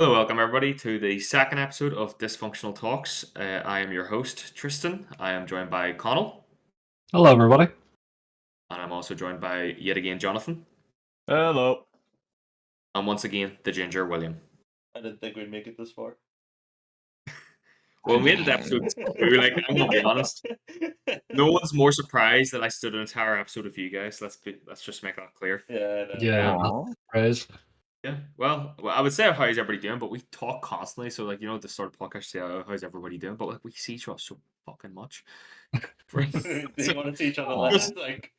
Hello, welcome everybody to the second episode of Dysfunctional Talks. I am your host, Tristan. I am joined by Connell, Hello, everybody. and I'm also joined by, yet again, Jonathan, Hello. and once again, the Ginger, William. I didn't think we'd make it this far. Well, we made it episode 2, like, I'm gonna be honest. No one's more surprised that I stood an entire episode of you guys. Let's just make that clear. Yeah, I know. Yeah, Aw. praise. Yeah, well, I would say how's everybody doing, but we talk constantly, so like the start of the podcast, say how's everybody doing, but like we see each other so fucking much. Do you want to see each other less? Like,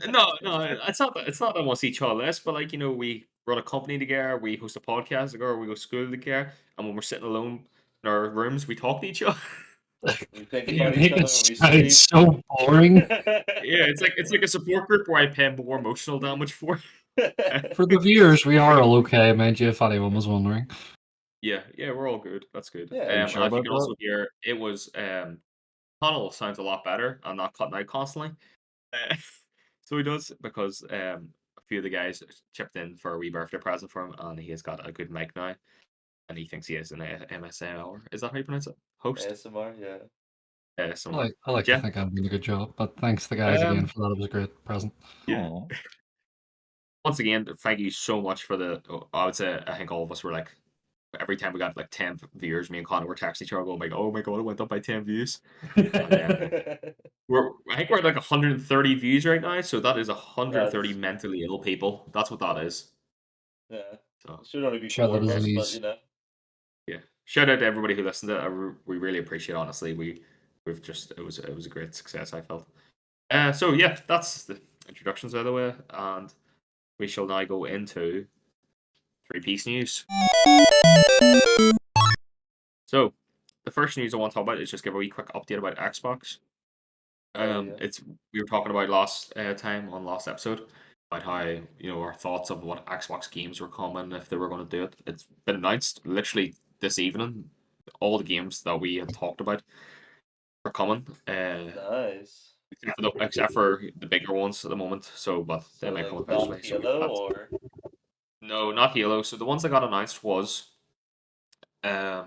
No, it's not that. It's not that I want to see each other less, but like we run a company together, we host a podcast together, we go to school together, and when we're sitting alone in our rooms, we talk to each other. we think You about make each other it when we sound sleep. so boring. Yeah, it's like a support group where I pay more emotional damage for. For the viewers, we are all okay, mind you, if anyone was wondering. Yeah, we're all good. That's good. Yeah, And sure as you about can also hear, it was Connell sounds a lot better and not cutting out constantly. Uh, so he does because a few of the guys chipped in for a wee birthday present for him, and he has got a good mic now, and he thinks he is an MSA Is that how you pronounce it? Host? ASMR, yeah. ASMR. I like Yeah. to think I'm doing a good job, but thanks to the guys again Um, for that. It was a great present. yeah. Once again, thank you so much for the. I would say I think all of us were like, every time we got like 10 viewers, me and Connor were texting each other going like, "Oh my god, it went up by 10 views." I think we're at like 130 views right now, so that is 130 That's- mentally ill people. That's what that is. Yeah. So Should only be Share four the of us, but disease. you know. yeah, shout out to everybody who listened to it. We really appreciate it, honestly. We've just it was a great success, I felt. So yeah, that's the introductions out of the way, and we shall now go into three-piece news. So the first news I want to talk about is just give a wee quick update about Xbox. Yeah. It's we were talking about last time on last episode about how our thoughts of what Xbox games were coming if they were going to do it. It's been announced literally this evening. All the games that we had talked about are coming. Nice. Except for the bigger ones at the moment. So, but they So, may come like, not eventually. So Halo, or? no, not Halo. So the ones that got announced was Fi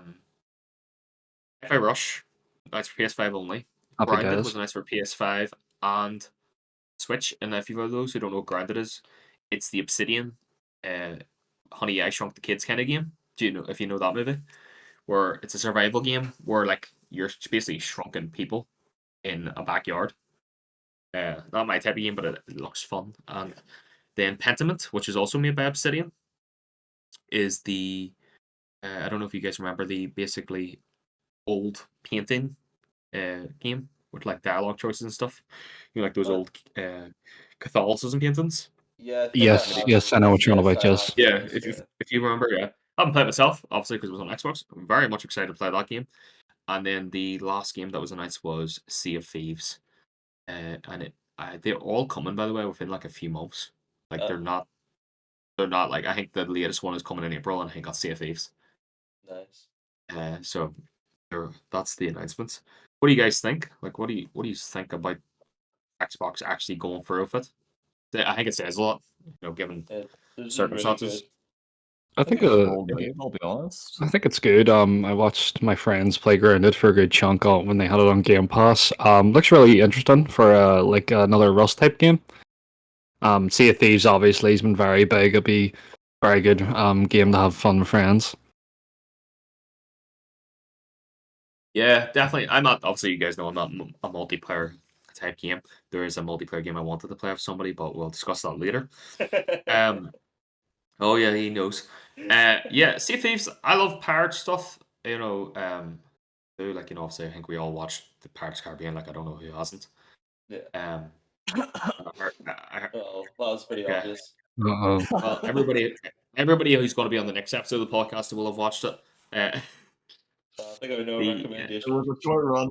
Rush. That's for PS5 only. Happy Grounded days. was announced for PS5 and Switch. And if you of those who don't know what Grounded is, it's the Obsidian, Honey I Shrunk the Kids kind of game. Do you know if you know that movie? Where it's a survival game where like you're basically shrunken people in a backyard. Not my type of game, but it looks fun. And then Pentiment, which is also made by Obsidian, is the I don't know if you guys remember the basically old painting game with like dialogue choices and stuff. Like those What? old Catholicism paintings. Yeah, I think Yes, I know what you're on about, I yes. have Yeah, those, if you remember, yeah. I haven't played it myself, obviously, because it was on Xbox. I'm very much excited to play that game. And then the last game that was announced was Sea of Thieves. And they're all coming, by the way, within like a few months. Like Oh. they're not like I think the latest one is coming in April, and I think that's Sea of Thieves. Nice. So that's the announcements. What do you guys think? Like, what do you think about Xbox actually going through with it? I think it says a lot, given This circumstances. is really good. I think I'll be honest. I think it's good. I watched my friends play Grounded for a good chunk when they had it on Game Pass. Looks really interesting for like another Rust type game. Sea of Thieves obviously has been very big. It'll be very good game to have fun with friends. Yeah, definitely. I'm not. Obviously, you guys know I'm not a multiplayer type game. There is a multiplayer game I wanted to play with somebody, but we'll discuss that later. Oh yeah, he knows. Yeah, Sea of Thieves. I love pirate stuff. Obviously, I think we all watched the Pirates of the Caribbean. Like, I don't know who hasn't. Yeah. Oh, that was pretty obvious. Uh-oh. Well, everybody who's going to be on the next episode of the podcast will have watched it. I think I would know a recommendation. It was a short run.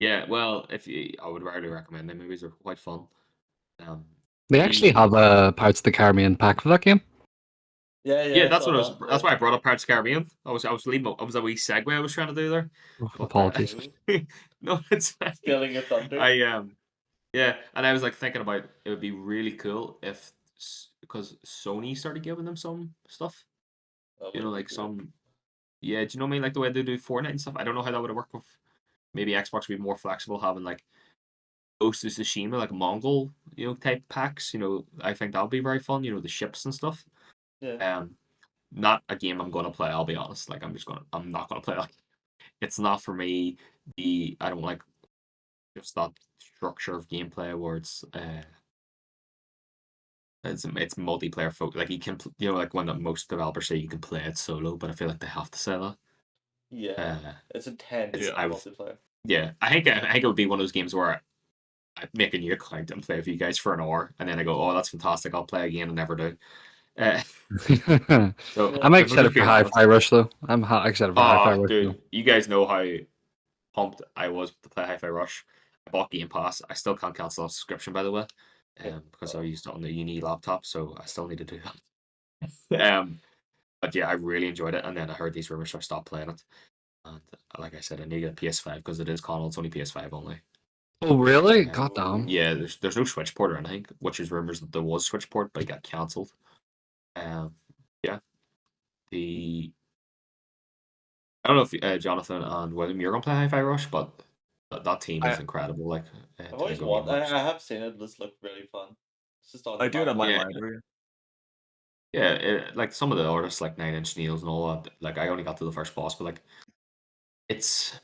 Yeah. Well, I would rarely recommend them. Movies are quite fun. They actually have a Pirates of the Caribbean pack for that game. Yeah. That's what I was. That's why I brought up Pirates of the Caribbean. I was leaving. I was a wee segue I was trying to do there. But, Apologies. No, it's fine. Stealing your thunder. Yeah, and I was like thinking about it would be really cool if because Sony started giving them some stuff. That You know, would be like great. some. Yeah, do you know what I mean? Like the way they do Fortnite and stuff. I don't know how that would have worked with. Maybe Xbox would be more flexible, having like Ghost of Tsushima, like Mongol, type packs. I think that would be very fun. The ships and stuff. Yeah. Um, Not a game I'm gonna play. I'll be honest. Like I'm not gonna play that. It's not for me. I don't like just that structure of gameplay where it's multiplayer folk. Like you can, like when most developers say you can play it solo, but I feel like they have to say that. Yeah. Uh, It's intense it's Yeah. multiplayer. yeah. I think it would be one of those games where I make a new account and play with you guys for an hour, and then I go, oh, that's fantastic. I'll play again and never do. Uh, so Yeah. I'm if I'm excited just for being honest, Hi-Fi Rush though. I'm excited for Hi-Fi oh, Rush though. dude, you guys know how pumped I was to play Hi-Fi Rush. I bought Game Pass. I still can't cancel a subscription, by the way, because I used it on the uni laptop, so I still need to do that. But yeah, I really enjoyed it, and then I heard these rumors, so I stopped playing it. And like I said, I need to get a PS5 because it is console. It's only PS5 only. Oh really? Um, God damn. yeah, there's no Switch port or anything, which is rumors that there was Switch port, but it got cancelled. Yeah, the I don't know if Jonathan and William you're gonna play Hi-Fi Rush, but that team is I incredible. Like I've to always Lego wanted. Gameworks. I have seen it. This looked really fun. It's just on I the do it on back. my Yeah, library. yeah. Like some of the artists, like Nine Inch Nails and all that. Like I only got to the first boss, but like it's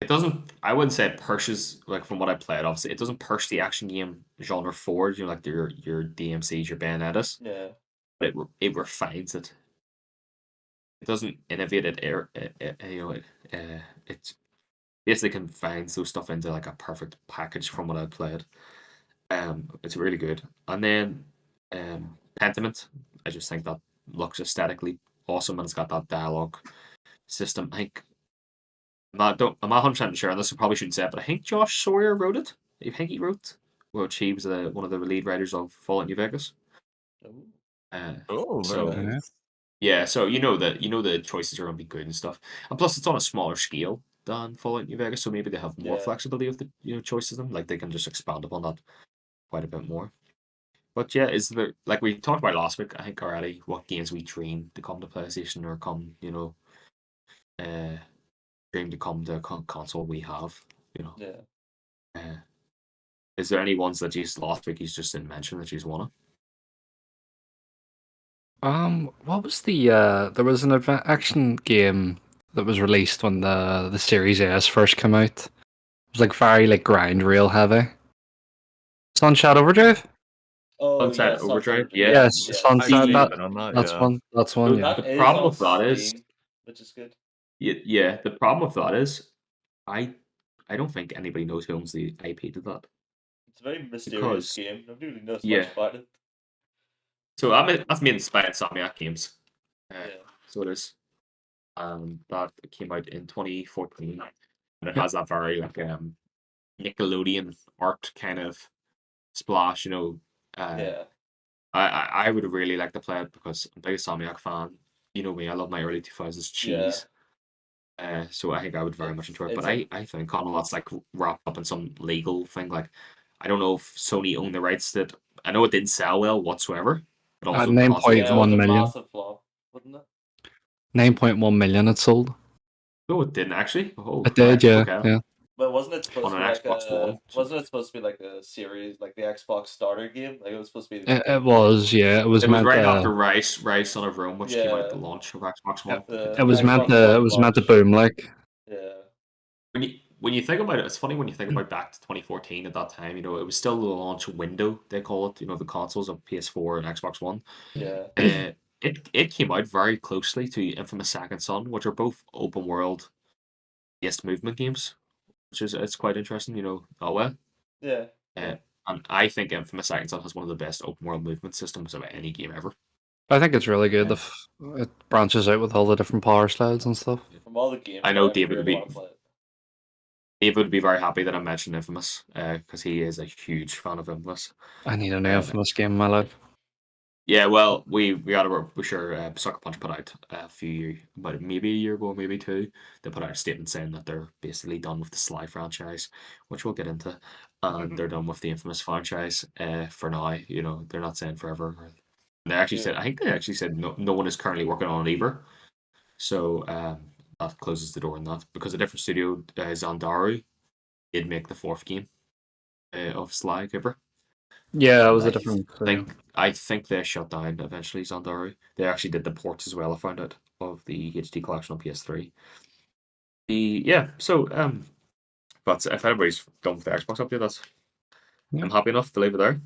it doesn't. I wouldn't say it pushes like from what I played. Obviously, it doesn't push the action game genre forward. Like your DMCs, your Bayonettas, Yeah. but it refines it. It doesn't innovate it. It basically confines those stuff into like a perfect package from what I played. It's really good. And then Pentiment, I just think that looks aesthetically awesome and it's got that dialogue system. I think I'm not 100% sure, and this I probably shouldn't say it, but I think Josh Sawyer wrote it. I think he wrote, which he was one of the lead writers of Fallout New Vegas. Ooh. Oh, very So nice. yeah, so the choices are gonna be good and stuff, and plus it's on a smaller scale than Fallout New Vegas, so maybe they have more Yeah. flexibility with the choices. Them like they can just expand upon that quite a bit more. But yeah, is there like we talked about last week? I think already what games we dream to come to PlayStation or come uh dream to come to console we have. You know, Yeah. uh, is there any ones that you last week you just didn't mention that you wanna? What was there was an action game that was released when the Series S first came out. It was like very like grind rail heavy. Sunshot Overdrive? Oh Sunset yes, Sunset Overdrive, Overdrive. yeah. Yes, Yes. I Sunset. should The have That been on that, that's yeah. one. That's one. so Yeah. the That is problem on with that is Steam, which is good. yeah, the problem with that is I I don't think anybody knows who owns the IP to that It's a very mysterious because game. Nobody really knows yeah. much about it. So that's made by Insomniac Games. Uh, Yeah. so it is. That came out in 2014, and it Yeah. has that very like Nickelodeon art kind of splash. Uh, Yeah. I would really like to play it because I'm a big Insomniac fan. You know me, I love my early 2000s Yeah. cheese. So I think I would very much enjoy it. But It's a I think kind of that's like wrapped up in some legal thing. Like I don't know if Sony owned the rights that I know it didn't sell well whatsoever, but At also nine constantly point yeah, it was one a million. massive flop, wasn't it? 9.1 million it sold. no, it didn't actually. Oh, It right, did, yeah, okay. yeah. But wasn't it On supposed to an be like Xbox a One. So wasn't it supposed to be like a series like the Xbox starter game? Like it was supposed to be It the was, yeah. It was it was meant right after Rise Son of Rome, which came out at the yeah, launch of Xbox yeah. One. It the was meant Xbox to. It soft was meant to launch. boom like. Yeah. When you think about it, it's funny when you think about back to 2014 at that time. It was still the launch window they call it. The consoles of PS4 and Xbox One. Yeah. It came out very closely to Infamous Second Son, which are both open world based movement games, which is it's quite interesting. That way. Yeah. Uh, Yeah. and I think Infamous Second Son has one of the best open world movement systems of any game ever. I think it's really good. Uh, It branches out with all the different power slides and stuff. From all the I know gameplay, I David would really be want to play it. David would be very happy that I mentioned Infamous, because he is a huge fan of Infamous. I need a new Uh, Infamous game in my life. yeah, well, we got to we sure Sucker Punch put out about maybe a year ago, maybe two. They put out a statement saying that they're basically done with the Sly franchise, which we'll get into, and they're done with the Infamous franchise for now. They're not saying forever. They actually said, I think they actually said no one is currently working on it either. So that closes the door on that because a different studio, Zandaru, did make the fourth game of Sly Cooper. Yeah, it And was a different. I think they shut down eventually, Zandaru. They actually did the ports as well, I found out, of the HD collection on PS3. But if anybody's done with the Xbox update, that's I'm happy enough to leave it there.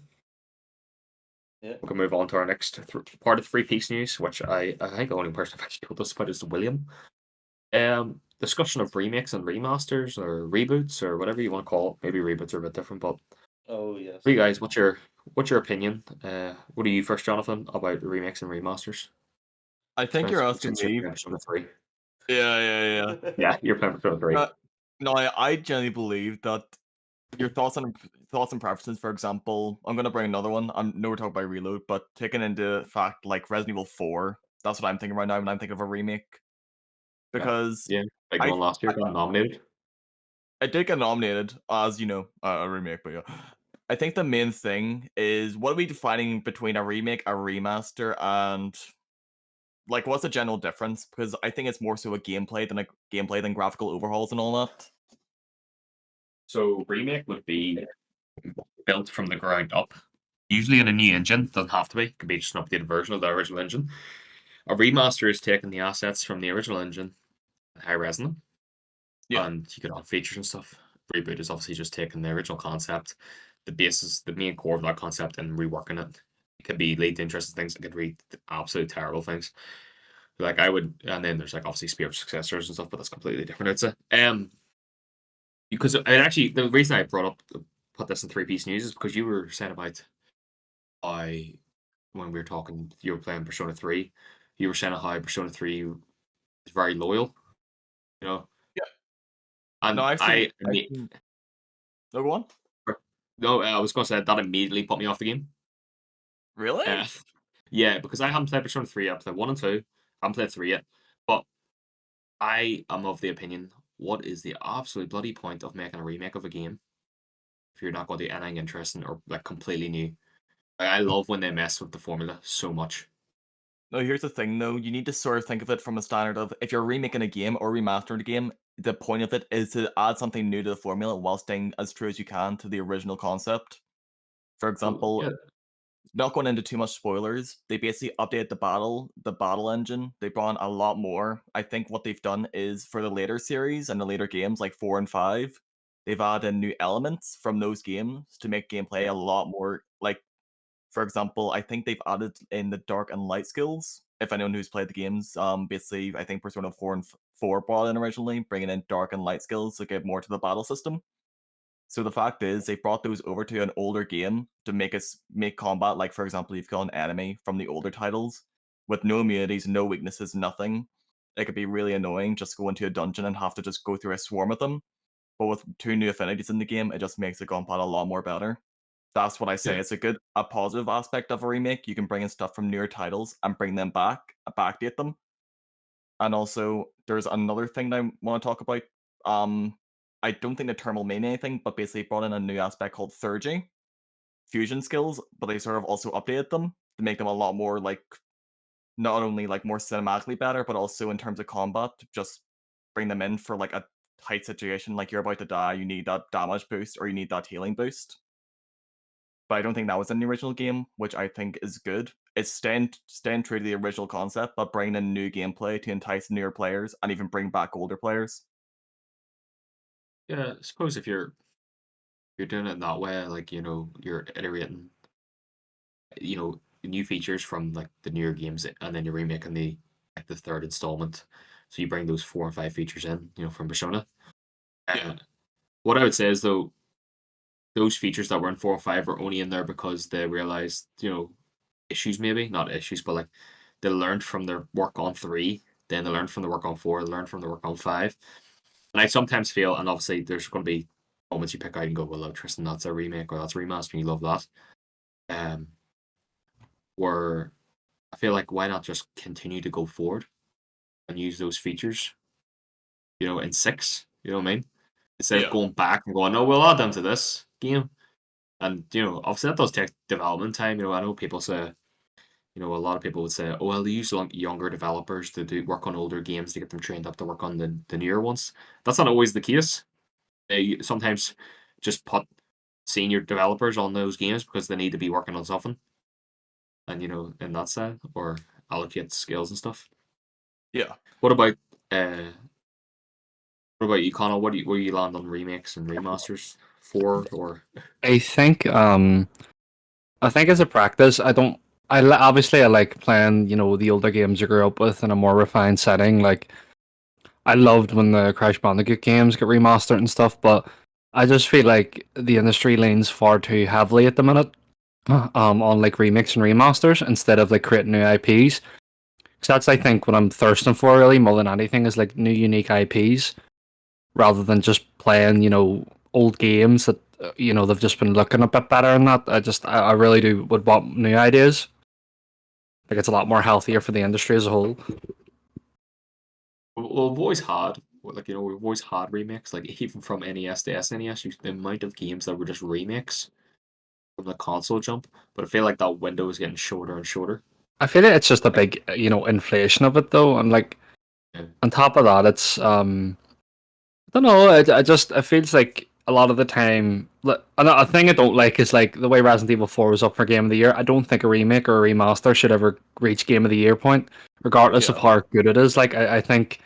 Yeah. We can move on to our next part of 3-piece news, which I think the only person I've actually told us about is William. Discussion of remakes and remasters or reboots or whatever you want to call it. Maybe reboots are a bit different, but Oh yes. for you guys, what's your opinion? What are you first, Jonathan, about remakes and remasters? I think you're asking Since you're me. playing Persona 3. Yeah. Yeah, you're playing Persona 3. No, I genuinely believe that your thoughts and preferences. For example, I'm gonna bring another one. I know we're talking about Reload, but taking into fact like Resident Evil 4, that's what I'm thinking right now when I'm thinking of a remake. Because Yeah, big I one last year got nominated. I did get nominated as a remake, but yeah. I think the main thing is what are we defining between a remake, a remaster, and like what's the general difference? Because I think it's more so a gameplay than graphical overhauls and all that. So remake would be built from the ground up, usually in a new engine. Doesn't have to be. It could be just an updated version of the original engine. A remaster is taking the assets from the original engine, high res them, Yeah. and you could add features and stuff. Reboot is obviously just taking the original concept, the basis, the main core of that concept, and reworking it. It could be lead to interesting things. It could lead to absolute terrible things. Like I would, and then there's like obviously spiritual successors and stuff, but that's completely different. It's because and actually the reason I put this in 3-piece news is because you were saying about I when we were talking, you were playing Persona 3, you were saying how Persona 3 is very loyal, you know. Yeah. And No, I've I seen. No, go on. no, I was going to say that immediately put me off the game. Really? Yeah, because I haven't played Persona 3 yet. I've played 1 and 2. I haven't played 3 yet. But I am of the opinion, what is the absolute bloody point of making a remake of a game if you're not going to do anything interesting or like completely new? I love when they mess with the formula so much. No, here's the thing though. You need to sort of think of it from a standard of if you're remaking a game or remastering a game, the point of it is to add something new to the formula while staying as true as you can to the original concept. For example, Yeah, not going into too much spoilers, they basically updated the battle engine. They brought in a lot more. I think what they've done is for the later series and the later games like 4 and 5, they've added in new elements from those games to make gameplay a lot more like for example, I think they've added in the dark and light skills. If anyone who's played the games, basically, I think Persona 4 and 4 brought in originally, bringing in dark and light skills to get more to the battle system. So the fact is, they brought those over to an older game to make combat like, for example, you've got an enemy from the older titles with no immunities, no weaknesses, nothing. It could be really annoying just go into a dungeon and have to just go through a swarm of them. But with 2 new affinities in the game, it just makes the combat a lot more better. That's what I say. yeah, It's a positive aspect of a remake. You can bring in stuff from newer titles and bring them back, backdate them. And also, there's another thing that I want to talk about. Um, I don't think the term will mean anything, but basically brought in a new aspect called Thurgy fusion skills, but they sort of also updated them to make them a lot more like not only like more cinematically better, but also in terms of combat, just bring them in for like a tight situation, like you're about to die, you need that damage boost or you need that healing boost. But I don't think that was in the original game, which I think is good. It's staying true to the original concept, but bringing in new gameplay to entice newer players and even bring back older players. yeah. I suppose if you're doing it that way, like you're iterating, new features from like the newer games, and then you're remaking the third installment. So you bring those 4 and 5 features in, from Persona. Yeah. What I would say is though, those features that were in 4 and 5 were only in there because they realized, issues maybe not issues, but like they learned from their work on 3, then they learned from the work on 4, they learned from the work on 5. And I sometimes feel, and obviously there's going to be moments you pick out and go, well, Tristan, that's a remake or that's a remaster, and you love that. Where I feel like why not just continue to go forward and use those features, in 6, you know what I mean? Instead of Yeah. going back and going, oh, we'll add them to this game. And, obviously that does take development time. I know people say, a lot of people would say, oh, well, they use younger developers to work on older games to get them trained up to work on the newer ones. That's not always the case. They sometimes just put senior developers on those games because they need to be working on something, and in that side, or allocate skills and stuff. Yeah. What about you, Connell? Where you land on remakes and remasters for, or I think as a practice, I don't. Obviously I like playing the older games I grew up with in a more refined setting. Like I loved when the Crash Bandicoot games get remastered and stuff, but I just feel like the industry leans far too heavily at the minute on like remakes and remasters instead of like creating new IPs. Because that's I think what I'm thirsting for really more than anything is like new unique IPs rather than just playing old games that they've just been looking a bit better and that. I really do would want new ideas. Like it's a lot more healthier for the industry as a whole. well, we've always had we've always had remakes, like even from NES to SNES. The amount of games that were just remakes from the console jump, but I feel like that window is getting shorter and shorter. I feel like it's just a big inflation of it though, and like Yeah. on top of that, it's I don't know. It feels like a lot of the time. A thing I don't like is like the way Resident Evil 4 was up for Game of the Year. I don't think a remake or a remaster should ever reach Game of the Year point, regardless of Yeah. how good it is. Like I think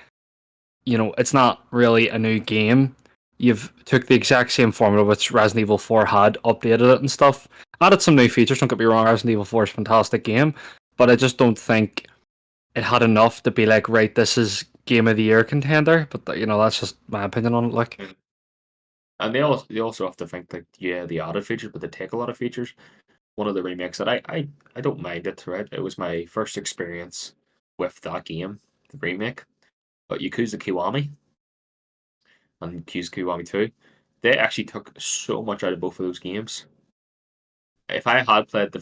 it's not really a new game. You've took the exact same formula which Resident Evil 4 had, updated it and stuff, added some new features. Don't get me wrong, Resident Evil 4 is a fantastic game, but I just don't think it had enough to be like, right, this is Game of the Year contender. But that's just my opinion on it. Like, And they also have to think like, yeah, the added features, but they take a lot of features. One of the remakes that I don't mind it, right? It was my first experience with that game, the remake. But Yakuza Kiwami and Yakuza Kiwami 2, they actually took so much out of both of those games. If I had played the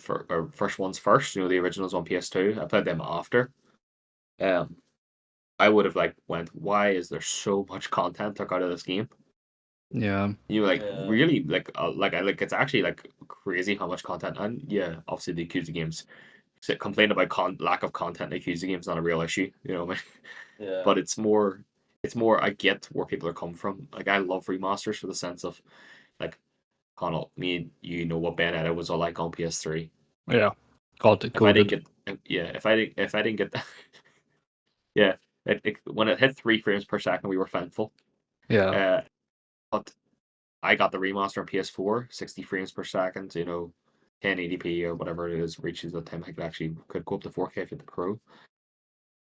first ones first, the originals on PS2, I played them after. Um, I would have like went, why is there so much content took out of this game? yeah, Yeah. Really like it's actually like crazy how much content. And yeah, obviously the Yakuza games, complain about lack of content in Yakuza games, not a real issue, Yeah. but it's more I get where people are coming from. Like I love remasters for the sense of like, Connell, me and you know what Bayonetta was all like on PS3. yeah. God, If I didn't coded. get yeah, if I didn't get that, yeah, when it hit 3 frames per second, we were thankful. Yeah, But I got the remaster on PS4, 60 frames per second, 1080p or whatever it is, reaches the time I could go up to 4K for the Pro.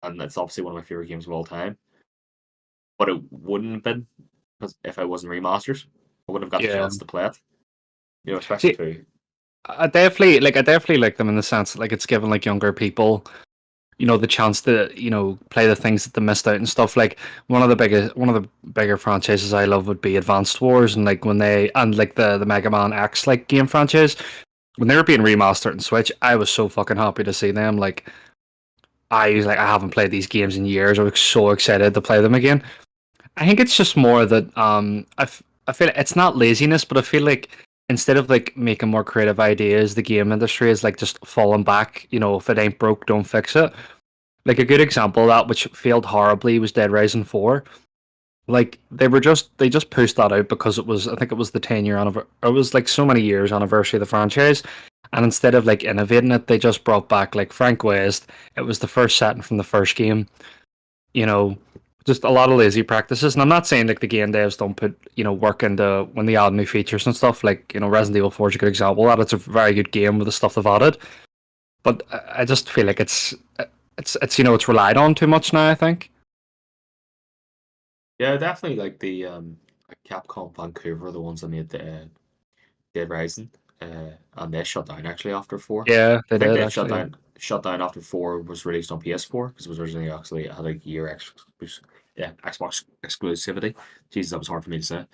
And that's obviously one of my favorite games of all time. But it wouldn't have been because if I wasn't remasters, I wouldn't have got the yeah. chance to play it. Especially See, through. I definitely like them in the sense that, like, it's given like younger people the chance to play the things that they missed out and stuff. Like one of the bigger franchises I love would be Advanced Wars, and like when they and like the Mega Man X like game franchise when they were being remastered and Switch, I was so fucking happy to see them. Like I was like, I haven't played these games in years. I was so excited to play them again. I think it's just more that I feel it's not laziness, but I feel like instead of like making more creative ideas, the game industry is like just falling back. If it ain't broke, don't fix it. Like a good example of that, which failed horribly, was Dead Rising 4. Like they just pushed that out because I think it was the 10-year anniversary. It was like so many years anniversary of the franchise, and instead of like innovating it, they just brought back like Frank West. It was the first setting from the first game. You know, just a lot of lazy practices. And I'm not saying like the game devs don't put work into when they add new features and stuff. Like Resident Evil 4 is a good example of that. It's a very good game with the stuff they've added. But I just feel like it's relied on too much now, I think. Yeah, definitely like the like Capcom Vancouver, the ones that made the Dead Rising, and they shut down actually after 4. Yeah, I they think did they shut actually. down shut down after 4 was released on PS4 because it was originally actually had a year Xbox exclusivity. Jesus, that was hard for me to say.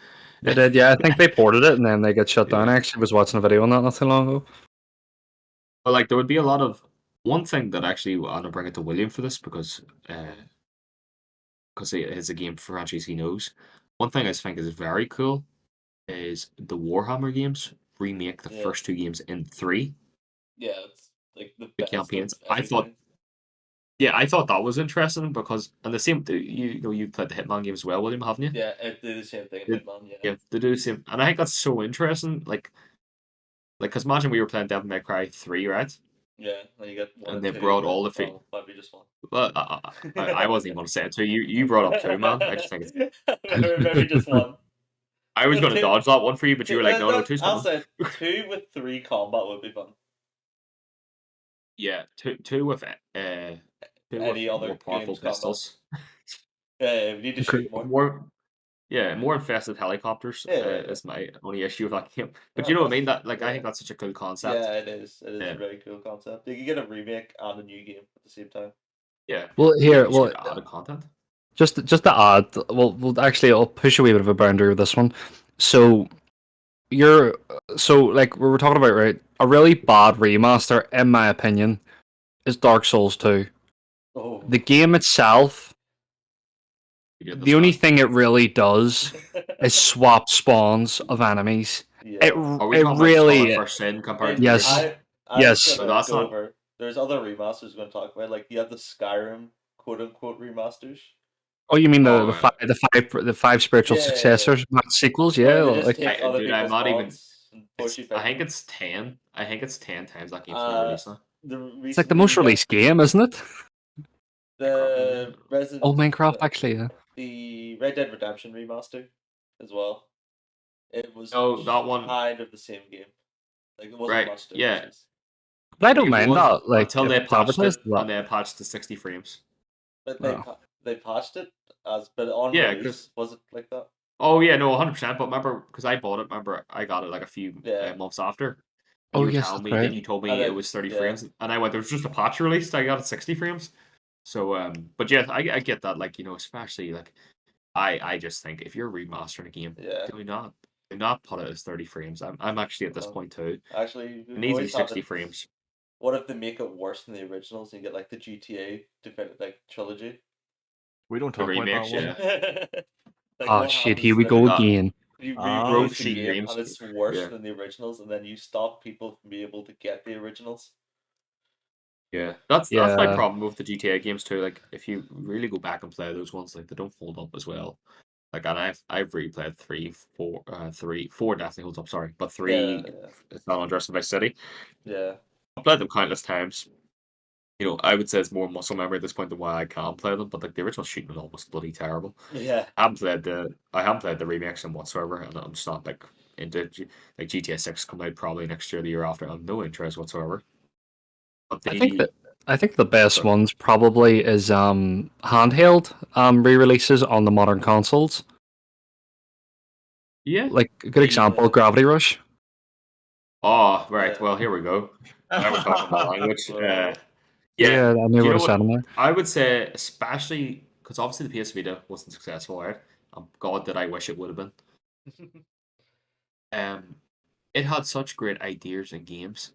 They did, yeah. I think they ported it and then they get shut down. Yeah. I actually was watching a video on that not too long ago. But like there would be a lot of one thing that actually I'm gonna bring it to William for this because it's a game franchise he knows. One thing I think is very cool is the Warhammer games remake the Yeah. first 2 games in 3. Yeah, like the the best campaigns. of I thought, everything. yeah, I thought that was interesting because, and the same, you know, you played the Hitman game as well, William, haven't you? Yeah, it did the same thing in They- Hitman. Yeah. Yeah, they do the same, and I think that's so interesting. Like, cause imagine we were playing Devil May Cry 3, right? Yeah, and you get one And and they two. brought all the well, might be just one. Well, I wasn't even going to say it. So you brought up two, man. I just think it's. maybe just one. I was going to Two- dodge that one for you, but you were like, no, no, no, two's I'll coming. say 2 with 3 combat would be fun. Yeah, two with Any other more powerful games combat? pistols. Yeah, we need to shoot more. More infested helicopters Yeah. is my only issue with that game. But Yeah, you know what I mean? That I yeah. think that's such a cool concept. Yeah, it is. It is Yeah. a very cool concept. You can get a remake and a new game at the same time. Yeah. Well, Yeah, here, you just well, get added content. just to add, well, actually, I'll push a wee bit of a boundary with this one. So like we were talking about, right? A really bad remaster, in my opinion, is Dark Souls 2. Oh. The game itself, You get the only stuff. thing it really does is swap spawns of enemies. Yeah. Are we It talking really, about First Sin compared to Yes. the original? I Yes. was So gonna that's go not- over. There's other remasters we're gonna talk about. Like you have the Skyrim quote unquote remasters. Oh, you mean Oh, the five spiritual Yeah. successors, not sequels? Where Yeah, they just like take other dude, I'm people's not even- mods and push you I think back. it's 10. I think it's 10 times that game's been Uh, released now. it's like the most released game, isn't it? The Resident. Oh, Minecraft, actually, yeah. The Red Dead Redemption remaster, as well. It was Oh, that one- kind of the same game. Like it wasn't Right, much yeah. differences. But I don't It mind was that. Like, until if they it's patched it, advertised, well, and they patched to 60 frames. But Wow. they patched it but on Yeah, release was it like that? Oh yeah, no, 100%. But remember, because I bought it, remember I got it like a few Yeah. months after. Oh, You were yes, telling that's me, right. then you told me And it then- was 30 yeah. frames, and I went, there was just a patch released. I got it 60 frames. So, but yeah, I get that. Like, you know, especially like, I just think if you're remastering a game, Yeah. do not put it as 30 frames. I'm actually at this No. point too. Actually, It needs to be 60 frames. What if they make it worse than the originals and you get like the GTA trilogy? We don't The talk about remakes, that one. yeah. Like, Oh what shit, happens here we if go that- again. You Ah, reboot the shit, game games. and it's worse Yeah. than the originals, and then you stop people from being able to get the originals. Yeah, that's my Yeah. problem with the GTA games too. Like, if you really go back and play those ones, like they don't hold up as well. Like, and I've replayed 3, 4, 4 definitely holds up. Sorry, but 3, Yeah. it's not Andreas Vice City. Yeah. I've played them countless times. You know, I would say it's more muscle memory at this point than why I can't play them. But like the original shooting was almost bloody terrible. Yeah. I haven't played the remakes in whatsoever, and I'm just not like into like GTA 6 coming out probably next year, or the year after. I have no interest whatsoever. But I think the best Sorry. ones probably is handheld re-releases on the modern consoles. yeah. Like a good example, Yeah. Gravity Rush. Oh, right. Yeah. Well, here we go. Now we're talking about language. Well, Yeah. I knew you what know I said in there. I would say, especially because obviously the PS Vita wasn't successful, right? God, did I wish it would have been. It had such great ideas and games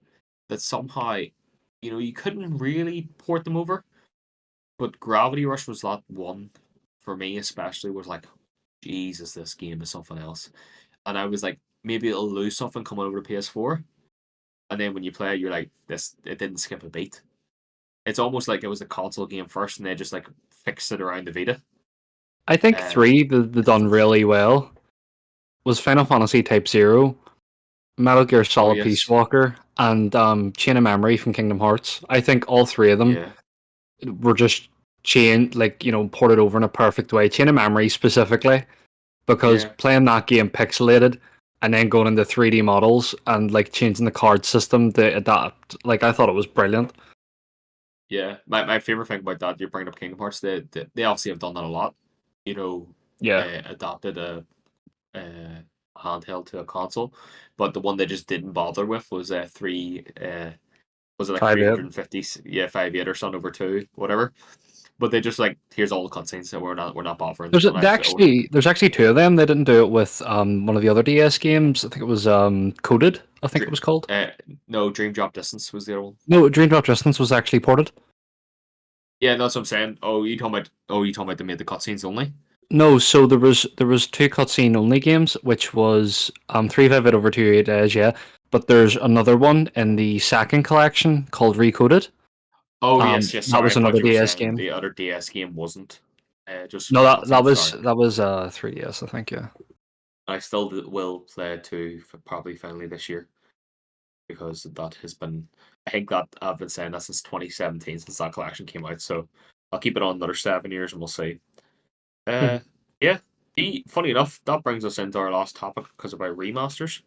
that somehow, you know, you couldn't really port them over. But Gravity Rush was that one for me, especially, was like, Jesus, this game is something else. And I was like, maybe it'll lose something coming over to PS4. And then when you play it, you're like, it didn't skip a beat. It's almost like it was a console game first, and they just like fixed it around the Vita. I think 3 the done really well was Final Fantasy Type 0, Metal Gear Solid yes. Peace Walker, and Chain of Memory from Kingdom Hearts. I think all 3 of them Yeah. were just ported over in a perfect way. Chain of Memory specifically, because Yeah. playing that game pixelated and then going into 3D models and like changing the card system to adapt, like I thought it was brilliant. Yeah. My favorite thing about that, you're bringing up Kingdom Hearts, they obviously have done that a lot. You know, adapted a handheld to a console, but the one they just didn't bother with was was it like 5.8. 350, 5.8 or something over 2, whatever. But they just like, here's all the cutscenes, so we're not bothering. There's And there's actually 2 of them. They didn't do it with one of the other DS games. I think it was Coded. I think it was called. No, Dream Drop Distance was the other one. No, Dream Drop Distance was actually ported. Yeah, that's what I'm saying. You talking about they made the cutscenes only? No, so there was 2 cutscene only games, which was 358 over 28 days, yeah. but there's another one in the second collection called Recoded. Oh yes, That sorry, was I thought another you were DS saying game. the other DS game wasn't. Just No, Final Fantasy. that was 3DS, I think. Yeah. I still will play it too, probably finally this year, because that has been. I think that I've been saying that since 2017, since that collection came out. So I'll keep it on another 7 years, and we'll see. Yeah. Funny enough, that brings us into our last topic because about remasters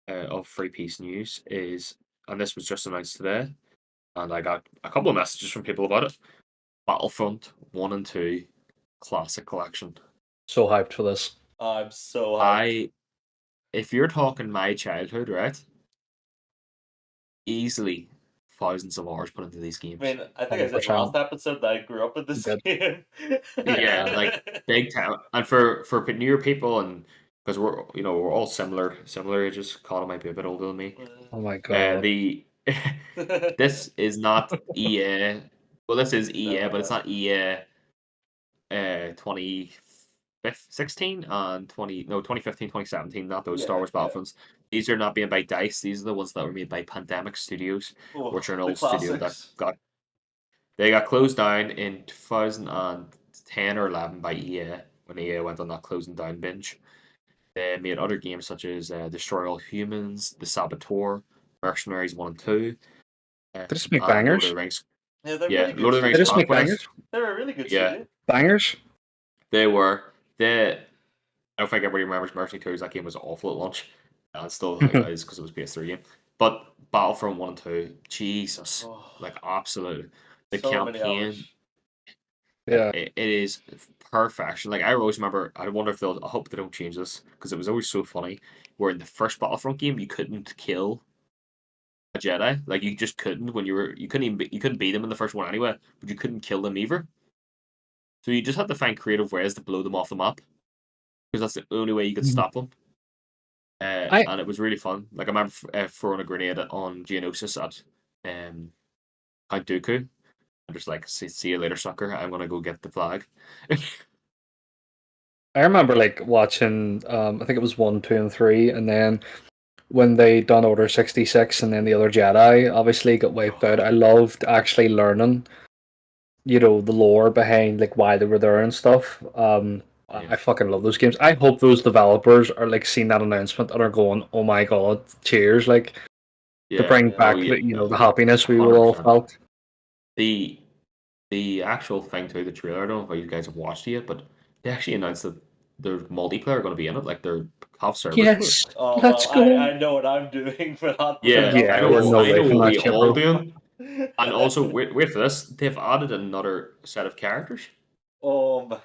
of Free Piece News and this was just announced today, and I got a couple of messages from people about it. Battlefront 1 and 2 Classic Collection. So hyped for this. I'm so hyped. If you're talking my childhood, right? Easily thousands of hours put into these games. I mean, I think I said 100%. last episode that I grew up with this You game. Yeah, like big time. And for newer people, and because we're all similar ages. Connor might be a bit older than me. Oh my god. This is not EA. Well, this is EA, but it's not EA. 2016 and 2015, 2017. Not those Star Yeah, Wars yeah. Battlefronts. These are not made by Dice. These are the ones that were made by Pandemic Studios, Oh, which are an the old studio that classics. got closed down in 2010 or 11 by EA when EA went on that closing down binge. They made other games such as Destroy All Humans, The Saboteur, Mercenaries 1 and 2, They just make and Lord of bangers. the Rings. Yeah, they're Yeah, really good Lord of the They Rings just studio. make Conquest. bangers. They're a really good Yeah. studio. Bangers. They were. I don't think everybody remembers Mercenary 2. That game was awful at launch. And it still is because it was PS3 game. But Battlefront 1 and 2, Jesus. Oh, Like, absolute. The so many campaign, hours. like, Yeah. it is perfection. Like, I always remember, I wonder if I hope they don't change this, because it was always so funny, where in the first Battlefront game, you couldn't kill a Jedi. Like, you just couldn't you couldn't beat them in the first one anyway, but you couldn't kill them either. So you just had to find creative ways to blow them off the map, because that's the only way you could Mhm. stop them. I And it was really fun. Like, I remember throwing a grenade on Geonosis at Count Dooku. I'm just like, see you later, sucker. I'm gonna go get the flag. remember like watching I think it was 1, 2, and 3, and then when they done Order 66 and then the other Jedi obviously got wiped out. I loved actually learning, the lore behind like why they were there and stuff. Yeah. I fucking love those games. I hope those developers are like seeing that announcement and are going, "Oh my god, cheers!" Like to Yeah. bring Yeah. Oh back yeah. the happiness we will all 100%. felt. The actual thing too, the trailer. I don't know if you guys have watched it yet, but they actually announced that there's multiplayer going to be in it. Like, they're have servers for it. Yes, Oh, let's well, go. I know what I'm doing for that. Yeah, Yeah, I we're know. no I way know from what we that shit, all bro. doing. And also, wait for this. They've added another set of characters. Oh my god.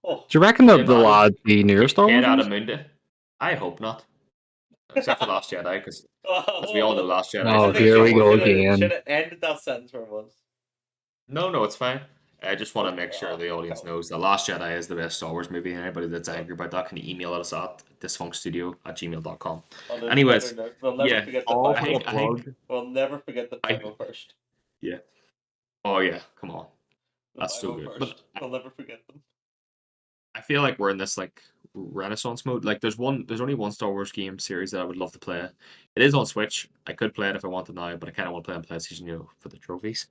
Oh. Do you reckon that They've they'll added add the newer Star Kid Wars ones? Adamunda. I hope not. Except for Last Jedi, because as we all know, Oh, Last Jedi is Oh, the I think best here Star we Wars go movie. again. should have ended that sentence for once. No, it's fine. I just want to make sure Oh, the audience okay. knows that Last Jedi is the best Star Wars movie, and anybody that's angry about that can email us at dysfunkstudio@gmail.com. On a Anyways, better note, we'll never yeah, forget the All I for the final. think, I think, plug. We'll never forget the I, final first. yeah. Oh yeah, come on, The that's so final good. But first. We'll never forget them. I feel like we're in this like renaissance mode. Like, there's only one Star Wars game series that I would love to play. It is on Switch. I could play it if I wanted now, but I kind of want to play on PlayStation, for the trophies.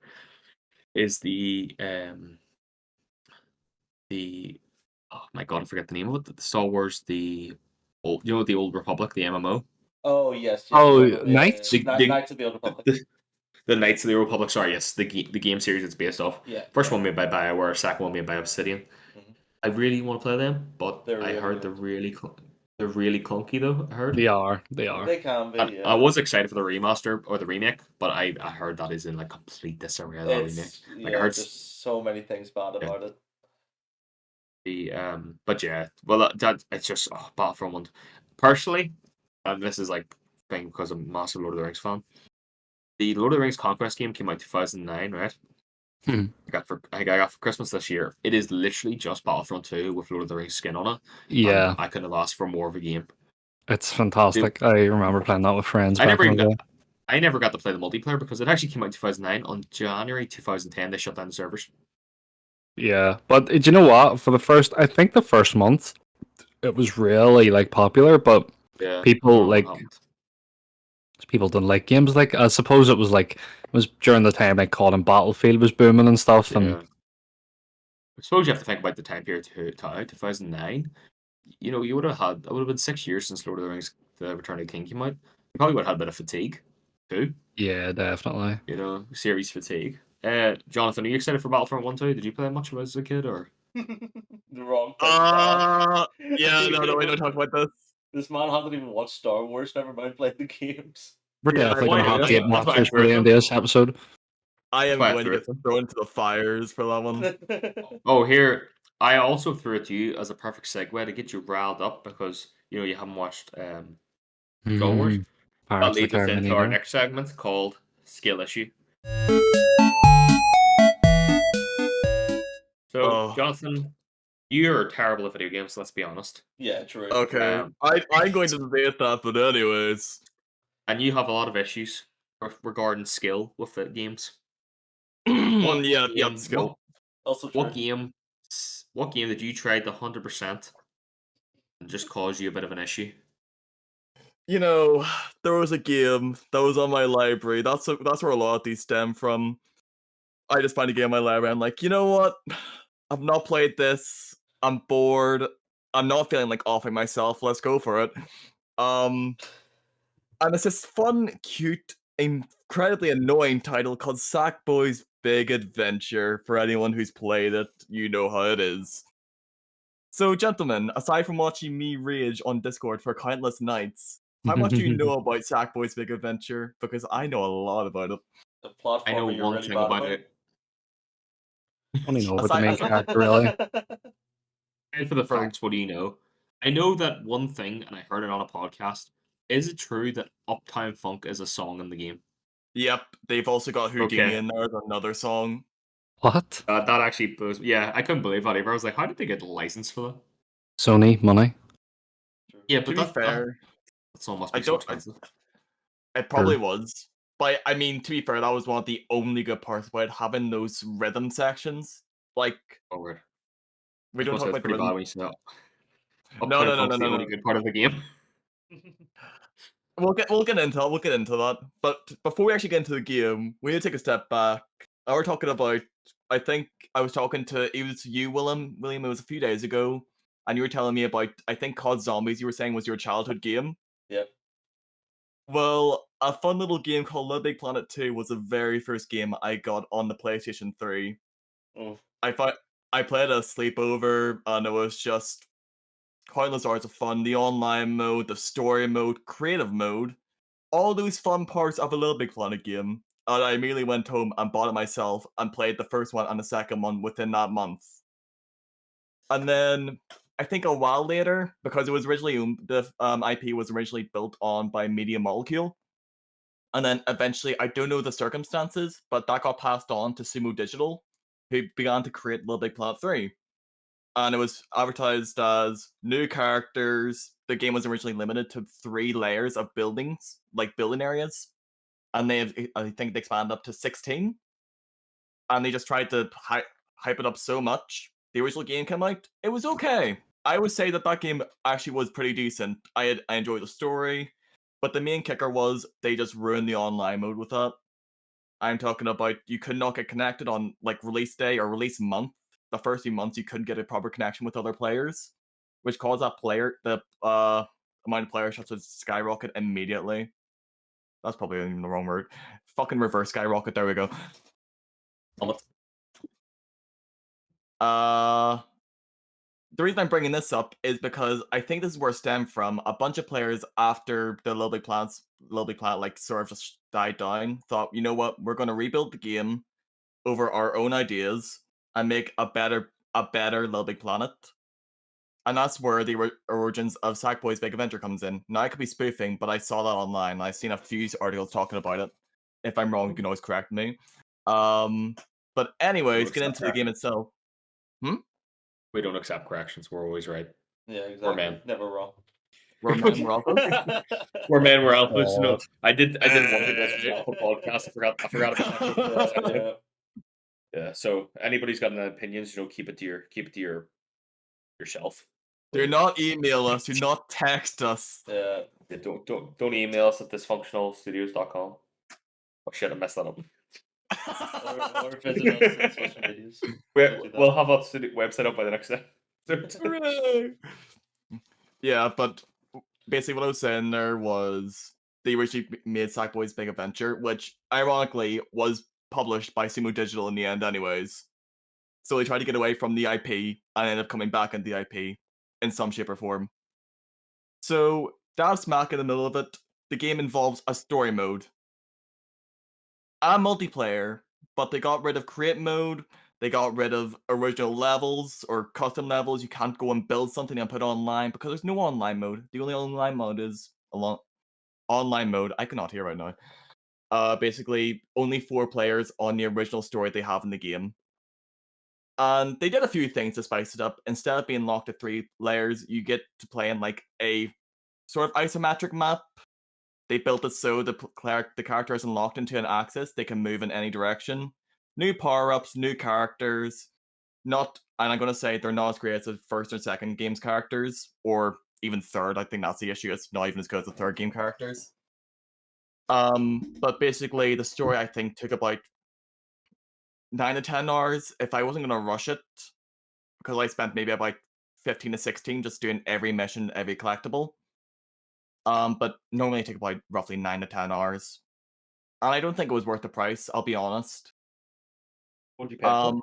Is the oh my god, I forget the name of it. The Star Wars, the Old Republic, the MMO. Oh yes, Oh, yeah. Knights? Knights of the Old Republic. The Knights of the Old Republic. Sorry, yes, the game series it's based off. Yeah. First one made by BioWare, second one made by Obsidian. Mhm. I really want to play them, but They're I really heard good. they're really clunky though. I heard. They are. They are. They can be. And Yeah. I was excited for the remaster or the remake, but I heard that is in like complete disarray, that remake. It's Like, I yeah. heard There's so many things bad yeah, about it. but yeah, well, that it's just Battlefront 1. Personally, and this is like thing because I'm a massive Lord of the Rings fan. The Lord of the Rings Conquest game came out in 2009, right? Hmm. I got for Christmas this year. It is literally just Battlefront 2 with Lord of the Rings skin on it. Yeah, And I couldn't have asked for more of a game. it's fantastic. I remember playing that with friends I back never in even the got day. I never got to play the multiplayer because it actually came out in 2009. On January 2010, they shut down the servers. Yeah, but do you know what? I think the first month, it was really like popular, but Yeah, I don't people know what like happened. People don't like games like. I suppose it was during the time like COD and Battlefield was booming and stuff, and Yeah. I suppose you have to think about the time period to 2009. You know, you would have had, it would have been 6 years since Lord of the Rings: The Return of the King came out. You probably would have had a bit of fatigue too. yeah, definitely. You know, series fatigue. Jonathan, are you excited for Battlefront 1 2? Did you play much of it as a kid, or? The wrong thing to ask. Yeah, no, we don't talk about this. This man hasn't even watched Star Wars, never mind played the games. We're Yeah, definitely Why gonna not? have That's Game why I Masters threw for it the to end him. of this episode. I That's am why I going to threw it get to him. thrown into the fires for that one. Oh, here, I also threw it to you as a perfect segue to get you riled up because, you know, you haven't watched Star Wars. That Pirates of the leads us Caribbean into our either. next segment called Skill Issue. So, Oh, Jonathan, you're terrible at video games, let's be honest. Yeah, true. okay. Um, I'm going to debate that, but anyways. and you have a lot of issues regarding skill with the games. What Yeah, game? skill. Also true. What game? What game did you try to 100% and just cause you a bit of an issue? You know, there was a game that was on my library. That's where a lot of these stem from. I just find a game on my library. I'm like, you know what? I've not played this. I'm bored. I'm not feeling like offing myself. Let's go for it. Um, and it's this fun, cute, incredibly annoying title called Sackboy's Big Adventure. For anyone who's played it, you know how it is. So, gentlemen, aside from watching me rage on Discord for countless nights, how much do you know about Sackboy's Big Adventure? Because I know a lot about it. The I know platformer you're one really thing bad about about. it. Only know about the Aside, main character, really. And for the for facts, what do you know? I know that one thing, and I heard it on a podcast. Is it true that Uptown Funk is a song in the game? Yep, they've also got Houdini Okay. in there as another song. What? That actually blows. Yeah, I couldn't believe that either. I was like, how did they get the license for that? Sony money. Yeah, To but be fair, that song must I be so don't. expensive. It True. probably was, but I mean, to be fair, that was one of the only good parts about it, having those rhythm sections. Like, Oh, weird. I we was don't gonna say talk it's about the pretty bad rhythm. when you say that. No, Uptown no, no, Funk's no, the no, only no. good part of the game. We'll get into that. We'll get into that. But before we actually get into the game, we need to take a step back. We're talking about. I think I was talking to it was you, Willem. William, it was a few days ago, and you were telling me about. I think COD Zombies. You were saying was your childhood game. Yep. Well, a fun little game called Little Big Planet 2 was the very first game I got on the PlayStation 3. Mm. I played a sleepover, and it was just countless hours of fun. The online mode, the story mode, creative mode, all those fun parts of a Little Big Planet game. And I immediately went home and bought it myself and played the first one and the second one within that month. And then I think a while later, because it was originally the IP was originally built on by Media Molecule, and then eventually I don't know the circumstances, but that got passed on to Sumo Digital, who began to create Little Big Planet 3. And it was advertised as new characters. The game was originally limited to 3 layers of buildings, like building areas, and I think they expanded up to 16. And they just tried to hype it up so much. The original game came out, it was okay. I would say that game actually was pretty decent. I enjoyed the story, but the main kicker was they just ruined the online mode with that. I'm talking about you could not get connected on like release day or release month. The first few months you couldn't get a proper connection with other players, which caused the amount of players to skyrocket immediately. That's probably even the wrong word. Fucking reverse skyrocket. There we go. Uh, the reason I'm bringing this up is because I think this is where it stemmed from. A bunch of players after the Little Big Planet like sort of just died down, thought, you know what, we're going to rebuild the game over our own ideas and make a better Little Big Planet. And that's where the origins of Sackboy's Big Adventure comes in. Now I could be spoofing, but I saw that online. I've seen a few articles talking about it. If I'm wrong, you can always correct me. But anyways, get into the game itself. We don't accept corrections. We're always right. Yeah, We're exactly. men. Never wrong. We're men, we're alphas. We're men. We're alphas. No, I did wonder this was an alpha podcast. I forgot about that. For last episode. Yeah. Yeah. So anybody's got any opinions, you know, keep it to yourself. Do not email us. Do not text us. Yeah. Yeah, don't email us at dysfunctionalstudios.com. Oh shit, I messed that up. Or visit us on social medias. Don't do that. We'll have our website up by the next episode. Hooray! Yeah, but basically what I was saying there was they originally made Sackboy's Big Adventure, which ironically was published by Sumo Digital in the end anyways. So they tried to get away from the IP and ended up coming back into the IP in some shape or form. So, dab smack in the middle of it, the game involves a story mode and multiplayer, but they got rid of create mode, they got rid of original levels or custom levels. You can't go and build something and put it online because there's no online mode. The only online mode is online mode. I cannot hear right now. Basically, only 4 players on the original story they have in the game. And they did a few things to spice it up. Instead of being locked to 3 layers, you get to play in like a sort of isometric map. They built it so the character isn't locked into an axis. They can move in any direction. New power-ups, new characters. And I'm going to say they're not as great as the first or second game's characters, or even third. I think that's the issue. It's not even as good as the third game characters. But basically, the story, I think, took about 9 to 10 hours. If I wasn't going to rush it, because I spent maybe about 15 to 16 just doing every mission, every collectible. But normally it takes about roughly 9 to 10 hours. And I don't think it was worth the price, I'll be honest. What did you pay for?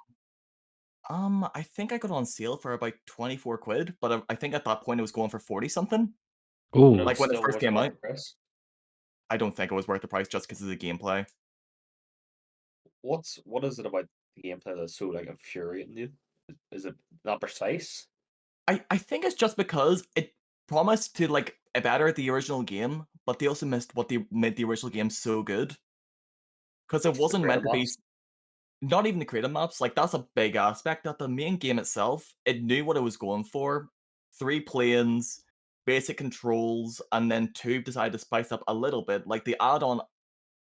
I think I got it on sale for about 24 quid, but I think at that point it was going for 40 something. Ooh, Like when it Still first worth came the out. price. I don't think it was worth the price just because of the gameplay. What is it about the gameplay that's so like infuriating you? Is it not precise? I think it's just because it promised to like better the original game, but they also missed what they made the original game so good. Because it Just the wasn't meant to be maps? not even the creative maps, like that's a big aspect. That the main game itself, it knew what it was going for. 3 planes, basic controls, and then 2 decided to spice up a little bit. Like the add-on,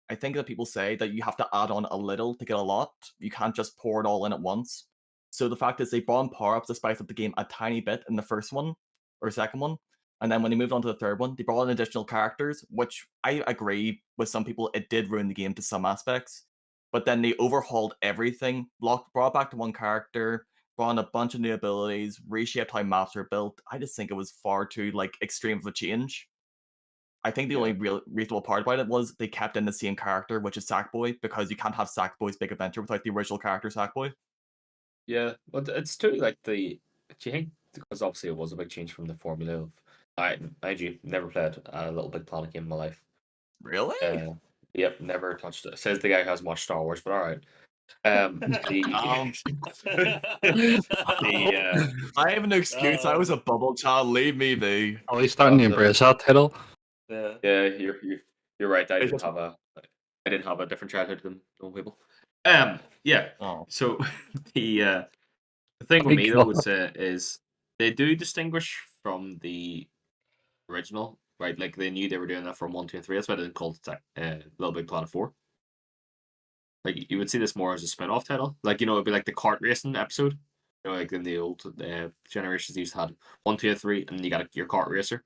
I think that people say that you have to add on a little to get a lot. You can't just pour it all in at once. So the fact is they brought in power-ups to spice up the game a tiny bit in the first one or second one. And then when they moved on to the third one, they brought in additional characters, which I agree with some people, it did ruin the game to some aspects. But then they overhauled everything, brought back to one character, brought in a bunch of new abilities, reshaped how maps are built. I just think it was far too like extreme of a change. I think the only real reasonable part about it was they kept in the same character, which is Sackboy, because you can't have Sackboy's Big Adventure without the original character Sackboy. Yeah, but it's too like the. Do you think because obviously it was a big change from the formula of I IG never played a Little Big Planet game in my life. Really? Yep, never touched it. Says the guy who hasn't watched Star Wars, but all right. I have an excuse. I was a bubble child. Leave me be. are we starting to embrace that title? Yeah. Yeah, you're right. I It's didn't just- have a different childhood than normal people. Yeah. Oh. So the thing with My me though God. would say is they do distinguish from the original, right? Like they knew they were doing that from 1, 2, and 3. That's why they didn't call it Little Big Planet 4. Like you would see this more as a spin-off title. Like it'd be like the kart racing episode. Like in the old generations, you used to had 1, 2, and 3, and then you got your kart racer.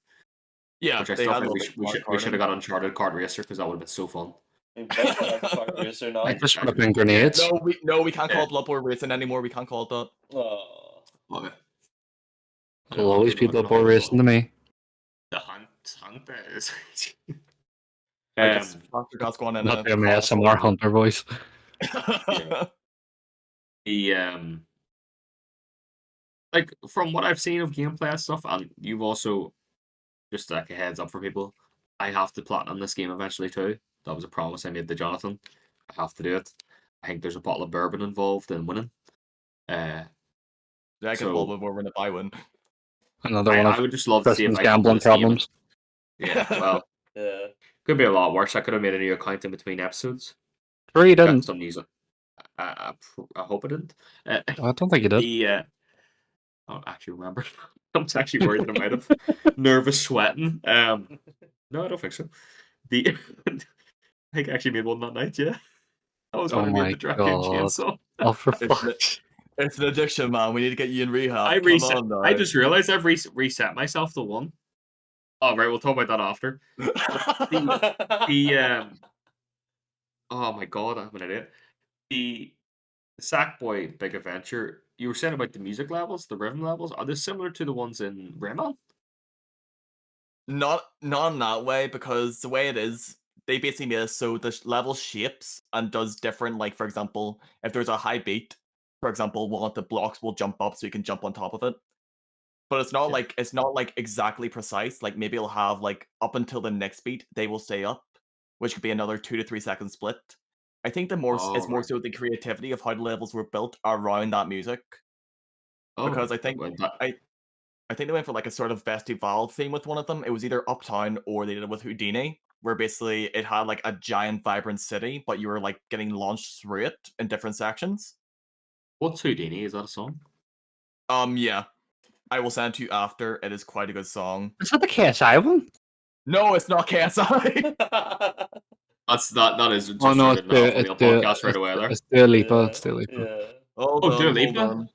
Yeah, Which I they still had a think little bit we should have got Uncharted kart racer because that would have been so fun. We better have a kart racer now. I just would have been grenades. No, we can't call Yeah. it Blood Bowl Racing anymore. We can't call it that. Oh. Okay. It'll always be Blood Bowl racing to me. The hunt is. I just Dr. God's going in Not a the ASMR hunter voice. Yeah. Like from what I've seen of gameplay and stuff, and you've also just like a heads up for people, I have to platinum this game eventually too. That was a promise I made to Jonathan. I have to do it. I think there's a bottle of bourbon involved in winning. Yeah, I can So- Blood Bowl win if I win. Another one I of would just love to see if Kristen's I come to gambling this game and- problems. Yeah, well, Yeah. could be a lot worse. I could have made a new account in between episodes. Sure, you Got didn't. some news. I hope I didn't. I don't think you did. I don't actually remember. I'm actually worried that I might have. Nervous sweating. No, I don't think so. I think I actually made one that night. Yeah, that was when Oh I my made the Dracula God. chainsaw. Oh, for It's fuck's It's an addiction, man. We need to get you in rehab. I Come reset. on, I now. just realized I've reset myself to 1. Oh, right, we'll talk about that after. The oh my god, I'm an idiot. The Sackboy Big Adventure. You were saying about the music levels, the rhythm levels. Are they similar to the ones in Rayman? Not in that way, because the way it is, they basically made it so the level shapes and does different. Like, for example, if there's a high beat, for example, one of the blocks will jump up so you can jump on top of it. But Yeah. it's not like exactly precise. Like maybe it'll have like up until the next beat they will stay up, which could be another 2 to 3 second split. I think it's Oh, more right. so the creativity of how the levels were built around that music, Oh, because right. Well, I think they went for like a sort of festival theme with one of them. It was either Uptown or they did it with Houdini, where basically it had like a giant vibrant city, but you were like getting launched through it in different sections. what's Houdini? Is that a song? Yeah. I will send it to you after. It is quite a good song. Is that the KSI one? No, it's not KSI. That is Oh just no, you didn't have for me on podcast right away there. it's Dua Lipa. Yeah, It's Dua Lipa. yeah. Hold Oh, Dua on, hold Lipa. on.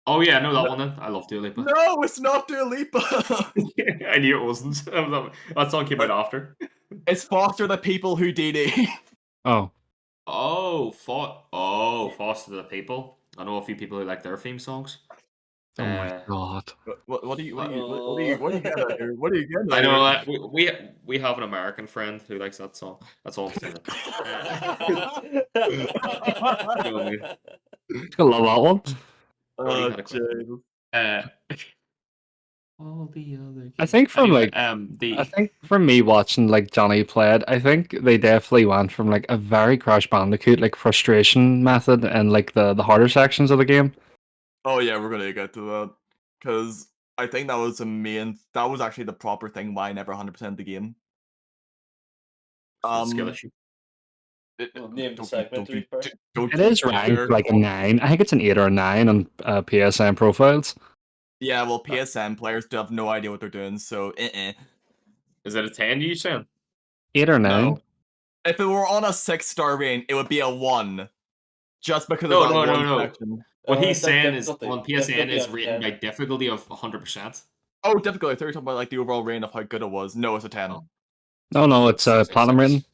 Oh yeah, I know that No, one. Then I love Dua Lipa. no, it's not Dua Lipa. I knew it wasn't. That song came out after. It's Foster the People Houdini. Oh, Foster the People. I know a few people who like their theme songs. oh my Uh, god. What are you getting at here? What are you getting I at know here? we have an American friend who likes that song. That's all I'm saying. Kill me. I love that one. Already Oh, had a question. jeez. Uh, all the other I kids. think from Anyway, like I the think from me watching like Johnny play it, I think they definitely went from like a very Crash Bandicoot like frustration method and like the harder sections of the game. Oh yeah, we're gonna get to that, because I think that was actually the proper thing why I never 100% the game. skill Um, issue. Well, name the don't you segment to be fair. don't It you is ranked dare like a call. 9. I think it's an 8 or a 9 on PSN profiles. Yeah, well, Uh, PSN players do have no idea what they're doing, so Is it a 10 you saying? 8 or 9. no. If it were on a 6-star rating, it would be a 1, just because of No, that no, no, one no. section. What he's saying is Difficulty. on PSN Difficulty is out of rated 10. by difficulty of 100%. Oh, difficulty. I thought you were talking about like the overall rating of how good it was. No, it's a 10. Oh, No, no, so it's it's platinum rating. 6.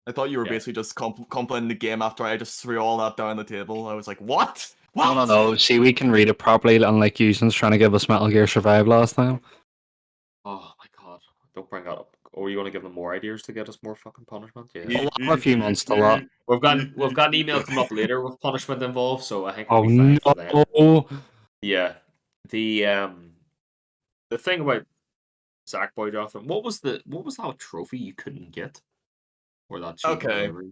I thought you were Yeah. basically just complimenting the game after I just threw all that down the table. I was like, what? No, no, What? no. See, we can read it properly, unlike Houston's trying to give us Metal Gear Survive last time. Oh my god. Don't bring that up. Oh, you want to give them more ideas to get us more fucking punishment? Yeah. We'll have a few months to lot. We've got an email coming up later with punishment involved, so I think we'll Oh be fine for that. no! Yeah. The thing about Sackboy Jonathan, what was that trophy you couldn't get? Or that achievement, Okay. whatever.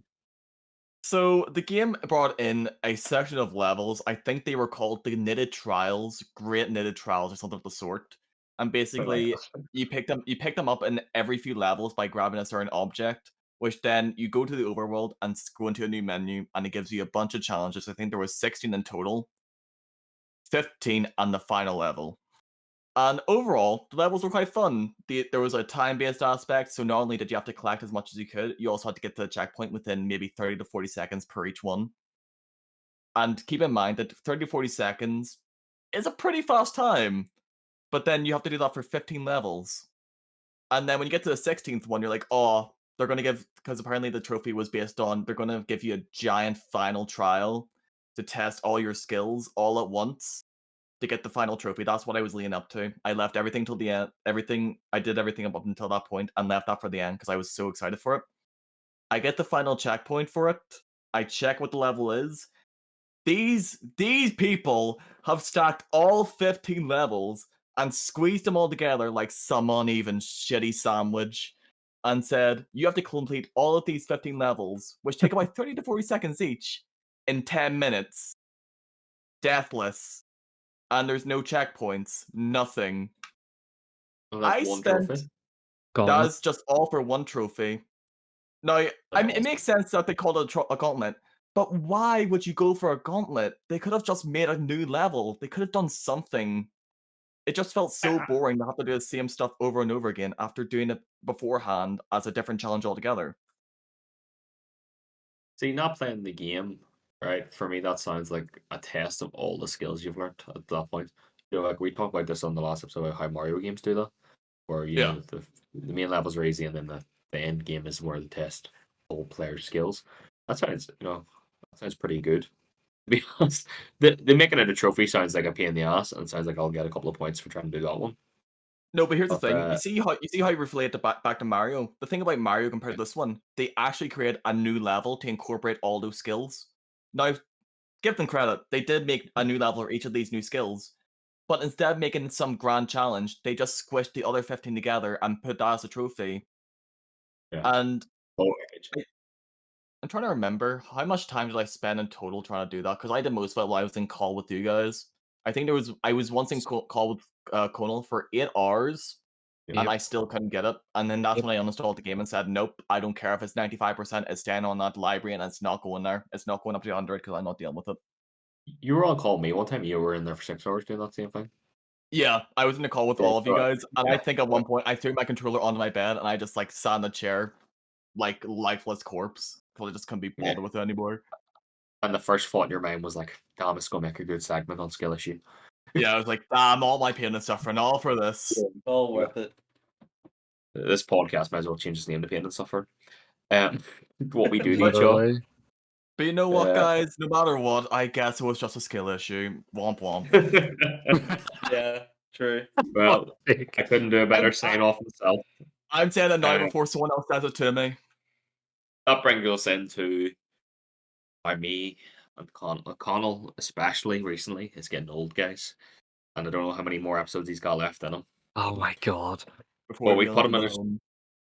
So the game brought in a section of levels. I think they were called the Knitted Trials, Great Knitted Trials, or something of the sort. And basically, you pick them up in every few levels by grabbing a certain object, which then you go to the overworld and go into a new menu, and it gives you a bunch of challenges. I think there was 16 in total, 15 on the final level. And overall, the levels were quite fun. There was a time-based aspect, so not only did you have to collect as much as you could, you also had to get to the checkpoint within maybe 30 to 40 seconds per each one. And keep in mind that 30 to 40 seconds is a pretty fast time, but then you have to do that for 15 levels. And then when you get to the 16th one, you're like, oh, they're going to give, because apparently the trophy was based on, they're going to give you a giant final trial to test all your skills all at once to get the final trophy. That's what I was leading up to. I left everything till the end. I did everything up until that point and left that for the end because I was so excited for it. I get the final checkpoint for it. I check what the level is. These people have stacked all 15 levels and squeezed them all together like some uneven shitty sandwich and said, you have to complete all of these 15 levels, which take about 30 to 40 seconds each, in 10 minutes. Deathless. And there's no checkpoints, nothing. And that's I one spent trophy. Gauntlet. that's just all for one trophy. Now, I mean, it makes sense that they called it a gauntlet, but why would you go for a gauntlet? They could have just made a new level. They could have done something. It just felt so boring to have to do the same stuff over and over again after doing it beforehand as a different challenge altogether. See, not playing the game, right? For me, that sounds like a test of all the skills you've learned at that point. Like we talked about this on the last episode about how Mario games do that, where Yeah. the main levels are easy and then the end game is where they test all players' skills. That sounds pretty good. To be honest, the making it a trophy sounds like a pain in the ass, and it sounds like I'll get a couple of points for trying to do that one. No, but here's the But thing. You see how you relate it back to Mario. The thing about Mario compared to this one, they actually created a new level to incorporate all those skills. Now, give them credit. They did make a new level for each of these new skills, but instead of making some grand challenge, they just squished the other 15 together and put that as a trophy. yeah, And oh, I, I'm trying to remember how much time did I spend in total trying to do that? Because I did most of it while I was in call with you guys. I was once in call with Conal for 8 hours, and yeah. I still couldn't get it. And then that's Yep. when I uninstalled the game and said, "Nope, I don't care if it's 95%. It's staying on that library, and it's not going there. It's not going up to 100 because I'm not dealing with it." You were on call me one time. You were in there for 6 hours doing that same thing. Yeah, I was in a call with Yeah, all of you guys, and I think at yeah. one point I threw my controller onto my bed and I just like sat in the chair like lifeless corpse because I just couldn't be Yeah. bothered with it anymore. And the first thought in your mind was like, "Damn, it's gonna make a good segment on skill issue." Yeah, I was like, damn, all my pain and suffering, all for this. All worth it. This podcast might as well change its name to Pain and Suffer. What we do to But each other. Literally. but you know what, Uh, guys? No matter what, I guess it was just a skill issue. Womp womp. Yeah, true. well, Fuck's sake. I couldn't do a better sign off myself. I'm saying it now Uh, before someone else says it to me. that brings us into by me and Connell, especially recently, is getting old, guys. And I don't know how many more episodes he's got left in him. Oh my god. Before But we we wheel put him him in into a home.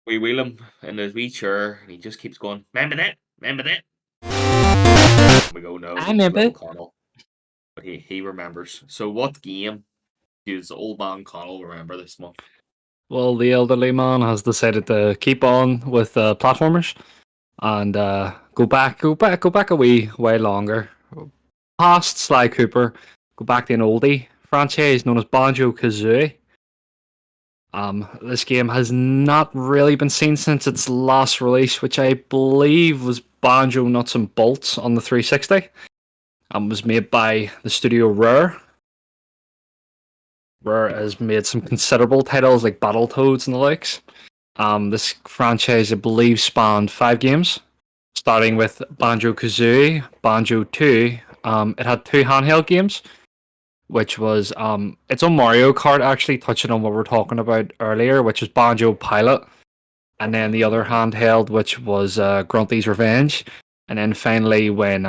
we wheel him in his wee chair, and he just keeps going, "Remember that? Remember that?" We go, "No, I remember. little Connell." But he remembers. So what game does old man Connell remember this month? Well, the elderly man has decided to keep on with platformers and go back a wee way longer. Past Sly Cooper, go back to an oldie franchise known as Banjo Kazooie. This game has not really been seen since its last release, which I believe was Banjo Nuts and Bolts on the 360. Was made by the studio Rare. Rare has made some considerable titles like Battletoads and the likes. This franchise, I believe, spanned 5 games, starting with Banjo Kazooie, Banjo 2. It had 2 handheld games, which was its own Mario Kart, actually touching on what we were talking about earlier, which was Banjo Pilot, and then the other handheld, which was Grunty's Revenge. And then finally, when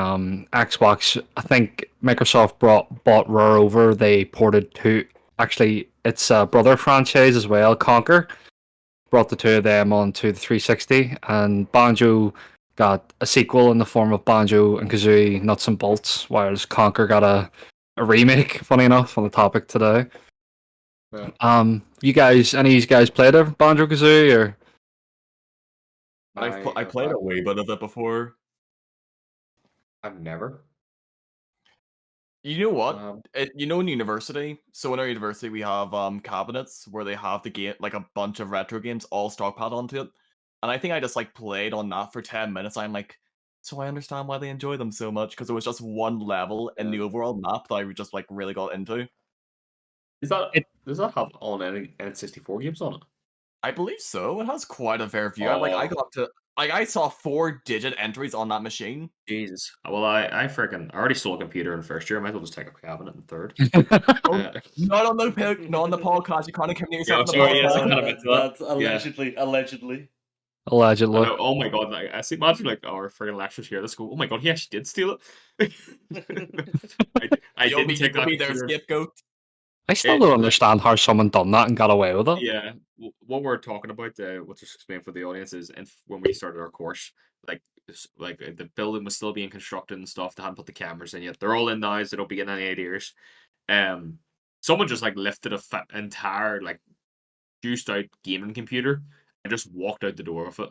Xbox, I think Microsoft bought Rare over, they ported to actually its brother franchise as well, Conquer, brought the two of them onto the 360, and Banjo got a sequel in the form of Banjo and Kazooie Nuts and Bolts, whereas Conquer got a remake, funny enough, on the topic today. Yeah. Any of you guys played a Banjo Kazooie or? I played a wee bit of it before. I've never. You know what? Um, In university, so in our university we have cabinets where they have the game like a bunch of retro games all stockpiled onto it. And I think I just like played on that for 10 minutes. I'm like, so I understand why they enjoy them so much, because it was just one level in the Yeah. overall map that I just like really got into. does that have on any N64 games on it? I believe so. It has quite a fair view. I Oh, got to I saw 4-digit entries on that machine. Jesus. Well, I already stole a computer in first year. I might as well just take a cabinet in third. Oh, Uh, not on the podcast. You can't incriminate yourself yeah, on the sorry, yes, I podcast. kind of meant that. That's Yeah. allegedly. I Allegedly. know. Oh my god! Like, I see. Imagine like our friggin' lectures here at the school. Oh my god, he actually did steal it. I didn't take You'll that be their computer. scapegoat. I still don't Like, understand how someone done that and got away with it. yeah, what we're talking about, what's just explain for the audience is, and when we started our course, like, the building was still being constructed and stuff. They hadn't put the cameras in yet. They're all in now, so they don't begin any 8 years. Someone just like lifted a entire like juiced out gaming computer and just walked out the door with it,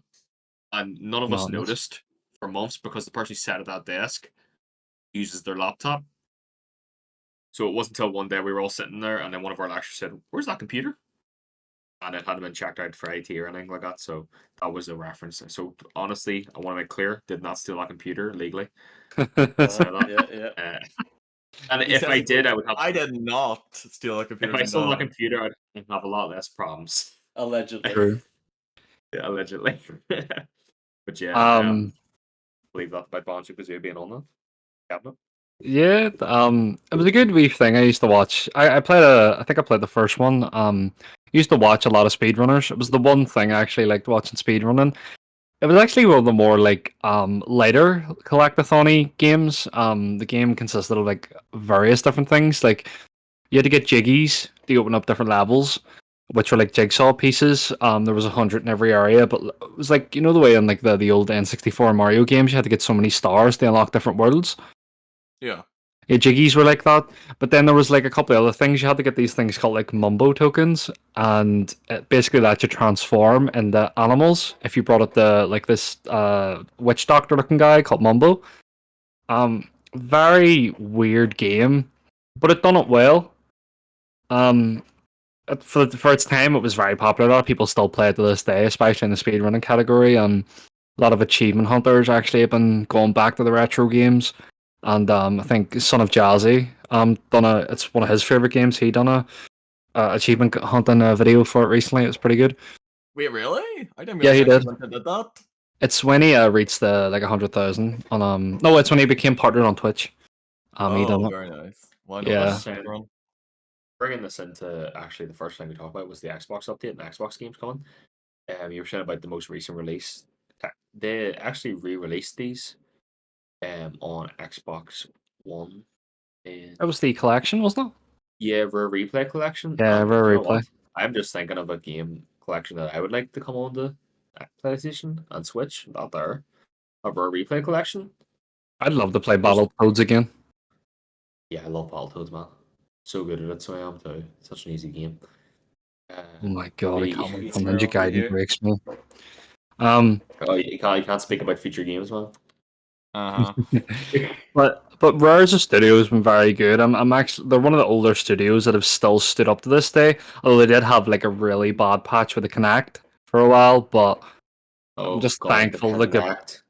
and none of us Madness. noticed for months because the person who sat at that desk uses their laptop. So it wasn't until one day we were all sitting there, and then one of our lecturers said, "Where's that computer?" and it hadn't been checked out for IT or anything like that. So that was a reference. So honestly, I want to make clear: did not steal that computer legally. Say that. Yeah. And He if says I he did, did. I would have. I did not steal a If computer. I stole that No. computer, I'd have a lot less problems. Allegedly. True. Yeah, allegedly. But yeah, Um, believe that about Banjo-Kazooie being on that cabinet. yeah, it was a good wee thing I used to watch. I think I played the first one. Used to watch a lot of speedrunners. It was the one thing I actually liked watching speedrunning. It was actually one of the more like lighter collectathon-y games. The game consisted of like various different things. Like you had to get jiggies to open up different levels, which were like jigsaw pieces. There was 100 in every area, but it was like the way in like the old N64 Mario games, you had to get so many stars to unlock different worlds. Yeah. Yeah, jiggies were like that, but then there was like a couple of other things. You had to get these things called like mumbo tokens, and it basically let you transform into animals if you brought up the like this witch doctor looking guy called Mumbo. Very weird game, but it done it well. Um, for its time, it was very popular. A lot of people still play it to this day, especially in the speedrunning category. A lot of achievement hunters actually have been going back to the retro games. And I think Son of Jazzy it's one of his favorite games. He done a achievement hunting video for it recently. It was pretty good. Wait, really? I didn't Yeah, realize he he actually did. went and did that. It's when he reached the like 100,000 on no, it's when he became partnered on Twitch. He done Oh, it. very nice. Well, I know Yeah. that's speedrun. Bringing this into actually the first thing we talked about was the Xbox update and Xbox games coming. You were saying about the most recent release. They actually re-released these on Xbox One. And That was the collection, wasn't it? yeah, Rare Replay Collection. Yeah, And Rare you know Replay. what? I'm just thinking of a game collection that I would like to come on to PlayStation and Switch. Not there. A Rare Replay Collection. I'd love to play Just Battletoads again. yeah, I love Battletoads, man. So good at it, so I am too. It's such an easy game. Oh my god, I We, can't wait till Easy Ninja girl right Gaiden here. breaks me. Um, oh, you can't speak about future games, man. Uh huh. but Rare as a studio has been very good. I'm actually they're one of the older studios that have still stood up to this day. Although they did have like a really bad patch with the Connect for a while, but I'm Oh just god, the thankful that Connect.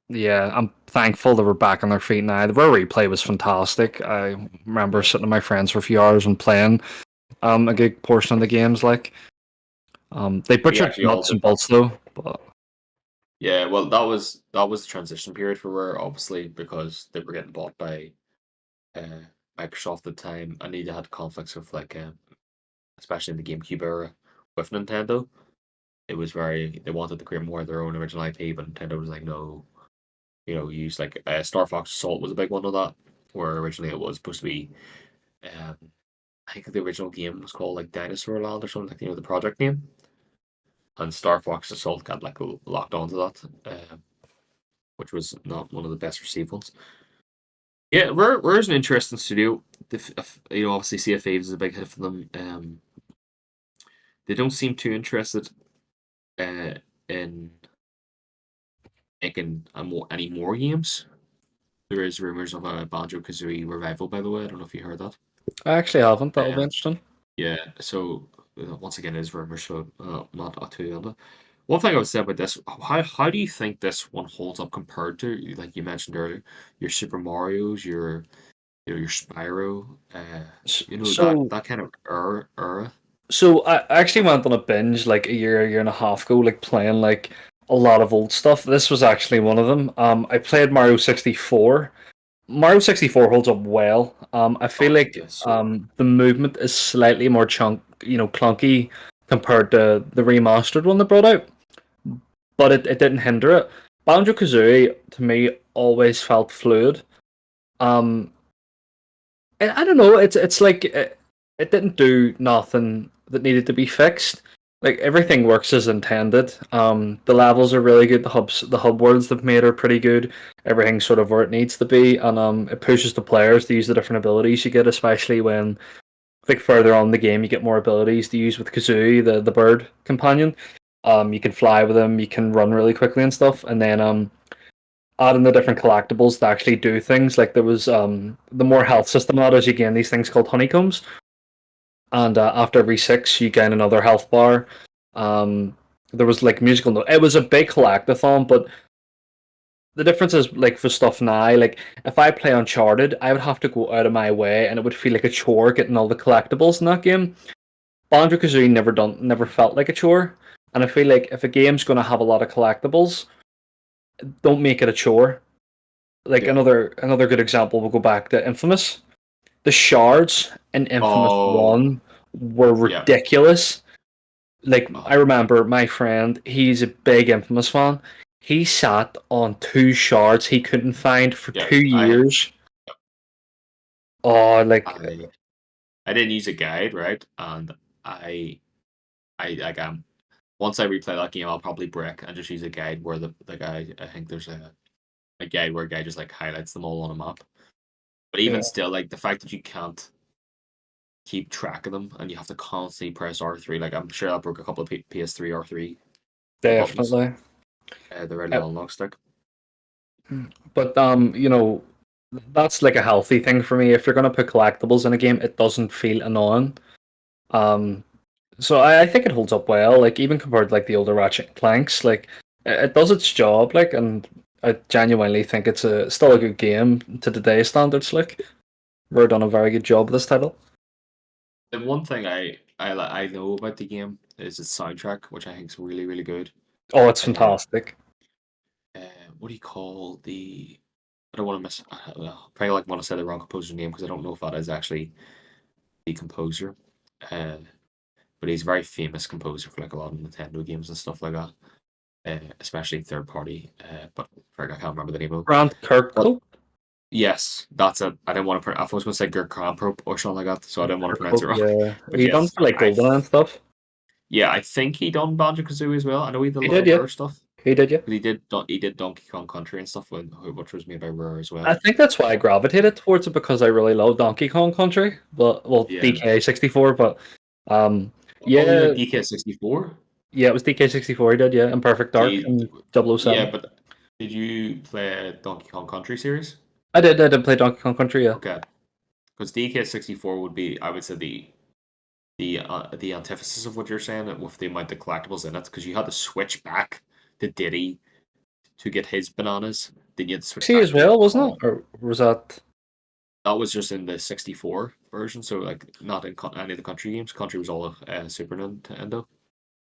I'm thankful they were back on their feet now. The Rare Replay was fantastic. I remember Yeah. sitting with my friends for a few hours and playing a good portion of the games. Like they We butchered actually all nuts did and that. bolts though, but Yeah, well, that was the transition period for Rare, obviously, because they were getting bought by uh, Microsoft at the time, and they had conflicts with like, especially in the GameCube era with Nintendo. It was very they wanted to create more of their own original IP, but Nintendo was like, no, use like Star Fox Assault was a big one of that, where originally it was supposed to be, um, I think the original game was called like Dinosaur Land or something like the project name, and Star Fox Assault got like locked onto that. Which was not one of the best received ones. Yeah, Rare's an interesting studio. Obviously Sea of Thieves is a big hit for them. They don't seem too interested in making any more games. There is rumors of a Banjo Kazooie revival, by the way. I don't know if you heard that. I actually haven't. That'll be Um, interesting. yeah, so once again, it is rumors, so not too on it. One thing I would say about this, how do you think this one holds up compared to, like you mentioned earlier, your Super Mario's, your Spyro, that So that kind of era. So I actually went on a binge like a year and a half ago, like playing like a lot of old stuff. This was actually one of them. I played Mario 64. Mario 64 holds up well. I feel Oh like yeah, so the movement is slightly more clunky compared to the remastered one they brought out, but it didn't hinder it. Banjo Kazooie to me always felt fluid. Um, and I don't know. It's like it didn't do nothing that needed to be fixed. Like everything works as intended. The levels are really good. The hub worlds they've made are pretty good. Everything's sort of where it needs to be, and it pushes the players to use the different abilities you get, especially when like further on in the game you get more abilities to use with Kazooie, the bird companion. You can fly with him. You can run really quickly and stuff, and then adding the different collectibles to actually do things. Like there was the more health system added, you gain these things called honeycombs, and after every 6 you gain another health bar. There was like musical note. It was a big collectathon, but the difference is like for stuff now, like if I play Uncharted, I would have to go out of my way, and it would feel like a chore getting all the collectibles in that game. Banjo-Kazooie never felt like a chore, and I feel like if a game's going to have a lot of collectibles, don't make it a chore. Like Yeah. another good example, we'll go back to Infamous. The shards in Infamous Oh, 1 were yeah. ridiculous. Like I Oh, remember my friend, he's a big Infamous fan. He sat on 2 shards he couldn't find for yeah. 2 years. Oh, like I I didn't use a guide, right? And I like once I replay that game, I'll probably brick and just use a guide where the guy. I think there's a guide where a guy just like highlights them all on a map. But yeah, even still, like the fact that you can't keep track of them and you have to constantly press R3, like I'm sure that broke a couple of PS3 R3 buttons. definitely. The red Uh, analog stick. But that's like a healthy thing for me. If you're gonna put collectibles in a game, it doesn't feel annoying. Um, so I think it holds up well. Like even compared to like the older Ratchet and Clanks, like it does its job. Like, and I genuinely think it's still a good game to today's standards. Like, we've done a very good job with this title. And one thing I know about the game is its soundtrack, which I think is really really good. Oh, it's Uh, fantastic. uh, what do you call the? I don't want to miss. Probably like want to say the wrong composer's name because I don't know if that is actually the composer. Uh, but he's a very famous composer for like a lot of Nintendo games and stuff like that. Especially third party. But I can't remember the name of it. Grant But Kirkhope. yes, that's it. I didn't want to. I was going to say Gert Kramprop or something like that, so I didn't want to pronounce it Kirkhope, wrong. yeah. But He done yes, for like I Goldeneye and stuff. yeah, I think he done Banjo Kazooie as well. I know he did a He lot did, of yeah. Rare stuff, He did, yeah. but he did Donkey Kong Country and stuff, which was made by Rare as I well. think that's why I gravitated towards it because I really love Donkey Kong Country. Well, Yeah. DK64, but um, Oh, you yeah, like DK64? yeah, it was DK64 he did, yeah, and Perfect Dark Gee, and 007. yeah, but did you play Donkey Kong Country series? I did play Donkey Kong Country, yeah. Okay, because DK64 would be, I would say, the antithesis of what you're saying with the amount of collectibles in it, because you had to switch back to Diddy to get his bananas. Then you had to switch See back as to well, wasn't Kong. it? Or was that? That was just in the 64 version, so like not in any of the country games. Country was all Super Nintendo.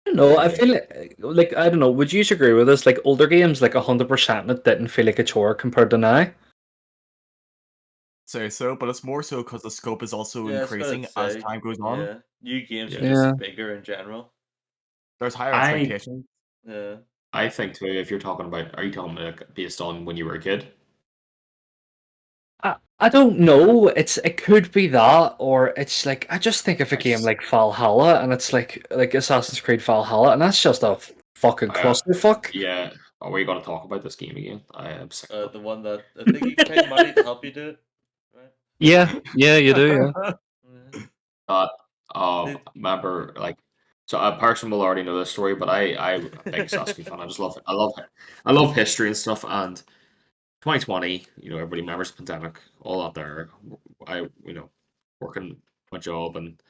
I don't know. I Uh, feel like I don't know. Would you agree with this? Like older games, like 100%, it didn't feel like a chore compared to now. Say so, but it's more so because the scope is also Yeah, I was gonna increasing as say. time goes on. Yeah, new games are yeah, Yeah. just bigger in general. There's higher I expectations. Yeah. I think too. If you're talking about, are you talking about like, based on when you were a kid? I don't know. It could be that, or it's like I just think of a I game just like Valhalla, and it's like Assassin's Creed Valhalla, and that's just a fucking I clusterfuck. yeah. Are we gonna talk about this game again? I am sick of it. The one that I think you can pay money to help you do it, right? Yeah, yeah, you do, yeah. Yeah. Uh, Did, remember like so a person will already know this story, but I'm a big Assassin's Creed fan. I just love it. I love history and stuff. And 2020, everybody remembers the pandemic, all out there. I working my job, and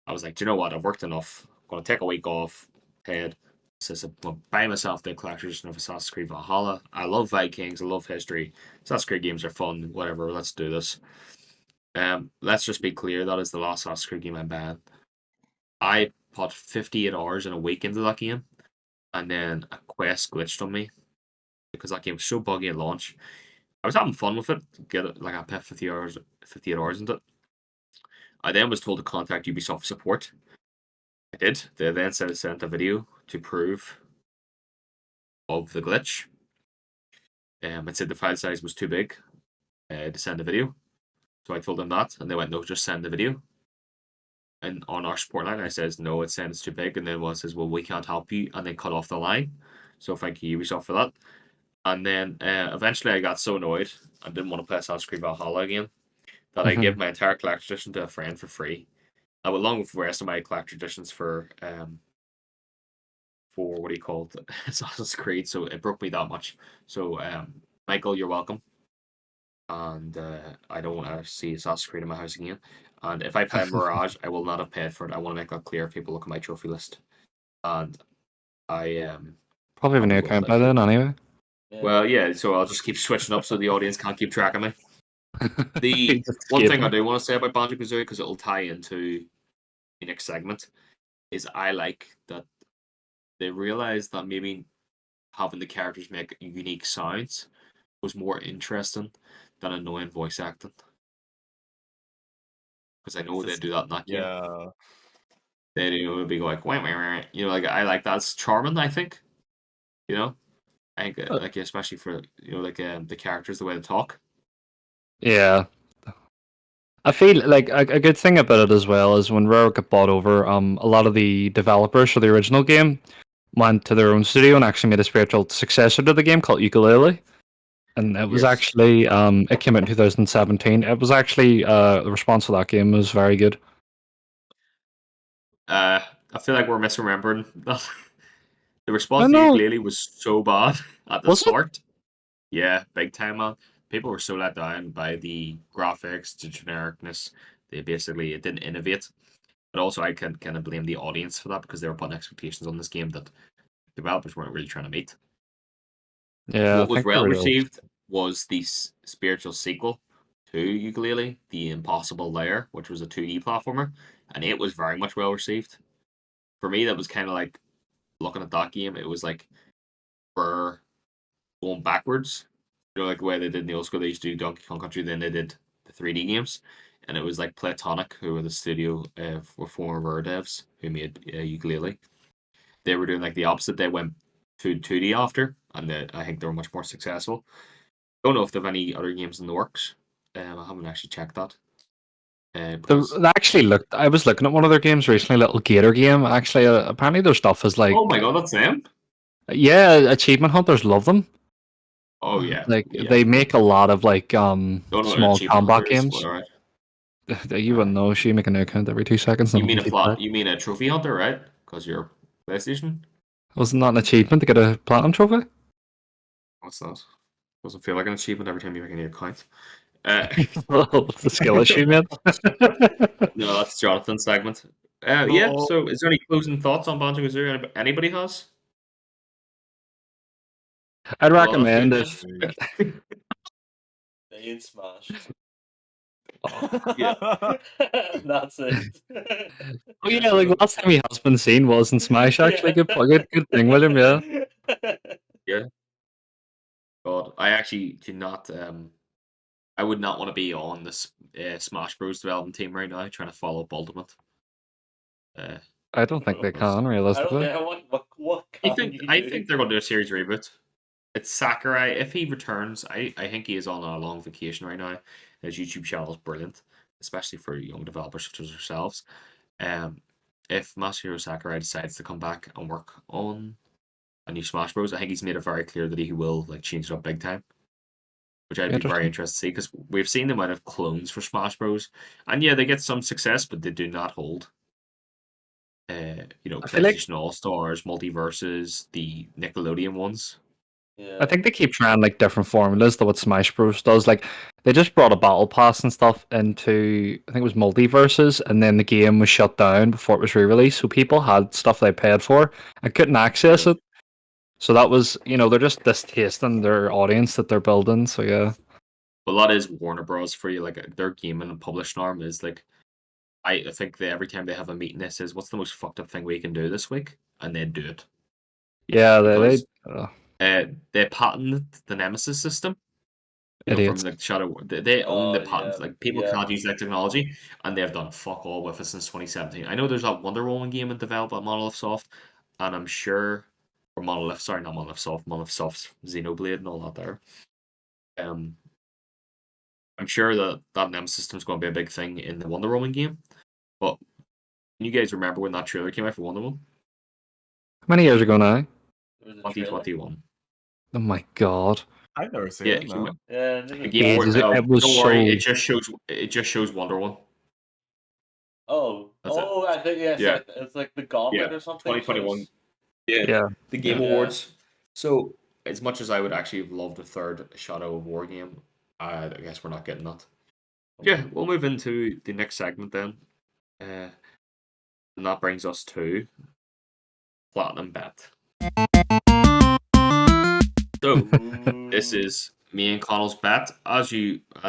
I was like, do you know what? I've worked enough. I'm gonna take a week off, paid. So I said, well, buy myself the collector's edition of Assassin's Creed Valhalla. I love Vikings. I love history. Assassin's Creed games are fun. Whatever. Let's do this. Let's just be clear. That is the last Assassin's Creed game I banned. I put 58 hours in a week into that game, and then a quest glitched on me because that game was so buggy at launch. I was having fun with it. Get it like I put 58 hours into it. I then was told to contact Ubisoft support. I did. They then sent a video to prove of the glitch. It said the file size was too big to send a video. So I told them that, and they went, no, just send the video. And on our support line, I says, no, it says it's too big. And then one says, well, we can't help you, and then cut off the line. So thank you, Ubisoft, for that. And then eventually I got so annoyed and didn't want to play Assassin's Creed Valhalla again that I gave Mhm. my entire collector's edition to a friend for free. Along with the rest of my collector's editions for what do you call it, Assassin's Creed. So it broke me that much. So Michael, you're welcome. And I don't want to see Assassin's Creed in my house again. And if I play Mirage, I will not have paid for it. I want to make that clear if people look at my trophy list. and I Probably have a probably new will account play by through. then, anyway. Yeah. Well, yeah, so I'll just keep switching up so the audience can't keep track of me. You The just one thing I escaping. do want to say about Banjo-Kazooie, because it'll tie into the next segment, is I like that they realized that maybe having the characters make unique sounds was more interesting than annoying voice acting. Because I know they do that in that game. Yeah. They do it would be like, wah, wah, wah. Like I like that's charming. I think, you know, I think like especially for like the characters, the way they talk. Yeah. I feel like a good thing about it as well is when Rare got bought over, a lot of the developers for the original game went to their own studio and actually made a spiritual successor to the game called Ukulele. And it was Yes. actually it came out in 2017. It was actually the response to that game was very good. I feel like we're misremembering that. The I response to know. Ukulele was so bad at the Was it? start. Yeah, big time, man. People were so let down by the graphics, the genericness. It didn't innovate. But also, I can kind of blame the audience for that because they were putting expectations on this game that developers weren't really trying to meet. Yeah, I What was think they well were. received was the spiritual sequel to Ukulele, The Impossible Lair, which was a 2D platformer, and it was very much well received. For me, that was kind of like looking at that game. It was like we're going backwards. Like the way they did in the old school, they used to do Donkey Kong Country, then they did the 3D games, and it was like Platonic, who were the studio were former Rare devs who made Ukulele. They were doing like the opposite. They went to 2D after, and I think they were much more successful. Don't know if they have any other games in the works. I haven't actually checked that. Because They actually looked. I was looking at one of their games recently, a little Gator game. Actually, apparently their stuff is oh my like, god, that's them. yeah, achievement hunters love them. Oh yeah, Like yeah. they make a lot of like Don't know what an small achievement combat hunter is, but games. alright. You wouldn't know. She make an account every 2 seconds, You and mean can a keep track. plot? You mean a trophy hunter, right? Because you're PlayStation. Wasn't that an achievement to get a platinum trophy? What's that? Doesn't feel like an achievement every time you make a new account. Uh, Well, it's a skill issue, man. no, that's Jonathan's segment. Yeah. No. So, is there any closing thoughts on Banjo Kazooie? Anybody has? I'd Well, that's good recommend then. if. They ain't Smash. Yeah. That's it. Oh yeah, like last time he has been seen was in Smash. Actually, good thing, William. Yeah. Yeah. God, I actually do not. I would not want to be on this Smash Bros. Development team right now, trying to follow up Ultimate. Uh, I don't think they can I don't realistically. know what can you I do? think they're going to do a series reboot. It's Sakurai. If he returns, I think he is on a long vacation right now. His YouTube channel is brilliant, especially for young developers such as ourselves. Um, if Masahiro Sakurai decides to come back and work on a new Smash Bros, I think he's made it very clear that he will like change it up big time, which I'd be very Interesting. interested to see because we've seen the amount of clones for Smash Bros, and yeah, they get some success, but they do not hold. I feel like PlayStation All Stars, Multiverses, the Nickelodeon ones. I Yeah. think they keep trying like different formulas to what Smash Bros does. Like they just brought a battle pass and stuff into I think it was multiverses, and then the game was shut down before it was re-released, so people had stuff they paid for and couldn't access Yeah. it. So that was they're just distasting their audience that they're building. So yeah, But that is Warner Bros. For you, like their gaming and publishing arm is like I think they every time they have a meeting, they says, "What's the most fucked up thing we can do this week?" And they do it yeah, because uh, they patented the Nemesis system. From idiots. like Shadow, they own Oh the yeah. patent. Like people Yeah. can't use that technology, and they've done fuck all with it since 2017. I know there's that Wonder Woman game in development at Monolith Soft, and I'm sure, or Monolith, sorry, not Monolith Soft's Xenoblade and all that there. Um, I'm sure that Nemesis system is going to be a big thing in the Wonder Woman game. But can you guys remember when that trailer came out for Wonder Woman? How many years ago now? There was a trailer. 2021. Oh my god, I've never seen Yeah, it, no. Yeah, The Game ages. Award. It was Don't worry, so it just shows Wonder Woman. That's it. I think yes, Yeah, it's like the gauntlet yeah. or something. So 2021. Yeah, yeah. the Game Yeah. Awards. So as much as I would actually have loved a third Shadow of War game, I guess we're not getting that. Yeah, we'll move into the next segment then, and that brings us to platinum bet. So this is me and Connell's bet, as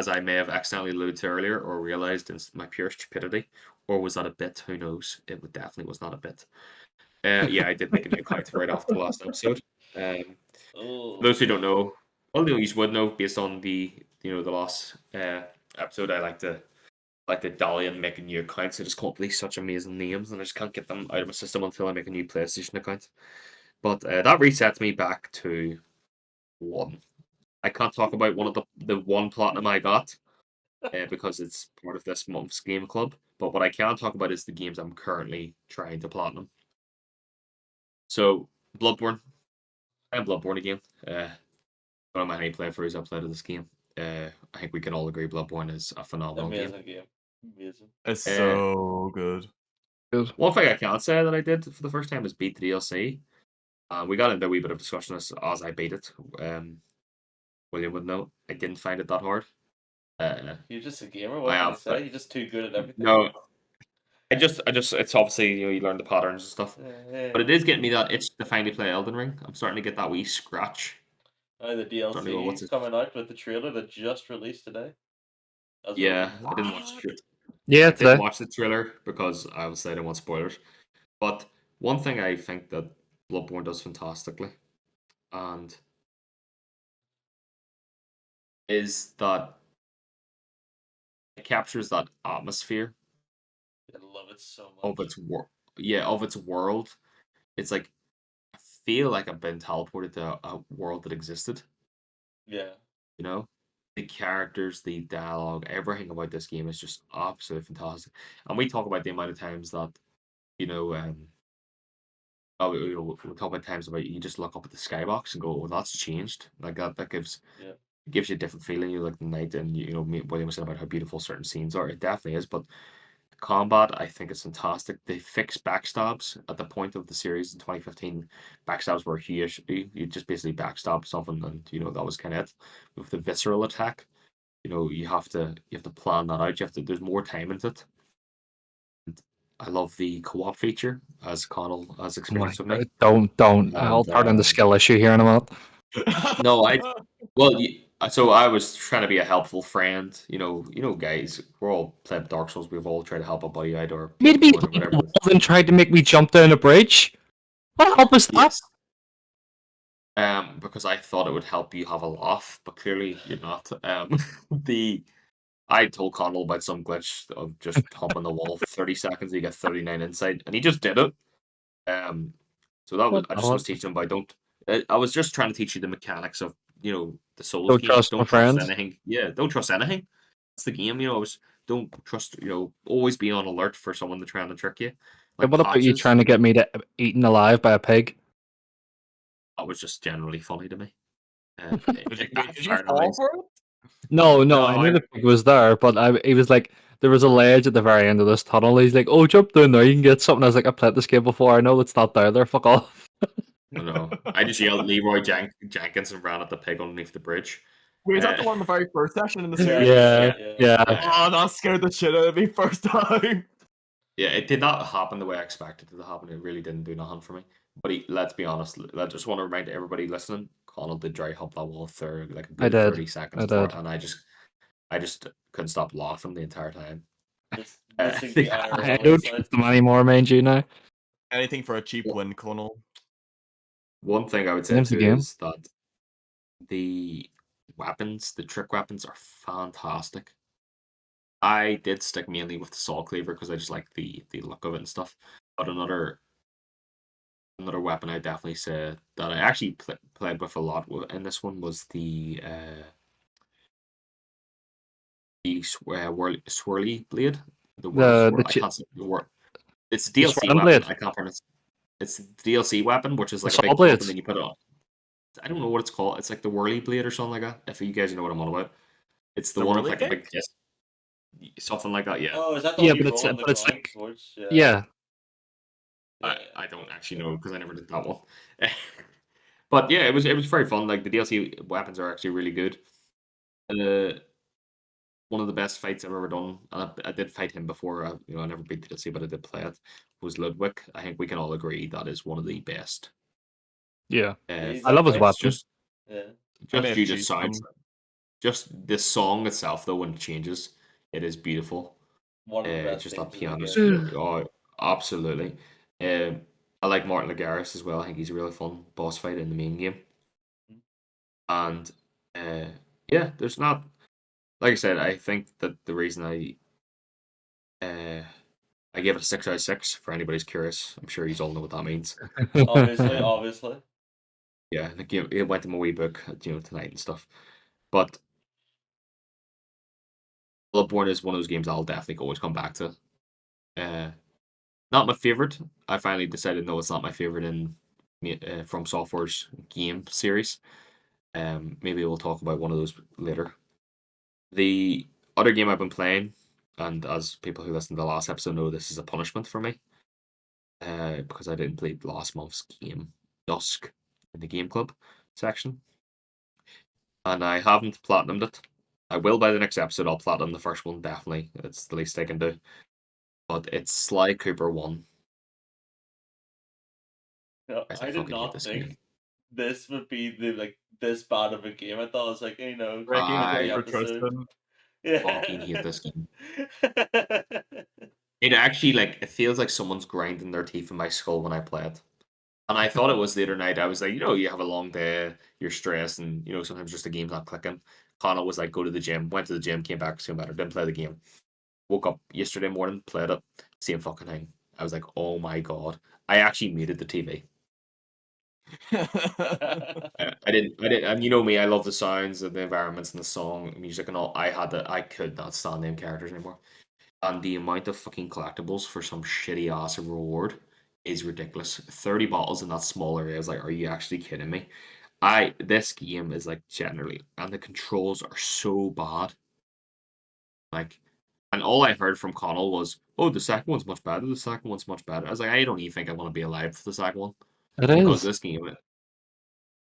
I may have accidentally alluded to earlier, or realized in my pure stupidity, or was that a bit? Who knows? It definitely was not a bit. Yeah, I did make a new account right after the last episode. For those who don't know, well, you would know based on the the last episode. I like to dolly and make a new account. So just come up with these such amazing names, and I just can't get them out of my system until I make a new PlayStation account. But that resets me back to 1. I can't talk about one of the 1 platinum I got because it's part of this month's game club. But what I can talk about is the games I'm currently trying to platinum. So Bloodborne, and Bloodborne again. One of my many playthroughs I've played of this game. I think we can all agree Bloodborne is a phenomenal game. Amazing game. Amazing. It's so good. Good. One thing I can say that I did for the first time is beat the DLC. We got into a wee bit of discussion as I beat it. William would know. I didn't find it that hard. You're just a gamer. What can you say? You're just too good at everything. No, I just, it's obviously you learn the patterns and stuff, but it is getting me that itch to finally play Elden Ring. I'm starting to get that wee scratch. The Starting to go, what's DLC it? coming out with the trailer that just released today. Yeah, I didn't watch it. Yeah, I today. didn't watch the trailer because I would say I didn't want spoilers. But one thing I think that Bloodborne does fantastically, and is that it captures that atmosphere I love it so much. of its of its world. It's like I feel like I've been teleported to a world that existed. Yeah. You know, the characters, the dialogue, everything about this game is just absolutely fantastic. And we talk about the amount of times that we'll talk about times about you just look up at the skybox and go, "Oh, that's changed." Like that gives it gives you a different feeling. You like the night, and William was saying about how beautiful certain scenes are. It definitely is, but combat, I think, is fantastic. They fixed backstabs at the point of the series in 2015. Backstabs were a huge issue. You just basically backstab something, and that was kind of it. With the visceral attack, you have to plan that out. There's more time into it. And I love the co-op feature, as Connell has Oh my experienced with me. God, don't. I'll And turn on the skill issue here in a minute. no, well, so I was trying to be a helpful friend. Guys, we're all playing Dark Souls. We've all tried to help a buddy out or Made me Bloodborne or hit whatever. the wall and tried to make me jump down a bridge. What help is that? Yes. Because I thought it would help you have a laugh, but clearly you're not. I told Connell about some glitch of just hopping the wall for 30 seconds, you get 39 insight, and he just did it. So that was I just was teaching him about I was just trying to teach you the mechanics of the Souls Don't games. trust my Don't trust friends. anything. Yeah, don't trust anything. That's the game. Don't trust. Always be on alert for someone to try and trick you. Like What about you patches, trying to get me to eaten alive by a pig? that was just generally funny to me. Did you backfired fall on me. for it? No, No, I knew the pig was there, but he was like, there was a ledge at the very end of this tunnel. He's like, "Oh, jump down there, you can get something." I was like, "I played this game before. I know it's not down there. Fuck off." no. I just yelled Leroy Jenkins and ran at the pig underneath the bridge. Wait, is that the one in the very first session in the Yeah. series? Yeah. Yeah. Oh, that scared the shit out of me first time. Yeah, it did not happen the way I expected it to happen. It really didn't do nothing for me. But let's be honest. I just want to remind everybody listening. Connell did dry hop that wall for like a I good did. 30 seconds, I did. and I just couldn't stop laughing the entire time. Missing the I IRL don't insight. trust them anymore, mind you now. Anything for a cheap win, Connell. One thing I would say Game's the too game. is that the weapons, the trick weapons, are fantastic. I did stick mainly with the saw cleaver because I just like the look of it and stuff. But another weapon I definitely say that I actually played with a lot in this one was the swirly blade. The world swirl. I can't say the word. It's a The DLC swirling weapon. blade. I can't pronounce. It's the DLC weapon, which is like The a big saw club, and blades. then you put it on. I don't know what it's called. It's like the whirly blade or something like that. If you guys know what I'm on about, it's the The one with whirly like a big kick? disc, something like that. Yeah. Oh, is that the Yeah, one you but it's roll on the but it's ground like towards? yeah. I don't actually know because I never did that one. But yeah, it was very fun. Like the DLC weapons are actually really good. one of the best fights I've ever done. And I did fight him before. I never beat the DLC, but I did play it. Was Ludwig. I think we can all agree that is one of the best Yeah, He's I love his fights. weapon. yeah. Just due to MFG's sound, just this song itself, though, when it changes, it is beautiful. One of the best Just that themes in the piano game. stroke. Oh, absolutely. I like Martin Lagaris as well. I think he's a really fun boss fight in the main game. And yeah, there's not like I said. I think that the reason I gave it a 6 out of 6 for anybody's curious. I'm sure you all know what that means. Obviously, Um, obviously. yeah, the game it went to my wee book, tonight and stuff. But Bloodborne is one of those games I'll definitely always come back to. Uh, Not my favorite. I finally decided no, it's not my favorite in From Software's game series. Maybe we'll talk about one of those later. The other game I've been playing, and as people who listened to the last episode know, this is a punishment for me. Because I didn't play last month's game, Dusk, in the game club section, and I haven't platinumed it. I will by the next episode. I'll platinum the first one definitely. It's the least I can do. But it's Sly Cooper 1. No, Guys, I I did fucking hate not this think game. this would be this bad of a game. I thought it was like, Breaking 20 point for episode. Tristan. Fucking hate Yeah. this game. It actually it feels like someone's grinding their teeth in my skull when I play it. And I thought it was the other night. I was like, you have a long day, you're stressed, and sometimes just the game's not clicking. Connell was like, go to the gym, went to the gym, came back, same better, didn't play the game. Woke up yesterday morning, played it, same fucking thing. I was like, oh my god. I actually muted the TV. I didn't, and you know me, I love the sounds of the environments and the song, music and all. I could not stand them characters anymore. And the amount of fucking collectibles for some shitty ass reward is ridiculous. 30 bottles in that small area. I was like, are you actually kidding me? This game is like generally, and the controls are so bad. Like, and all I heard from Connell was, "Oh, the second one's much better. The second one's much better." I was like, I don't even think I want to be alive for the second one It because is. this game,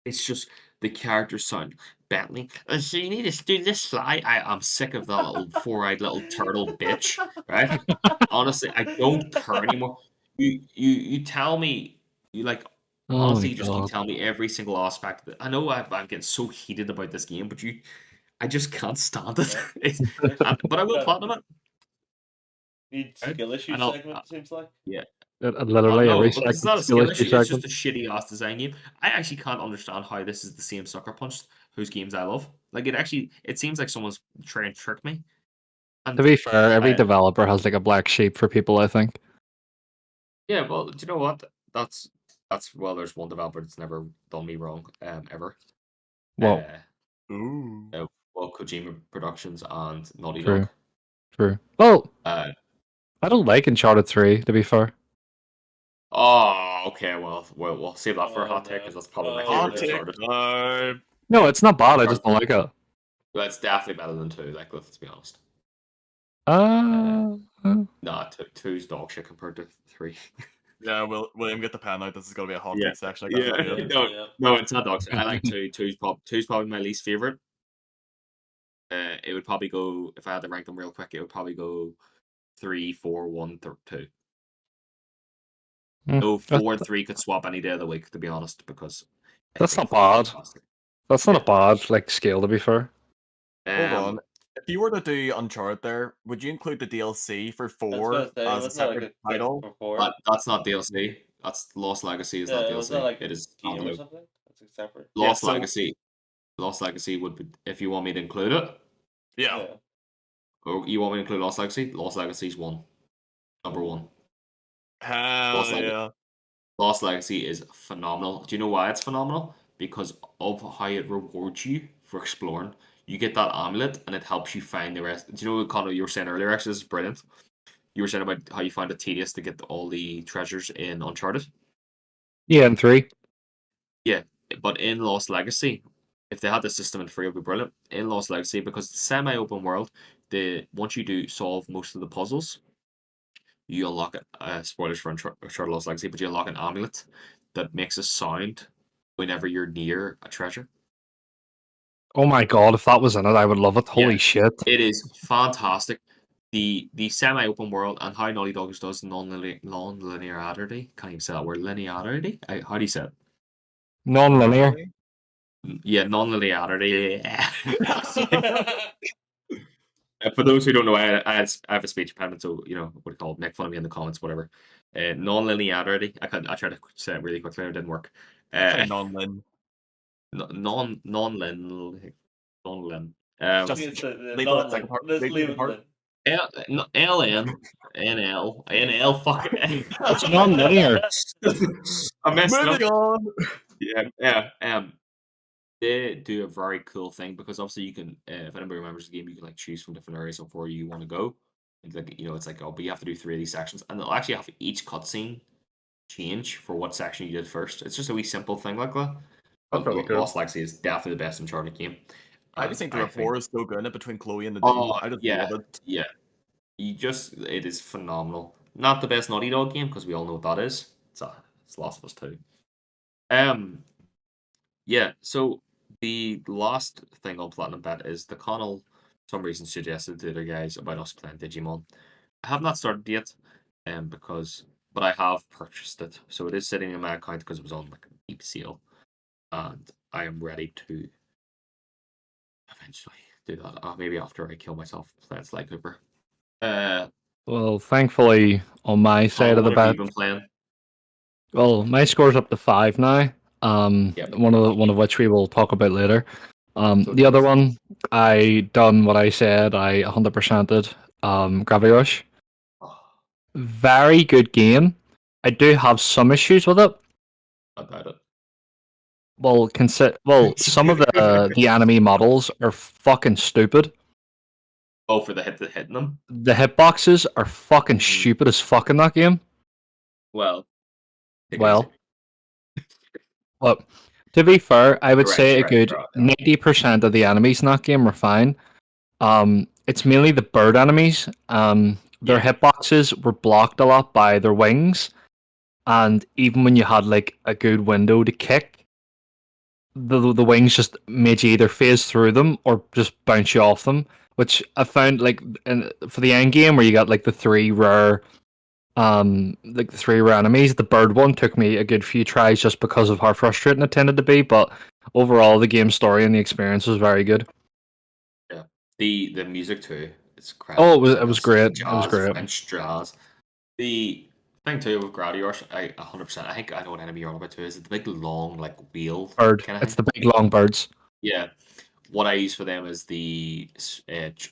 it's just the characters sound Bentley. So you need to do this Sly. I'm sick of that little four-eyed little turtle bitch, right? Honestly, I don't care anymore. You tell me you like Oh my honestly you just keep god. telling me every single aspect of it. I know I'm getting so heated about this game, but I just can't stand it. Yeah. But I will Got platinum it. need Right? skill issue And I'll segment, seems like. yeah. Literally every No, but this is second not a skill skill issue issue. It's just segment. a shitty ass design game. I actually can't understand how this is the same Sucker Punch whose games I love. Like it seems like someone's trying to trick me. To And be fair, every I developer has like a black sheep for people, I think. yeah, well, do you know what? That's well, there's one developer that's never done me wrong, ever. Well, Ooh. Well, Kojima Productions and Naughty true, Dog. true. Well, Uh, I don't like Uncharted 3, to be fair. oh, okay. Well, we'll save that for a Oh hot take no. because that's probably my Oh favorite Hot no. take Uncharted. time. No, it's not bad, I just Uncharted. don't like it. Well, it's definitely better than two. Like, let's be honest. Uh, Uh, nah, two's dog shit compared to three. Yeah, William, get the pen out. This is gonna be a hot Yeah, take section. I got yeah. a feeling. No, Yeah. no, it's not dog shit. I like two. Two's probably my least favorite. It would probably go if I had to rank them real quick. It would probably go 3, 4, 1, 2. No, that's, 4 and 3 could swap any day of the week, to be honest, because I that's think not 4 is bad. fantastic. That's not a Yeah. bad like scale, to be fair. Hold on. Um, If you were to do Uncharted there, would you include the DLC for I was gonna 4 say, as a wasn't that like separate a thing title? before? that's not DLC. That's Lost Legacy is not Yeah, wasn't that DLC. like It a is game or standalone. something? That's like separate. Yeah, Lost so Legacy. Lost Legacy would be if you want me to include it, yeah. Yeah. or you want me to include Lost Legacy. Lost Legacy's one, number one. Lost Hell Legacy. yeah. Lost Legacy is phenomenal. Do you know why it's phenomenal? Because of how it rewards you for exploring. You get that amulet, and it helps you find the rest. Do you know what Connor you were saying earlier? Actually, this is brilliant. You were saying about how you find it tedious to get all the treasures in Uncharted. Yeah, and 3. Yeah, but in Lost Legacy, if they had the system in free, it would be brilliant. In Lost Legacy, because it's semi-open world, once you do solve most of the puzzles, you unlock it. Spoilers for Uncharted Lost Legacy, but you unlock an amulet that makes a sound whenever you're near a treasure. Oh my god, if that was in it, I would love it. Holy Yeah. shit. It is fantastic. The semi-open world and how Naughty Dog does non-linearity. Can't even say that word. Linearity. How do you say it? Non-linear. Yeah, non-linearity. For those who don't know, I have a speech impediment, so what do you call it? Make fun of me in the comments, whatever. Non-linearity. I tried to say it really quickly, it didn't work. Say non-lin. Non-lin. Just It's leave that second part. Let's Leave leave the it part. then. NL, fuck it. It's non-linear. I messed it up. Moving on. Yeah. They do a very cool thing because obviously you can, if anybody remembers the game, you can like choose from different areas of where you want to go. And like it's like, oh, but you have to do 3 of these sections, and they'll actually have each cutscene change for what section you did first. It's just a wee simple thing like that. That's But really cool. Lost Legacy is definitely the best Uncharted game. I just think the rapport is so good in it between Chloe and the Oh dude. I just yeah, love it. yeah. It is phenomenal. Not the best Naughty Dog game because we all know what that is. It's Last of Us 2. Yeah. So the last thing on Platinum Bet is the Connell. For some reason suggested to the other guys about us playing Digimon. I have not started yet, but I have purchased it, so it is sitting in my account because it was on like a deep sale, and I am ready to eventually do that. Maybe after I kill myself, play Sly Cooper. Well, thankfully, on my side Connell, of the what have you bet, been playing? well, my score's up to 5 now. Yep. One of which we will talk about later. So The other nice. one, I done what I said. I 100%ed. Gravity Rush, Oh, very good game. I do have some issues with it. about it. Well, some of the anime models are fucking stupid. Oh, for the hitting them. The hitboxes are fucking stupid as fuck in that game. Well, take it easy. Well, but to be fair, I would say a Correct, good 90% of the enemies in that game were fine. It's mainly the bird enemies. Their Yeah. hitboxes were blocked a lot by their wings, and even when you had like a good window to kick, the wings just made you either phase through them or just bounce you off them. Which I found for the end game where you got like the three rare enemies. The bird one took me a good few tries just because of how frustrating it tended to be, but overall the game story and the experience was very good. Yeah. The music too. It's Oh, incredible. it was great. It was Jazz, great. French jazz. The thing too with Gravity Rush, I 100%. I think I know what enemy you're on about too. Is it the big long like wheel Bird. kind of It's thing? the big long birds. Yeah. What I use for them is the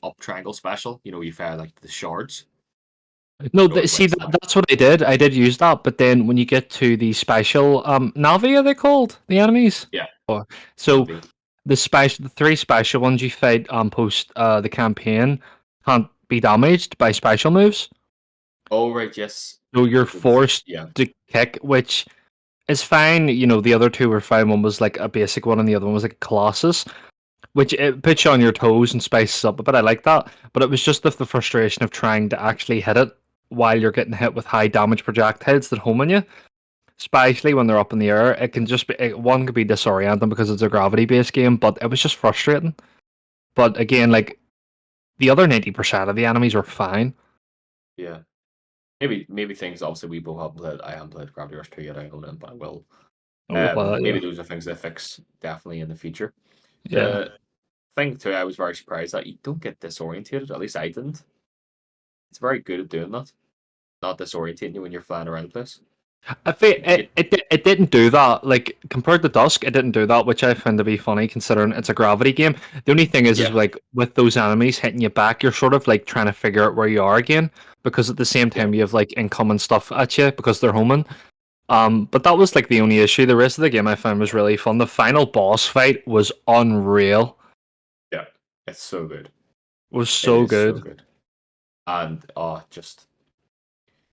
up triangle special. You fire like the shards. No, It always see, wins that. that's what I did. I did use that, but then when you get to the special, Navi are they called? The enemies? Yeah. Oh, so Navi. the 3 special ones you fight post the campaign can't be damaged by special moves. Oh right, yes. So you're forced Yeah. to kick, which is fine. The other two were fine. One was like a basic one, and the other one was like a Colossus, which it puts you on your toes and spices up a bit. I like that, but it was just the frustration of trying to actually hit it while you're getting hit with high damage projectiles that home on you, especially when they're up in the air. It can just be one could be disorienting because it's a gravity based game, but it was just frustrating. But again, like the other 90% of the enemies were fine. Yeah. Maybe things obviously we both haven't played. I haven't played Gravity Rush 2 yet, I own it, but I will. Maybe those are things they fix definitely in the future. Yeah. The thing too, I was very surprised that you don't get disorientated. At least I didn't. It's very good at doing that. Not disorientating you when you're flying around the place. I think it didn't do that. Like compared to Dusk, it didn't do that, which I found to be funny considering it's a gravity game. The only thing is Yeah. like with those enemies hitting you back, you're sort of like trying to figure out where you are again because at the same time you have like incoming stuff at you because they're homing. But that was like the only issue. The rest of the game I found was really fun. The final boss fight was unreal. Yeah, it's so good. It was It so is so good. good. And just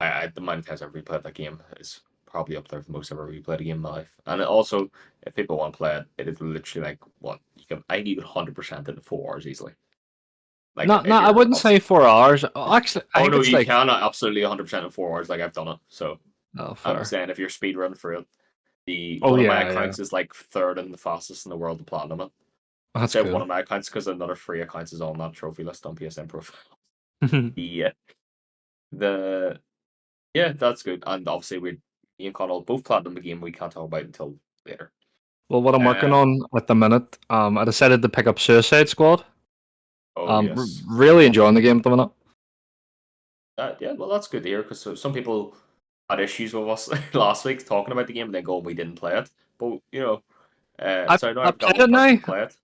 the amount of times I've replayed that game is probably up there with the most I've ever replayed a game in my life. And also, if people want to play it, it is literally like what I can 100% in 4 hours easily. Like No, if I you're wouldn't say 4 hours. Actually, I Oh think no, it's you like can absolutely 100% in 4 hours. Like I've done it. So oh, I'm fair. saying if you're speedrun through it, Oh one of my yeah, yeah. accounts is like third and the fastest in the world to platinum it. That's Say one cool. of my accounts because another 3 accounts is on that trophy list on PSN profile. Yeah, the yeah, that's good. And obviously, me and Connell both platinum the game. We can't talk about it until later. Well, what I'm working Uh, on at the minute, I decided to pick up Suicide Squad. oh yes, Really enjoying the game at the minute. yeah. Well, that's good to hear because some people had issues with us last week talking about the game and then going we didn't play it. But I've so now I've I've got played one it person now. to play it.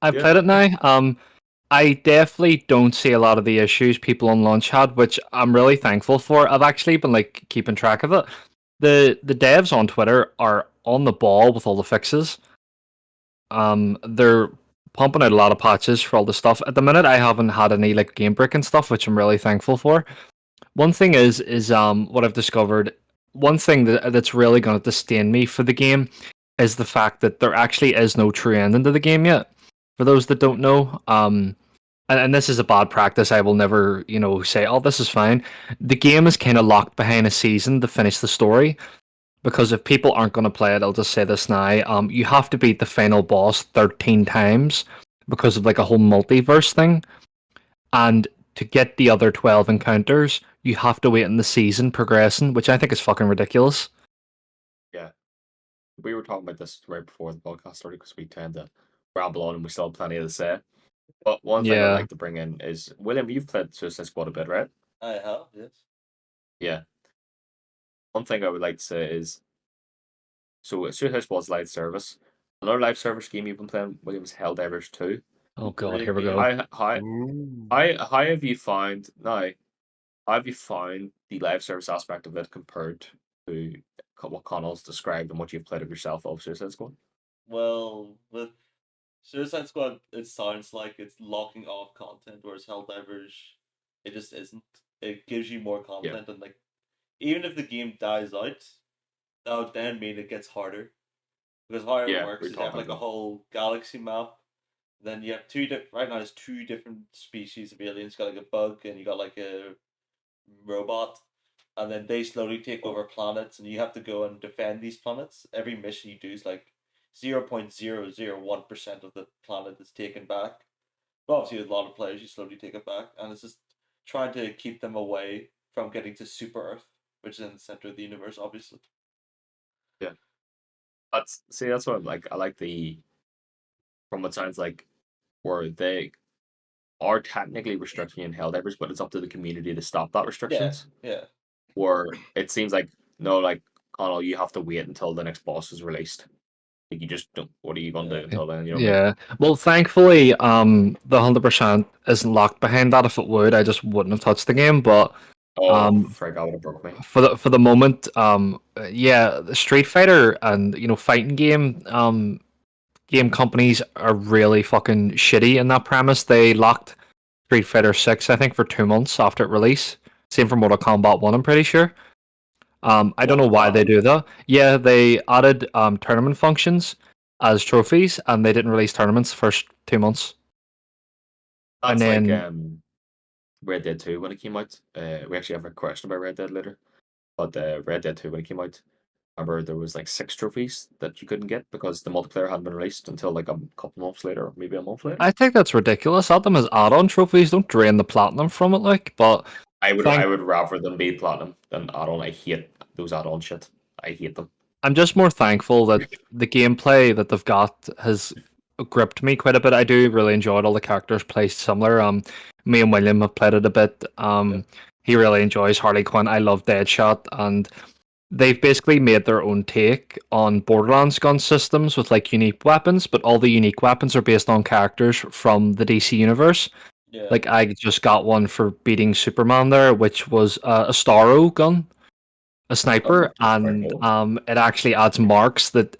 I've Yeah, played it now. I definitely don't see a lot of the issues people on launch had, which I'm really thankful for. I've actually been like keeping track of it. The devs on Twitter are on the ball with all the fixes. They're pumping out a lot of patches for all the stuff. At the minute, I haven't had any like game breaking stuff, which I'm really thankful for. One thing is what I've discovered. One thing that's really going to disdain me for the game is the fact that there actually is no true ending to the game yet. For those that don't know, and this is a bad practice. I will never, say, "Oh, this is fine." The game is kind of locked behind a season to finish the story because if people aren't going to play it, I'll just say this now. You have to beat the final boss 13 times because of like a whole multiverse thing, and to get the other 12 encounters, you have to wait in the season progressing, which I think is fucking ridiculous. yeah. We were talking about this right before the podcast started because we tend to ramble on and we still have plenty to say. But one thing I would Yeah. like to bring in is William. You've played Suicide Squad a bit, right? I have, yes. Yeah. One thing I would like to say is so Suicide Squad's live service. Another live service game you've been playing, William, is Helldivers 2. Oh god, Great here we game. go. Ooh. How have you found now? How have you found the live service aspect of it compared to what Connell's described and what you've played of yourself of Suicide Squad? Well, with Suicide Squad, it sounds like it's locking off content, whereas Helldivers, it just isn't. It gives you more Yeah, content, and like, even if the game dies out, that would then mean it gets harder. Because how it yeah, works we're is you have talking like a about whole galaxy map. Then you have right now there's two different species of aliens. You got like a bug and you got like a robot, and then they slowly take over planets, and you have to go and defend these planets. Every mission you do is like 0.001% of the planet is taken back. But obviously, with a lot of players, you slowly take it back, and it's just trying to keep them away from getting to Super Earth, which is in the center of the universe, obviously. yeah. That's what I like the from what sounds like where they are technically restricting in Helldivers, but it's up to the community to stop that Yeah, restrictions. yeah, Where it seems like no, like Connell, you have to wait until the next boss is released. Like you just don't. What are you gonna yeah. do until then? You know what I mean? Yeah. Well, thankfully, the 100% isn't locked behind that. If it would, I just wouldn't have touched the game. But Oh, um, frick! I would have broke me. for the moment, yeah, the Street Fighter and fighting game companies are really fucking shitty in that premise. They locked Street Fighter 6, I think, for 2 months after it release. Same for Mortal Kombat 1, I'm pretty sure. I don't know What, why they platinum? do that. Yeah, they added tournament functions as trophies, and they didn't release tournaments the first 2 months. And That's like then Red Dead 2 when it came out. We actually have a question about Red Dead later. But Red Dead 2 when it came out, remember there was like 6 trophies that you couldn't get because the multiplayer hadn't been released until like a couple months later, or maybe a month later. I think that's ridiculous. Add them as add-on trophies. Don't drain the platinum from it, like. But I thank would rather them be platinum than add-on. I hate those add-on shit. I hate them. I'm just more thankful that the gameplay that they've got has gripped me quite a bit. I do really enjoy it. All the characters play similar. Me and William have played it a bit. Yeah. He really enjoys Harley Quinn. I love Deadshot, and they've basically made their own take on Borderlands gun systems with like unique weapons, but all the unique weapons are based on characters from the DC universe. Yeah. Like I just got one for beating Superman there, which was a Starro gun, a Oh, sniper, very and cool. it actually adds marks that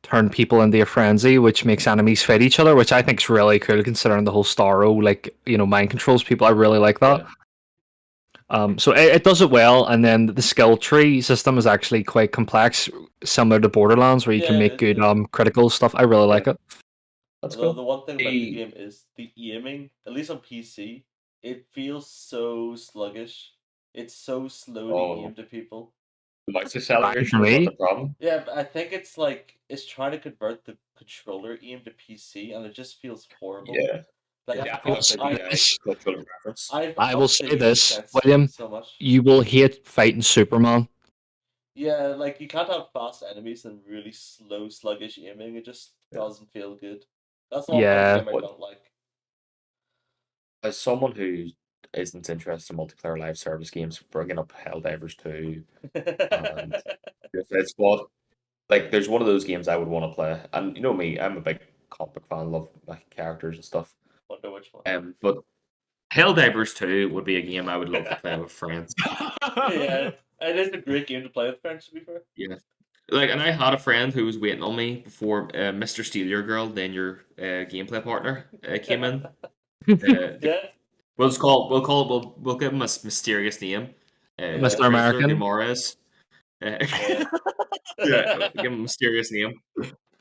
turn people into a frenzy, which makes enemies fight each other, which I think is really cool considering the whole Starro, like, mind controls people. I really like that. Yeah, So it does it well, and then the skill tree system is actually quite complex, similar to Borderlands, where you can Yeah, it make is, good yeah. critical stuff. I really yeah, like it. that's Although cool. the one thing about the The game is the aiming, at least on PC, it feels so sluggish. It's so slow to oh aim to people. The mouse Fine acceleration for is not me. the problem. Yeah, but I think it's like it's trying to convert the controller aim to PC, and it just feels horrible. Yeah. Like It I will definitely has to say be this. cultural preference. I've I will upped the say aim this, intensity William. so much. You will hate fighting Superman. Yeah, like you can't have fast enemies and really slow, sluggish aiming. It just Yeah. doesn't feel good. That's the one part of the Yeah. game I What don't like. as someone who isn't interested in multiplayer live service games, bringing up Helldivers 2 and Suicide Squad, like there's one of those games I would want to play. And you know me, I'm a big comic book fan, love like characters and stuff. Wonder which one. But Helldivers 2 would be a game I would love to play with friends. Yeah, it is a great game to play with friends. To be fair. Yeah. Like, and I had a friend who was waiting on me before Mr. Steal Your Girl, then your gameplay partner, came in. Yeah, We'll give him a mysterious name. yeah, Mr. Prisoner American. Guimaraes. yeah. Yeah, give him a mysterious name.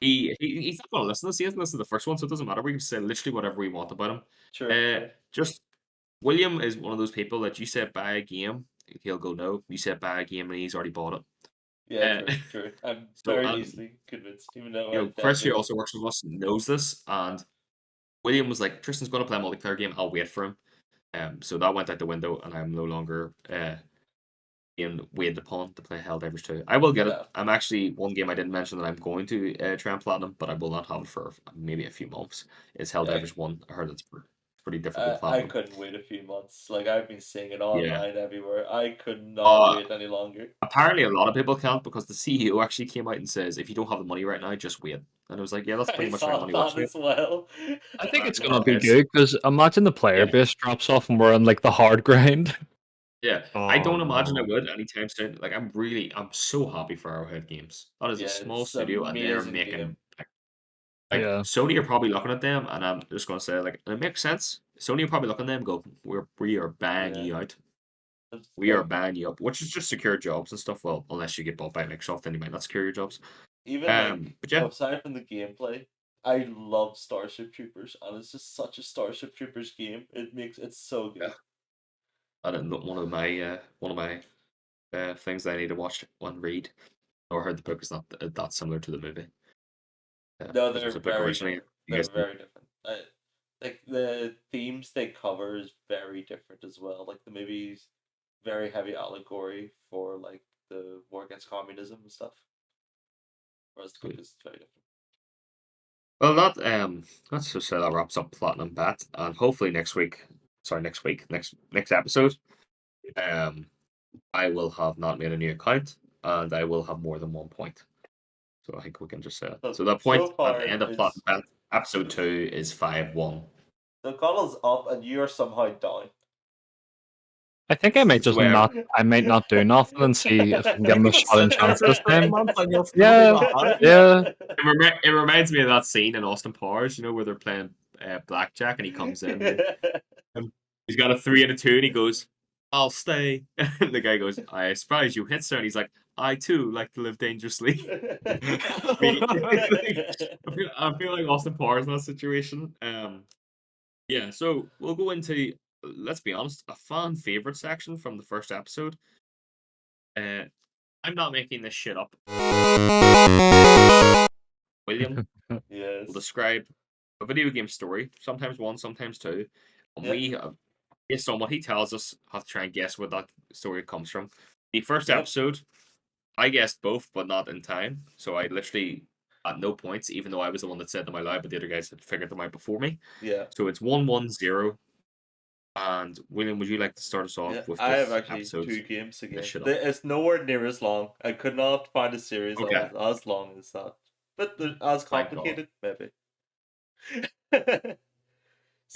He's not gonna listen to this. He hasn't listened to the first one, so it doesn't matter. We can say literally whatever we want about him. True, true. Just William is one of those people that you said buy a game, he'll go no. You said buy a game, and he's already bought it. Yeah, Uh, true, true. I'm so, very easily convinced, even though I Chris, who definitely. also works with us, knows this, and William was like, "Tristan's going to play a multiplayer game. I'll wait for him." So that went out the window, and I'm no longer being weighed upon to play Helldivers 2. I will get it. No. I'm actually one game I didn't mention that I'm going to try and platinum, but I will not have it for maybe a few months. Is Helldivers 1. I heard it's pretty difficult I platinum. couldn't wait a few months. Like I've been seeing it Yeah. online everywhere. I could not Uh, wait any longer. Apparently, a lot of people can't because the CEO actually came out and says, if you don't have the money right now, just wait. And I was like, yeah, that's pretty I much right. saw Money that works. as well. I think it's Yeah, gonna be it's good because imagine the player yeah. base drops off and we're on like the hard grind. Yeah, I Oh don't imagine it no. would anytime soon. Like, I'm so happy for Arrowhead Games. That is a Yeah, small it's studio, and they're amazing making game. like Yeah. Sony are probably looking at them, and I'm just gonna say like it makes sense. Sony are probably looking at them, and go, we are buying Yeah. you out. It's We are like buying you up, which is just secure jobs and stuff. Well, unless you get bought by Microsoft, then you might not secure your jobs. even like But yeah, aside from the gameplay, I love Starship Troopers, and it's just such a Starship Troopers game. It makes it so good. yeah. And one of my things that I need to watch and read or heard the book is not that similar to the movie. No, Because it they're was a book very originally. different. You They're guys know. very different. Like the themes they cover is very different as well. Like the movie's very heavy allegory for like the war against communism and stuff, whereas the book is very different. Well, let's just say that wraps up Platinum Bat, and hopefully next episode, um, I will have not made a new account, and I will have more than 1 point. So I think we can just say that. So that So point at far the end of Platinum is Bat, episode 2 is 5-1. the Connell's up and you are somehow down. I think I might It's the just way not. I might not do nothing and see if I can give him Give a it shot and chance this 6 time. months and you'll still be Yeah, behind. yeah. It reminds me of that scene in Austin Powers, where they're playing blackjack, and he comes in. He's got a 3 and a 2, and he goes, "I'll stay." And the guy goes, "I surprise you hit, sir." And he's like, "I too like to live dangerously." I feel like Austin Powers in that situation. Yeah. So we'll go into, let's be honest, a fan favorite section from the first episode. Uh, I'm not making this shit up. William will Yes. describe a video game story, sometimes one, sometimes two, and Yep. we, based on what he tells us, have to try and guess where that story comes from. The first Yep. episode, I guessed both, but not in time. So I literally at no points, even though I was the one that said them out loud, but the other guys had figured them out before me. Yeah. So it's 1-1-0. And William, would you like to start us off Yeah, with I have this actually episode? 2 games again. shit up. It's nowhere near as long. I could not find a series that Okay. was as long as that. But they're as Thank God. complicated, maybe. You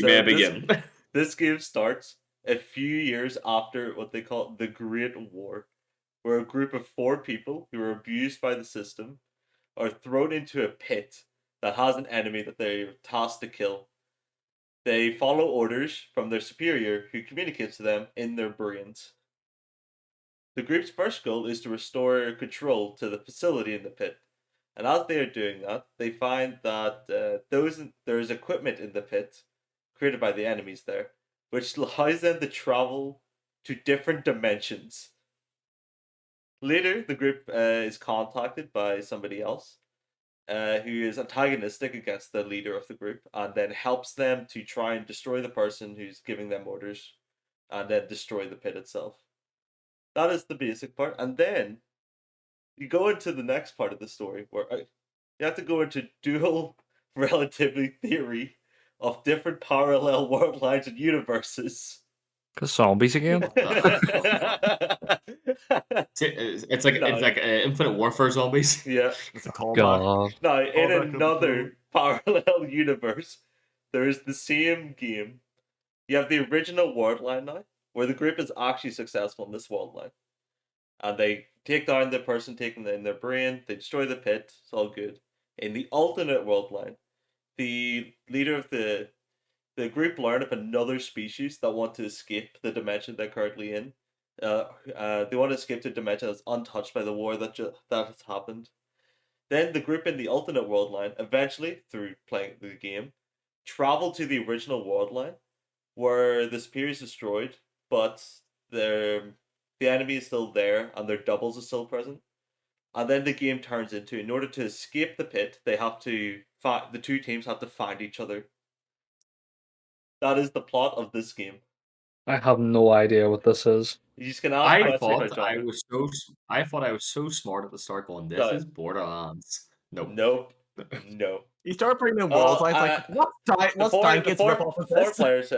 may So begin. this game starts a few years after what they call the Great War, where a group of 4 people who are abused by the system are thrown into a pit that has an enemy that they're tasked to kill. They follow orders from their superior, who communicates to them in their brains. The group's first goal is to restore control to the facility in the pit. And as they are doing that, they find that there is equipment in the pit created by the enemies there, which allows them to travel to different dimensions. Later, the group is contacted by somebody else who is antagonistic against the leader of the group and then helps them to try and destroy the person who's giving them orders and then destroy the pit itself. That is the basic part. And then you go into the next part of the story where you have to go into dual relativity theory of different parallel world lines and universes. Cause zombies again. What the It's like No. Infinite Warfare zombies. Yeah. It's a callback. God. Now, in Callback of the another parallel universe, there is the same game. You have the original world line now, where the group is actually successful in this world line. And they take down the person taking in their brain, they destroy the pit, it's all good. In the alternate world line, the leader of the group learn of another species that want to escape the dimension they're currently in. They want to escape the dimension that's untouched by the war that has happened. Then the group in the alternate world line, eventually through playing the game, travel to the original world line, where the spear is destroyed, but the enemy is still there and their doubles are still present. And then the game turns into, in order to escape the pit, they have to the two teams have to find each other. That is the plot of this game. I have no idea what this is. You just can ask I questions about thought I genre. was so I thought I was so smart at the start going, this No. is Borderlands. Nope. Nope. No. You start bringing in worlds, and it's like, what's Stein Gate's ripoff of four this? players.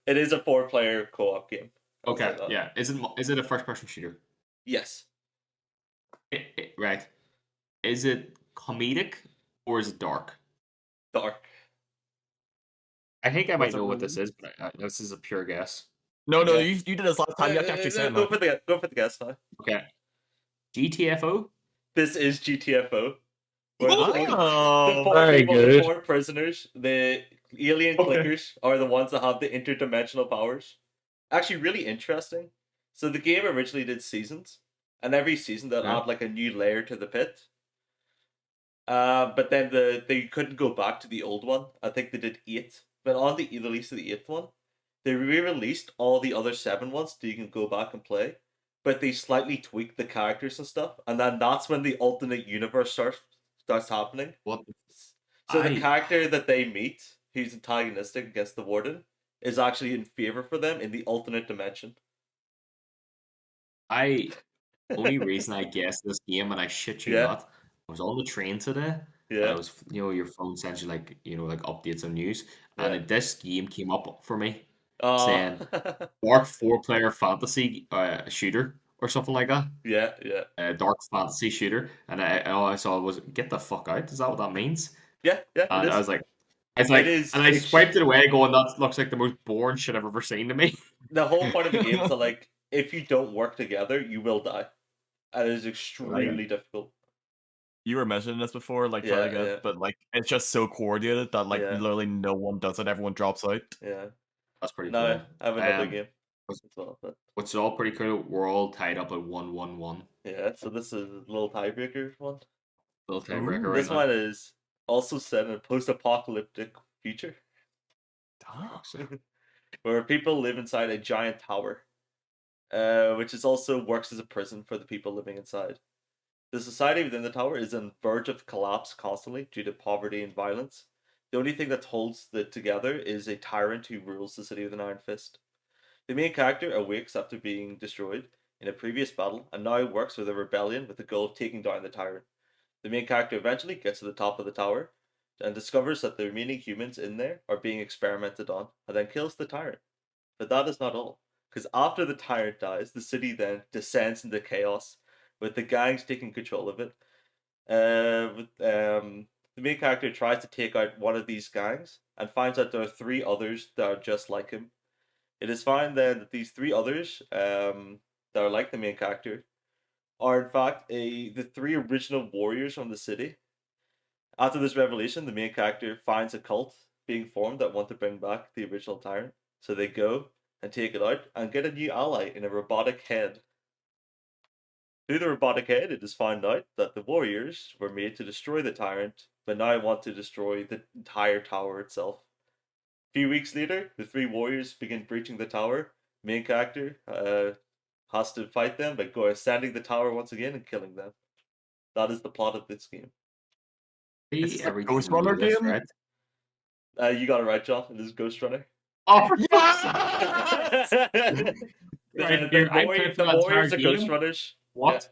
It is a 4-player co-op game. I'll say Okay, that. yeah. Is it a first person shooter? Yes. Right. Is it comedic or is it dark? Dark. I think I might Was it know what this really? is, but this is a pure guess. No, Yeah. you did this last time. You have to actually say it Go now. for the guess now. Okay. GTFO? This is GTFO. Where the Oh, four Very people, good. the 4 prisoners, the alien clickers are the ones that have the interdimensional powers. Actually, really interesting. So the game originally did seasons, and every season they'll Yeah. add like a new layer to the pit. But then they couldn't go back to the old one. I think they did 8. But on the release of the 8th one, they re-released all the other 7 ones so you can go back and play. But they slightly tweaked the characters and stuff, and then that's when the alternate universe starts happening. What the So the I character that they meet, who's antagonistic against the warden, is actually in favor for them in the alternate dimension. only reason I guessed this game, and I shit you Yeah. not, I was on the train today, and Yeah. I was, your phone sends you like, like updates on news, Yeah. and this game came up for me Oh. saying Dark 4-player fantasy shooter or something like that. Yeah. Yeah. Dark fantasy shooter, and all I saw was get the fuck out. Is that what that means? Yeah. Yeah. It And I is. was like, It is. and I swiped it away, going, that looks like the most boring shit I've ever seen to me. The whole point of the game is that like if you don't work together, you will die, and it is extremely difficult. you were mentioning this before, like Yeah, trying to get, yeah. but like it's just so coordinated that like Yeah. literally no one does it. Everyone drops out. Yeah. That's pretty Now cool. I have another game what's- as well, but Which is all pretty cool. We're all tied up at 1-1-1. yeah. So this is a little tiebreaker one. Little tiebreaker Ooh. right This now. one is also set in a post-apocalyptic future Fuck's sake. where people live inside a giant tower, which is also works as a prison for the people living inside. The society within the tower is on verge of collapse constantly due to poverty and violence. The only thing that holds it together is a tyrant who rules the city with an iron fist. The main character awakes after being destroyed in a previous battle and now works with a rebellion with the goal of taking down the tyrant. The main character eventually gets to the top of the tower and discovers that the remaining humans in there are being experimented on and then kills the tyrant. But that is not all, because after the tyrant dies, the city then descends into chaos with the gangs taking control of it. The main character tries to take out one of these gangs and finds out there are 3 others that are just like him. It is found then that these 3 others that are like the main character are in fact the 3 original warriors from the city. After this revelation, the main character finds a cult being formed that want to bring back the original tyrant. So they go and take it out and get a new ally in a robotic head. Through the robotic head, it is found out that the warriors were made to destroy the tyrant, but now want to destroy the entire tower itself. A few weeks later, the 3 warriors begin breaching the tower. Main character has to fight them by ascending the tower once again and killing them. That is the plot of this game. Is this a Every Ghost time you do Runner this, game? right? You got it right, John. It is Ghost Runner. Oh, for fuck's sake! Yes! Right here, I played for The that entire Warriors are Ghost game. Runners. What?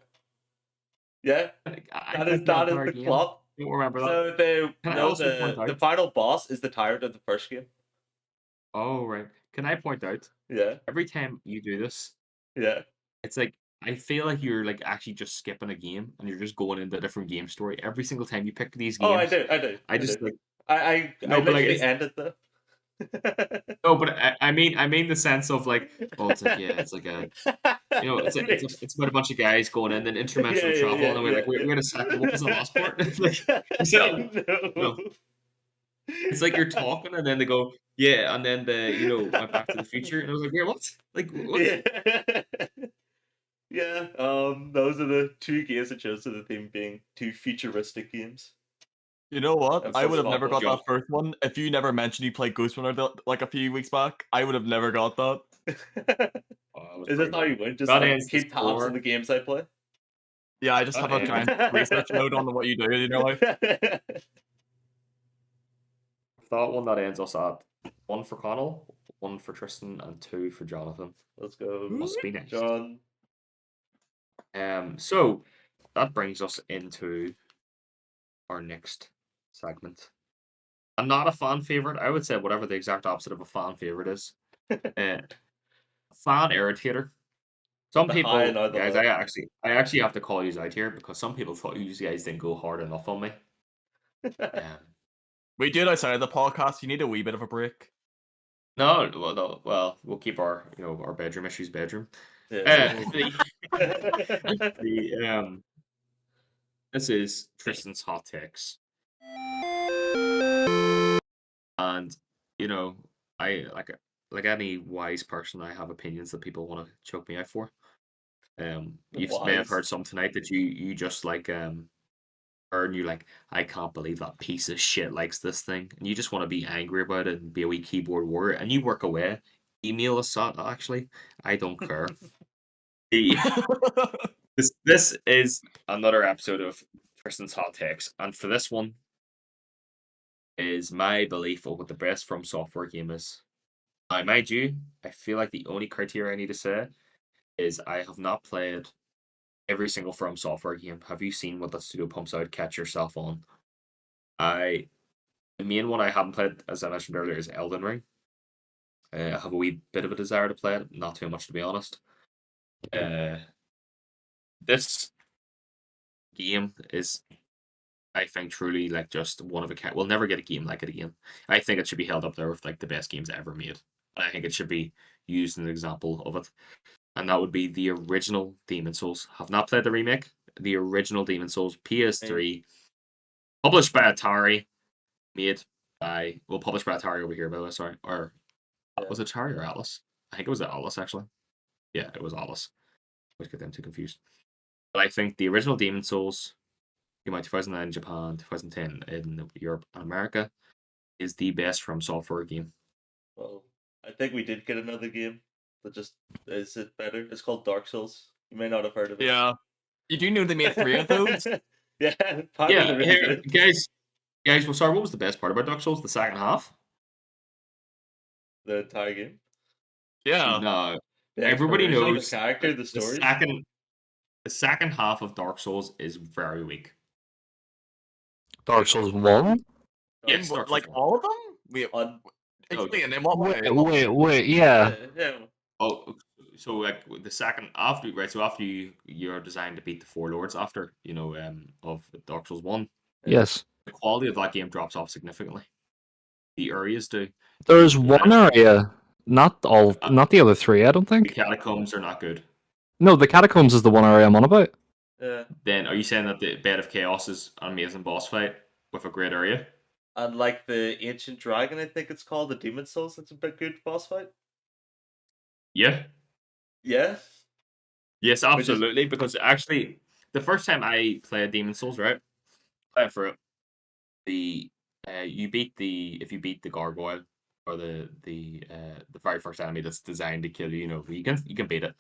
Yeah. I That played is for that is entire the game. plot. Don't remember that. So Can I also point the out? final boss is the tyrant of the first game. Oh, right. Can I point out? Yeah. Every time you do this, Yeah. it's like I feel like you're like actually just skipping a game and you're just going into a different game story every single time you pick these games. Oh, I do. I just like I no, but like literally it's ended the. no, but I mean the sense of like it's like it's like a it's about a bunch of guys going in and interdimensional travel and then we're like wait a second, what was the last part? Like you said, no. It's like you're talking and then they go yeah, and then went Back to the Future and I was like wait what? Like what? Yeah. Yeah. Those are the two games that chose to the theme being two futuristic games. You know what? And I would have first never off, got that first one. If you never mentioned you played Ghost Runner like a few weeks back, I would have never got that. Is this how you win? Just That like ends the keep tabs on score. the games I play? Yeah, I just have a giant research note on what you do in your life. That one that ends us at 1 for Connell, 1 for Tristan, and 2 for Jonathan. Let's go. Must be nice. John. So that brings us into our next segment. I'm not a fan favorite. I would say whatever the exact opposite of a fan favorite is. Fan irritator. Some The people, high and the guys, low. I actually have to call you out here because some people thought you guys didn't go hard enough on me. We do it outside of the podcast. You need a wee bit of a break. No, we'll keep our our bedroom issues bedroom. Yeah. This is Tristan's hot takes, and I like any wise person, I have opinions that people want to choke me out for. You may have Wise. heard some tonight that you just like heard and you're like, I can't believe that piece of shit likes this thing, and you just want to be angry about it and be a wee keyboard warrior, and you work away. Email us that actually. I don't care. This is another episode of Tristan's Hot Takes, and for this one is my belief of what the best From Software game is. Now, mind you, I feel like the only criteria I need to say is I have not played every single From Software game. Have you seen what that studio pumps out? Catch yourself on. The main one I haven't played, as I mentioned earlier, is Elden Ring. I have a wee bit of a desire to play it, not too much to be honest. This game is, I think, truly like just one of a kind. We'll never get a game like it again. I think it should be held up there with like the best games ever made. And I think it should be used as an example of it. And that would be the original Demon Souls. Have not played the remake. The original Demon Souls, PS3, published by Atari, published by Atari over here, by the way, sorry. Or was it Atari or Atlas? I think it was Atlas, actually. Yeah, it was Atlas. I always get them too confused. But I think the original Demon Souls, came out 2009 in Japan, 2010 in Europe and America, is the best From Software game. Well, I think we did get another game that just is it better. It's called Dark Souls. You may not have heard of it. Yeah. You do know they made 3 of those? Yeah, guys, well, sorry, what was the best part about Dark Souls? The second half? The entire game. Yeah. No. The Everybody exploration, knows the character, the stories. The second half of Dark Souls is very weak. Dark Souls 1? Yes, Dark Souls Like 1. all of them? Wait, explain in what way? Wait, yeah. Yeah. Oh, so like the second after, right? So after you're designed to beat the four lords after of Dark Souls 1, Yes. the quality of that game drops off significantly. The areas do. There's one area, not the other 3, I don't The think. catacombs are not good. No, the catacombs is the one area I'm on about. Yeah. Then are you saying that the Bed of Chaos is an amazing boss fight with a great area? And like the Ancient Dragon, I think it's called, the Demon Souls, it's a bit good boss fight. Yeah. Yeah. Yes, absolutely. Because actually, the first time I played Demon Souls, right, playing for it, if you beat the gargoyle or the very first enemy that's designed to kill you, you can beat it.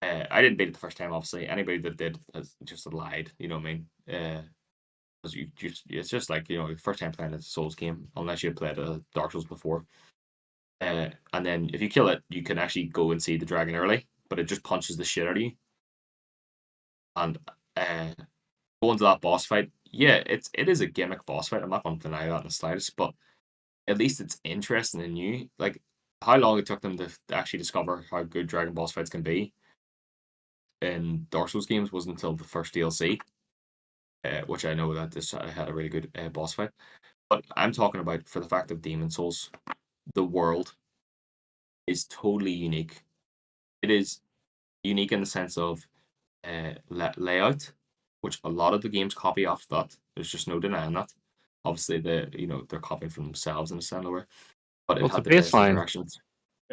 I didn't beat it the first time, obviously. Anybody that did has just lied. You know what I mean? 'Cause it's just like your first time playing a Souls game, unless you had played a Dark Souls before. And then if you kill it, you can actually go and see the dragon early, but it just punches the shit out of you. And going to that boss fight, yeah, it is a gimmick boss fight. I'm not going to deny that in the slightest, but at least it's interesting and new. Like how long it took them to actually discover how good dragon boss fights can be in Dark Souls games wasn't until the first DLC, which I know that this had a really good boss fight. But I'm talking about for the fact of Demon Souls, the world is totally unique. It is unique in the sense of layout, which a lot of the games copy off that. There's just no denying that. Obviously, they're copying from themselves in a similar way, but it Well, it's a had the best baseline. interactions.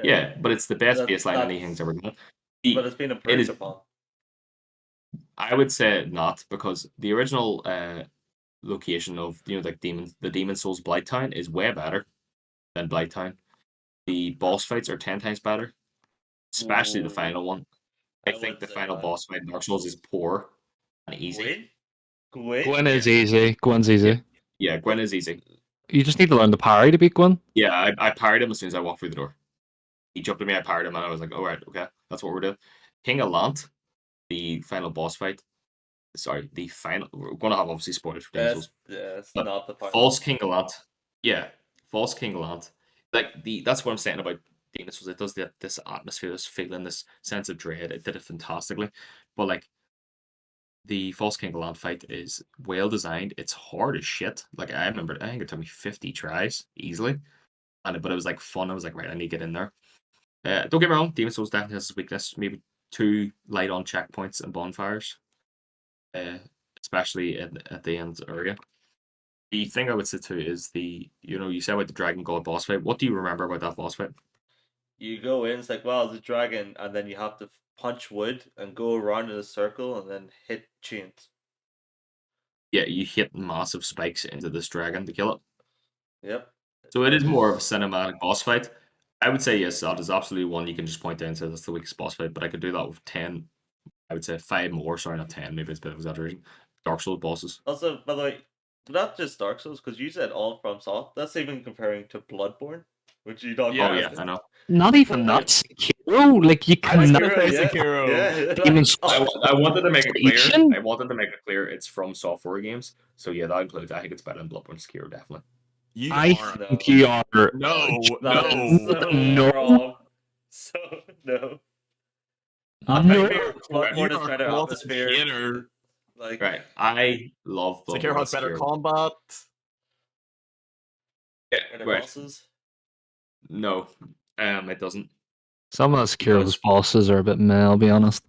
Yeah, but it's the best That- baseline that's- anything's ever done. But it's been improved is- upon. I would say not, because the original location of like the Demon Souls Blighttown is way better than Blighttown. The boss fights are 10 times better, especially the final one. I think wouldn't the say final that. boss fight in Dark Souls is poor and easy. Gwyn? Gwen is easy. Gwen's easy. Yeah, Gwen is easy. You just need to learn the parry to beat Gwen. Yeah, I parried him as soon as I walked through the door. He jumped at me, I parried him, and I was like, all right, okay, that's what we're doing. King Alant, the final boss fight. Sorry, the final. We're going to have obviously spoilers for Demon Souls. That's But not the part. False King Galant. Yeah, False King Galant. Like that's what I'm saying about Demon Souls. It does this atmosphere, this feeling, this sense of dread. It did it fantastically. But like the False King Galant fight is well designed. It's hard as shit. Like I remember, I think it took me 50 tries easily, but it was like fun. I was like, right, I need to get in there. Don't get me wrong, Demon Souls definitely has its weakness. Maybe too light on checkpoints and bonfires, especially at the end area. The thing I would say too is you said about the Dragon God boss fight. What do you remember about that boss fight? You go in, it's like, wow, it's a dragon, and then you have to punch wood and go around in a circle and then hit chains. Yeah, you hit massive spikes into this dragon to kill it. Yep. So it is more of a cinematic boss fight. I would say yes, that is absolutely one you can just point down and say that's the weakest boss fight, but I could do that with 10, I would say 5 more, sorry, not 10, maybe it's a bit of exaggeration. Dark Souls bosses. Also, by the way, not just Dark Souls, because you said all from Soft. That's even comparing to Bloodborne, which you don't. Oh yeah, I know. Not even that Sekiro. Like you I was cannot. gonna say Sekiro. Yeah. Demon I wanted to make it clear. Station? I wanted to make it clear it's from software games. So yeah, that includes. I think it's better than Bloodborne Sekiro, definitely. You I are think you are. no. That is so No. wrong. So no. No. Bloodborne is better close atmosphere. hater. Like Right. I love Bloodborne. Sekiro has better combat. Yeah, better right. bosses. No, it doesn't. Some of Sekiro's bosses are a bit meh, I'll be honest.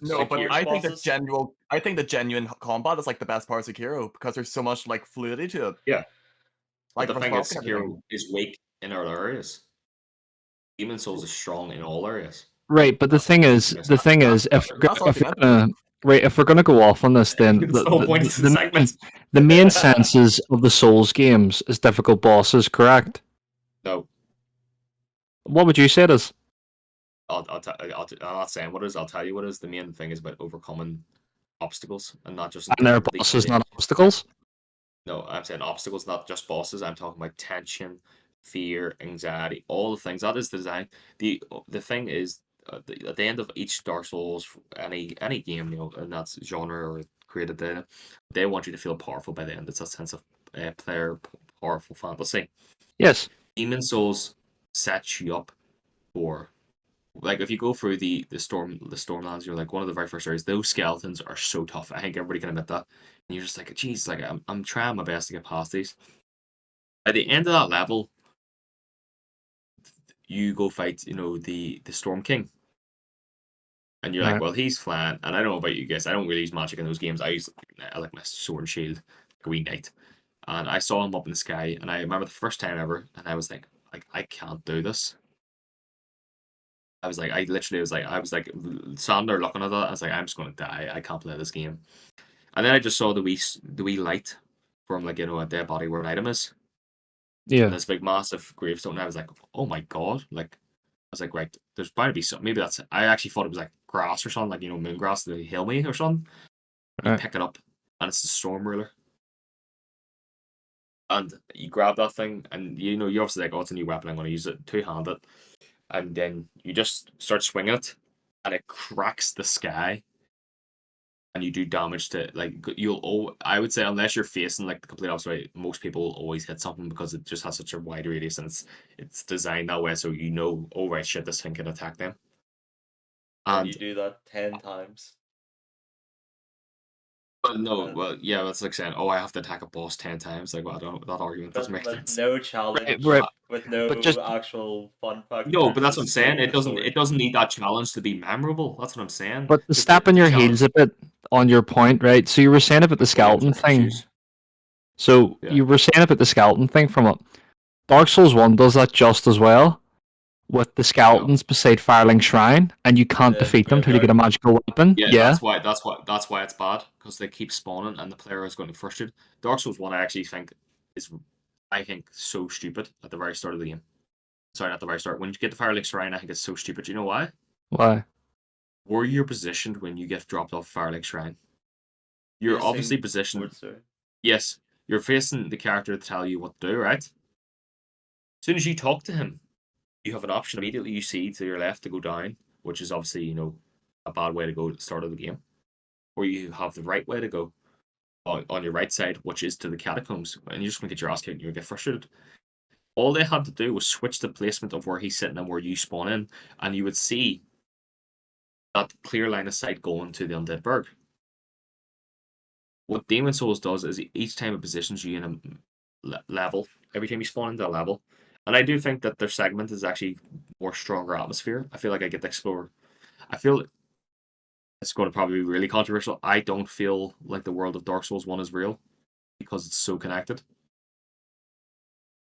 No, but Sekiro's I think bosses? I think the genuine combat is like the best part of Sekiro because there's so much like fluidity to it. Yeah. Like But the from thing is, sparking and everything. Sekiro is weak in other areas. Demon Souls is strong in all areas. Right, but the thing is, if That's if we're gonna if we're gonna go off on this, then It's the whole point of the segment. the main senses of the Souls games is difficult bosses, correct? No, What would you say it is? I'm not saying what it is. I'll tell you what it is. The main thing is about overcoming obstacles and not just. And their bosses, not obstacles. No, I'm saying obstacles, not just bosses. I'm talking about tension, fear, anxiety, all the things. That is the design. The thing is, at the end of each Dark Souls, any game, in that genre or created data, they want you to feel powerful by the end. It's a sense of player powerful fantasy. Yes. Demon Souls sets you up for, like, if you go through the Stormlands, you're like one of the very first areas. Those skeletons are so tough. I think everybody can admit that. And you're just like, geez, like I'm trying my best to get past these. At the end of that level, you go fight, the Storm King. And you're like, Right. well, he's flat. And I don't know about you guys. I don't really use magic in those games. I like my sword and shield, Green Knight. And I saw him up in the sky. And I remember the first time ever. And I was like, I can't do this. I was like, standing there looking at that. I was like, I'm just going to die. I can't play this game. And then I just saw the wee light from, like, a dead body where an item is. Yeah. And this big massive gravestone. And I was like, oh my god. Like, I was like, right, there's bound to be something. Maybe that's it. I actually thought it was like grass or something, like moon grass, the Hilmy or something. You Right. pick it up, and it's the storm ruler. And you grab that thing, and you're obviously like, oh, it's a new weapon, I'm going to use it, two-handed. And then you just start swinging it, and it cracks the sky. And you do damage to, like, I would say, unless you're facing, like, the complete opposite way, most people will always hit something because it just has such a wide radius, and it's designed that way, so oh, right, shit, this thing can attack them. And And you do that 10 times. Well, no, well, yeah, that's like saying, oh, I have to attack a boss 10 times. Like, well, that argument doesn't make With sense. no challenge, Right. with no But just- actual fun factor. No, but that's what I'm just saying. the It doesn't story. need that challenge to be memorable. That's what I'm saying. But to The- step on the your challenge- heels a bit on your point, right? So you were saying about the skeleton thing. Choose. So Yeah. you were saying about the skeleton thing from it. Dark Souls 1 does that just as well with the skeletons beside Firelink Shrine, and you can't The defeat them till you get a graveyard. magical weapon. Yeah, Yeah. that's why it's bad, because they keep spawning and the player is going to be frustrated. Dark Souls 1 I actually think is so stupid at the very start of the game. Sorry, not the very start. When you get the Firelink Shrine, I think it's so stupid. You know why? Why? Where you're positioned when you get dropped off Firelink Shrine. You're Facing obviously positioned. towards her. Yes, you're facing the character to tell you what to do, right? As soon as you talk to him, you have an option immediately. You see to your left to go down, which is obviously, a bad way to go at the start of the game. Or you have the right way to go on your right side, which is to the catacombs. And you're just going to get your ass kicked and you'll get frustrated. All they had to do was switch the placement of where he's sitting and where you spawn in, and you would see that clear line of sight going to the Undead Burg. What Demon Souls does is each time it positions you in a level, every time you spawn into a level, and I do think that their segment is actually more stronger atmosphere. I feel like I get to explore. I feel it's going to probably be really controversial. I don't feel like the world of Dark Souls 1 is real because it's so connected.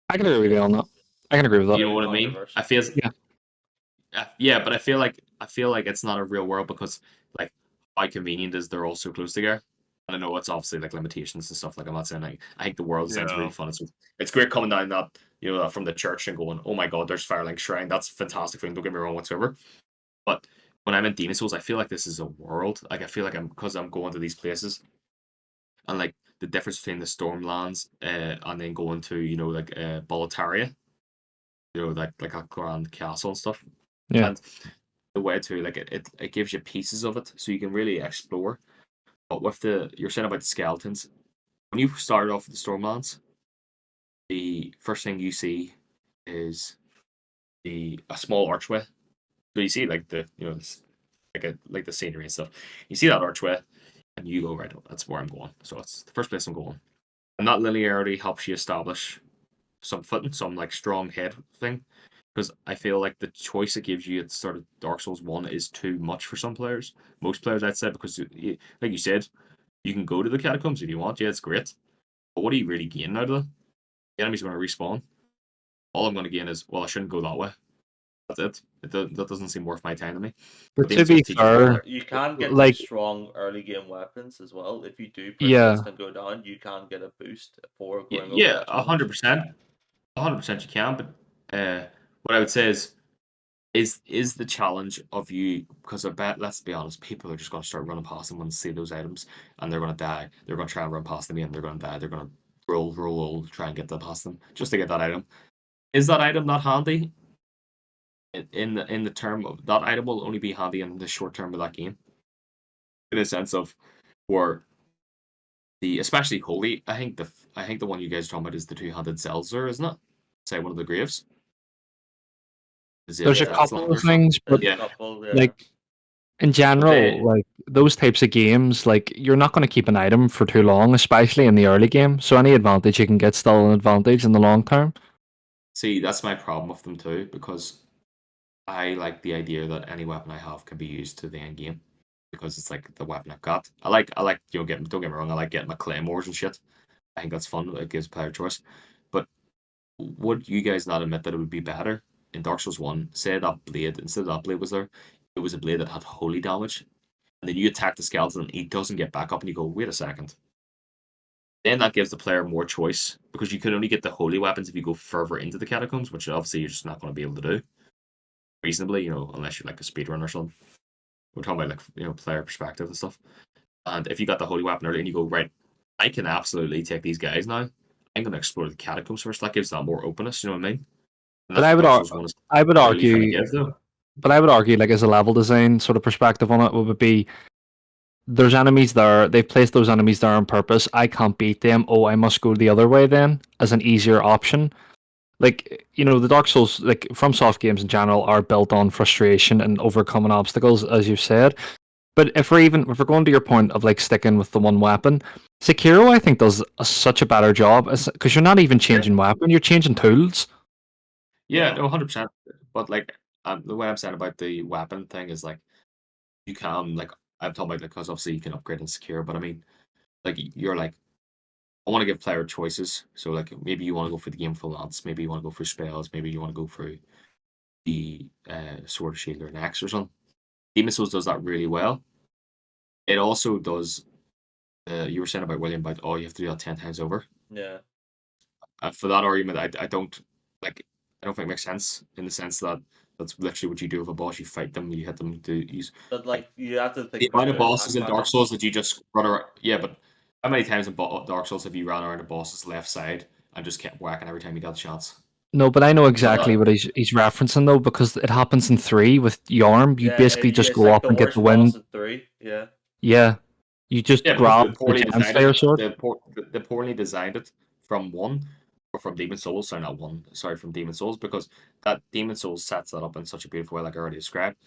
I can agree with you on that. I can agree with that. You know what I mean? Controversial. I feel Yeah. yeah, but I feel like it's not a real world because, like, how convenient is they're all so close together. And I know it's obviously like limitations and stuff. Like, I'm not saying, like, I think the world sounds really Yeah. fun. It's great coming down that from the church and going, oh my god, there's Firelink Shrine. That's a fantastic thing. Don't get me wrong whatsoever. But when I'm in Demon Souls, I feel like this is a world. Like, I feel like because I'm going to these places, and like the difference between the Stormlands and then going to Boletaria, like a grand castle and stuff. Yeah. And the way to like it gives you pieces of it so you can really explore. But with you're saying about the skeletons, when you start off with the Stormlands, the first thing you see is a small archway. So you see like like the scenery and stuff. You see that archway, and you go, right, that's where I'm going. So it's the first place I'm going. And that linearity helps you establish some footing, some like strong head thing. Because I feel like the choice it gives you at the start of Dark Souls 1 is too much for some players. Most players, I'd say, because, like you said, you can go to the catacombs if you want. Yeah, it's great. But what are you really gaining out of it? The enemy's going to respawn. All I'm going to gain is, well, I shouldn't go that way. That's it. That doesn't seem worth my time to me. But Demon to be Souls teaches you fair, better. You can get like- some strong early game weapons as well. If you do Yeah. persist and go down, you can get a boost for going over. Yeah, that challenge. 100%. 100% you can. But what I would say is the challenge of you, because I bet, let's be honest, people are just going to start running past them when they see those items, and they're going to die. They're going to try and run past them, and they're going to die. They're going to roll, try and get them past them just to get that item. Is that item not handy? In the term of that item will only be handy in the short term of that game. In a sense of where especially Holy, I think the one you guys are talking about is the two-handed Zelzer, isn't it? Say one of the graves. there's a Yeah, couple of things, but There's Yeah. a couple, yeah. like in general, they- like those types of games, like you're not going to keep an item for too long, especially in the early game. So any advantage you can get still an advantage in the long term. See, that's my problem with them too, because I like the idea that any weapon I have can be used to the end game, because it's like the weapon I've got. I like don't get me wrong, I like getting my claymores and shit. I think that's fun. It gives player choice. But would you guys not admit that it would be better in Dark Souls 1? Say that blade, instead of that blade was there, it was a blade that had holy damage, and then you attack the skeleton and he doesn't get back up, and you go, wait a second. Then that gives the player more choice, because you can only get the holy weapons if you go further into the catacombs, which obviously you're just not going to be able to do reasonably, unless you're like a speedrun or something. We're talking about player perspective and stuff. And if you got the holy weapon early and you go, right, I can absolutely take these guys now. I'm going to explore the catacombs first. That gives that more openness. You know what I mean? And But that's I what would Dark ar- Souls One is I would really trying to argue, give, though. but I would argue, like as a level design sort of perspective on it, would be there's enemies there. They've placed those enemies there on purpose. I can't beat them. Oh, I must go the other way then as an easier option. Like the Dark Souls, like from soft games in general, are built on frustration and overcoming obstacles, as you've said. But if we're going to your point of like sticking with the one weapon, Sekiro I think does such a better job because you're not even changing weapon, you're changing tools. Yeah, Yeah. no, 100%. But like, the way I'm saying about the weapon thing is like, you can like, I'm talking about like, because obviously you can upgrade and secure, but I mean, like, you're like, I want to give player choices. So like, maybe you want to go for the game full lance, maybe you want to go for spells, maybe you want to go for the sword, shield, or an axe or something. Demon Souls does that really well. It also does. You were saying about William about you have to do that 10 times over. Yeah. For that argument, I don't like. I don't think it makes sense in the sense that that's literally what you do with a boss. You fight them, you hit them to use. But like you have to think The about amount of their bosses attack in Dark Souls patterns. that you just run around. Yeah, but how many times in Dark Souls have you ran around the boss's left side and just kept whacking every time you got a chance? No, but I know So exactly what he's referencing though, because it happens in 3 with Yorm. You Yeah, basically just it's go like up the and get the worst boss wind. in 3. Yeah. Yeah. You just yeah, because grab they the poorly Giant designed it. Slayer sword. They poorly designed it from one or from Demon Souls. Sorry, not one. Sorry, from Demon Souls, because that Demon Souls sets that up in such a beautiful way, like I already described.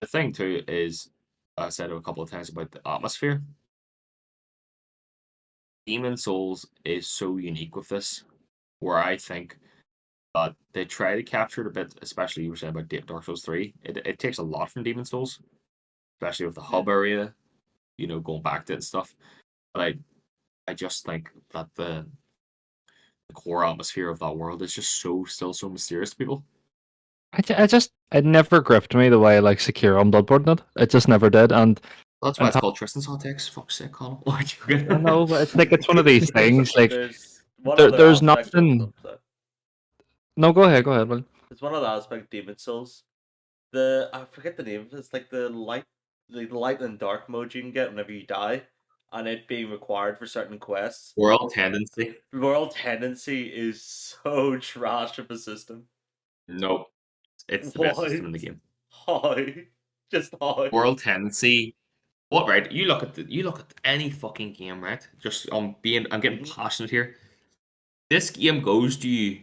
The thing too is, I said it a couple of times about the atmosphere. Demon Souls is so unique with this, where I think that they try to capture it a bit, especially you were saying about Dark Souls 3. It takes a lot from Demon Souls, especially with the hub area, going back to it and stuff. But I just think that the core atmosphere of that world is just still so mysterious to people. It never gripped me the way like Sekiro and Bloodborne did. It just never did. And That's why and it's called Tristan's Hot Takes. Fuck's sake, Connell. Why are you I know, but it's like it's one of these things. Like There's one other there's aspect of nothing. No, go ahead, Will. there's one other aspect of Demon Souls. I forget the name of it. It's like the light and dark mode you can get whenever you die, and it being required for certain quests. World tendency. World Tendency is so trash of a system. Nope. It's the best system in the What? game. How? Just how? World tendency. What, right? You look at any fucking game, right? Just I'm getting passionate here. This game goes to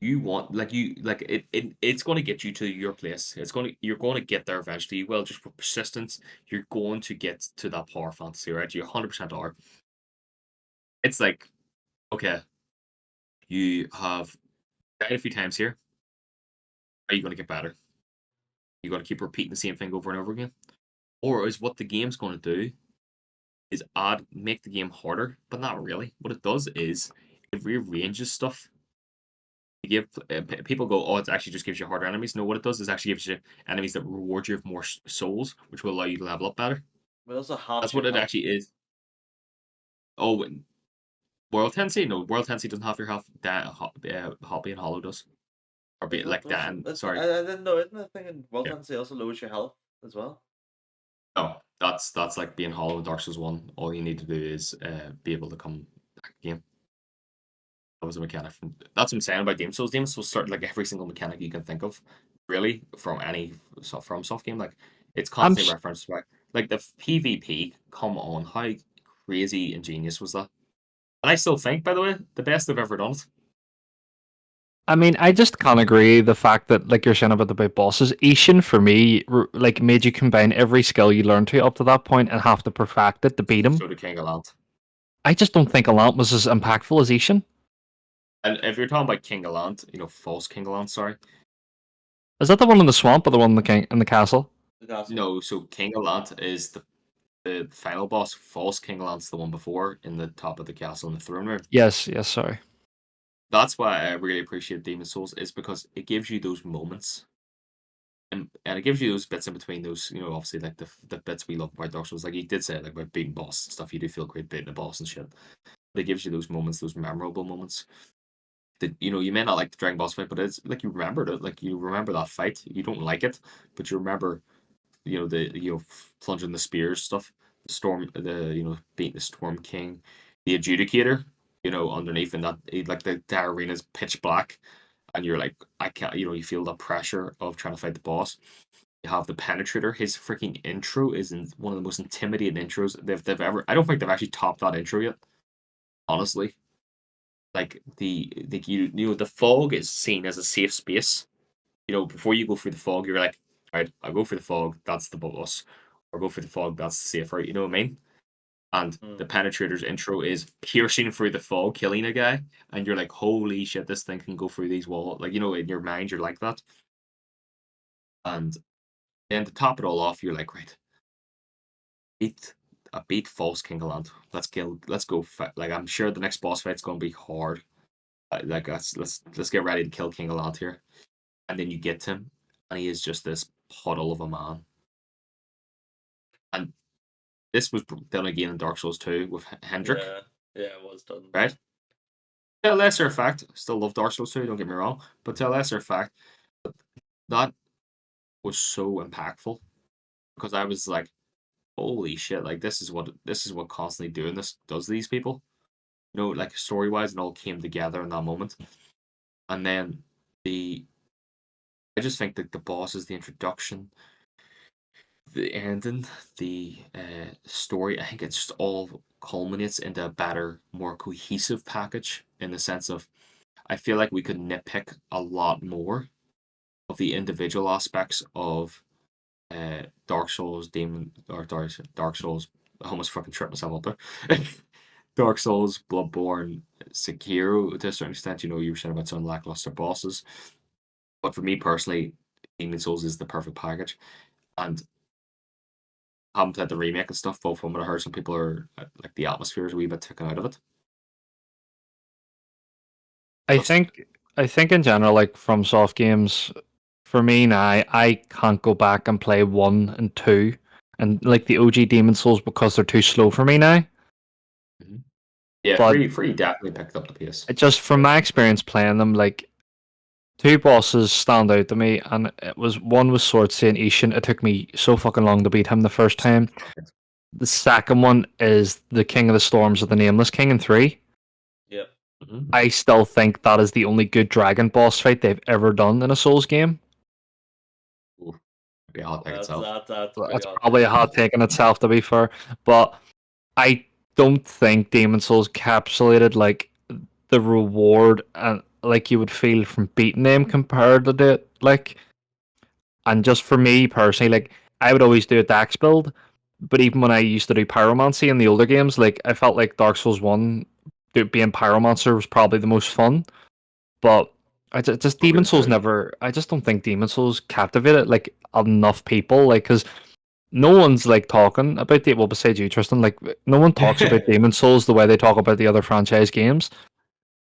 you want it's going to get you to your place. You're going to get there eventually. Well, just with persistence, you're going to get to that power fantasy, right? You 100% are. It's like, okay, you have died a few times here. Are you going to get better? You got to keep repeating the same thing over and over again, or is what the game's going to do is make the game harder, but not really. What it does is it rearranges stuff. You give people go, oh, it actually just gives you harder enemies. No, what it does is actually gives you enemies that reward you with more souls, which will allow you to level up better. It also halves That's what your it health. actually is. Oh, World Tendency? No, World Tendency doesn't have your health. Hoppy and Hollow does. Or be like that. And sorry, I didn't know. Isn't that thing in World Tendency also lowers your health as well? no, that's like being Hollow in Dark Souls 1. All you need to do is be able to come back again. That was a mechanic. That's what I'm saying about Demon Souls. Demon Souls start like every single mechanic you can think of, really, from any from soft game. Like it's I'm constantly referenced back. Like the PvP. Come on, how crazy ingenious was that? And I still think, by the way, the best they've ever done it. I mean, I just can't agree the fact that, like you're saying about the big bosses, Ishin for me, like made you combine every skill you learned to up to that point and have to perfect it to beat him. So did King Galant. I just don't think Alant was as impactful as Ishin. And if you're talking about King Galant, false King Galant, sorry. Is that the one in the swamp or the one in the castle? No, so King Galant is the final boss. False King Galant's the one before in the top of the castle in the throne room. Yes, sorry. That's why I really appreciate Demon Souls, is because it gives you those moments. And it gives you those bits in between those, obviously like the bits we love about Dark Souls. Like you did say, like about beating boss and stuff, you do feel great beating a boss and shit. But it gives you those moments, those memorable moments. That you may not like the Dragon Boss fight, but it's like you remembered it. Like you remember that fight. You don't like it, but you remember plunging the spears stuff, beating the Storm King, the Adjudicator, underneath, and like the arena's pitch black, and you're like, I can't, you feel the pressure of trying to fight the boss. You have the Penetrator. His freaking intro is one of the most intimidating intros they've ever. I don't think they've actually topped that intro yet. Honestly, like the fog is seen as a safe space. Before you go through the fog, you're like, all right, I'll go for the fog. That's the boss. Or go for the fog. That's the safe route. You know what I mean? And the Penetrator's intro is piercing through the fog, killing a guy, and you're like, holy shit, this thing can go through these walls. Like, in your mind, you're like that. And then to top it all off, you're like, right, beat false King Galant. Let's go. Like, I'm sure the next boss fight's gonna be hard. Like, let's get ready to kill King Galant here. And then you get to him, and he is just this puddle of a man. And this was done again in Dark Souls 2 with Hendrik. Yeah, it was done. Right? To a lesser fact, still love Dark Souls 2, don't get me wrong, but to a lesser fact, that was so impactful because I was like, holy shit, like this is what constantly doing this does to these people. Like story wise, it all came together in that moment. And then I just think that the bosses, the introduction, the ending, the story, I think it just all culminates into a better, more cohesive package in the sense of I feel like we could nitpick a lot more of the individual aspects of Dark Souls, Dark Souls. I almost fucking tripped myself up there. Dark Souls, Bloodborne, Sekiro, to a certain extent, you were saying about some lackluster bosses. But for me personally, Demon Souls is the perfect package. And I haven't played the remake and stuff, but from what I heard, some people are like the atmosphere is a wee bit taken out of it. I think in general, like from soft games, for me now, I can't go back and play 1 and 2 and like the OG Demon Souls because they're too slow for me now. Yeah, But free definitely picked up the pace. it just from my experience playing them, like 2 bosses stand out to me, and one was Sword and Ishin. It took me so fucking long to beat him the first time. The second one is the King of the Storms of the Nameless King in 3. Yep. I still think that is the only good dragon boss fight they've ever done in a Souls game. Be a hot take itself. That's probably a hot take in itself, to be fair. But I don't think Demon Souls encapsulated like the reward and like you would feel from beating them compared to it. And just for me personally, like I would always do a Dax build, but even when I used to do Pyromancy in the older games, like I felt like Dark Souls 1 being Pyromancer was probably the most fun. But I just Demon Souls never. I just don't think Demon Souls captivated like enough people. Like, because no one's like talking about the besides you, Tristan. Like, no one talks about Demon Souls the way they talk about the other franchise games.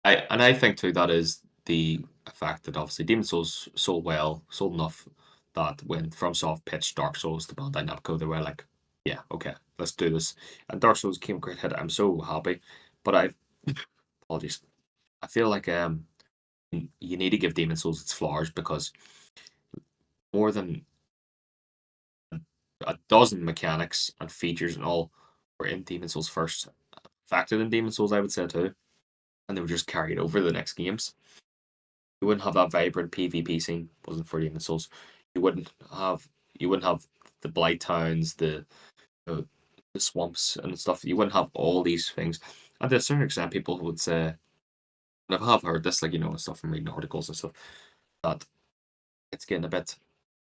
I think too that is the fact that obviously Demon Souls sold enough that when FromSoft pitched Dark Souls to Bandai Namco, they were like, yeah, okay, let's do this. And Dark Souls came a great hit. I'm so happy, but apologies. I feel like you need to give Demon Souls its flowers because more than a dozen mechanics and features and all were in Demon Souls first. Factored in Demon Souls, I would say too, and they were just carried over the next games. You wouldn't have that vibrant PvP scene wasn't for Demon Souls. You wouldn't have the blight towns, the swamps and stuff. You wouldn't have all these things. And to a certain extent, people would say, and I have heard this, like stuff from reading articles and stuff, that it's getting a bit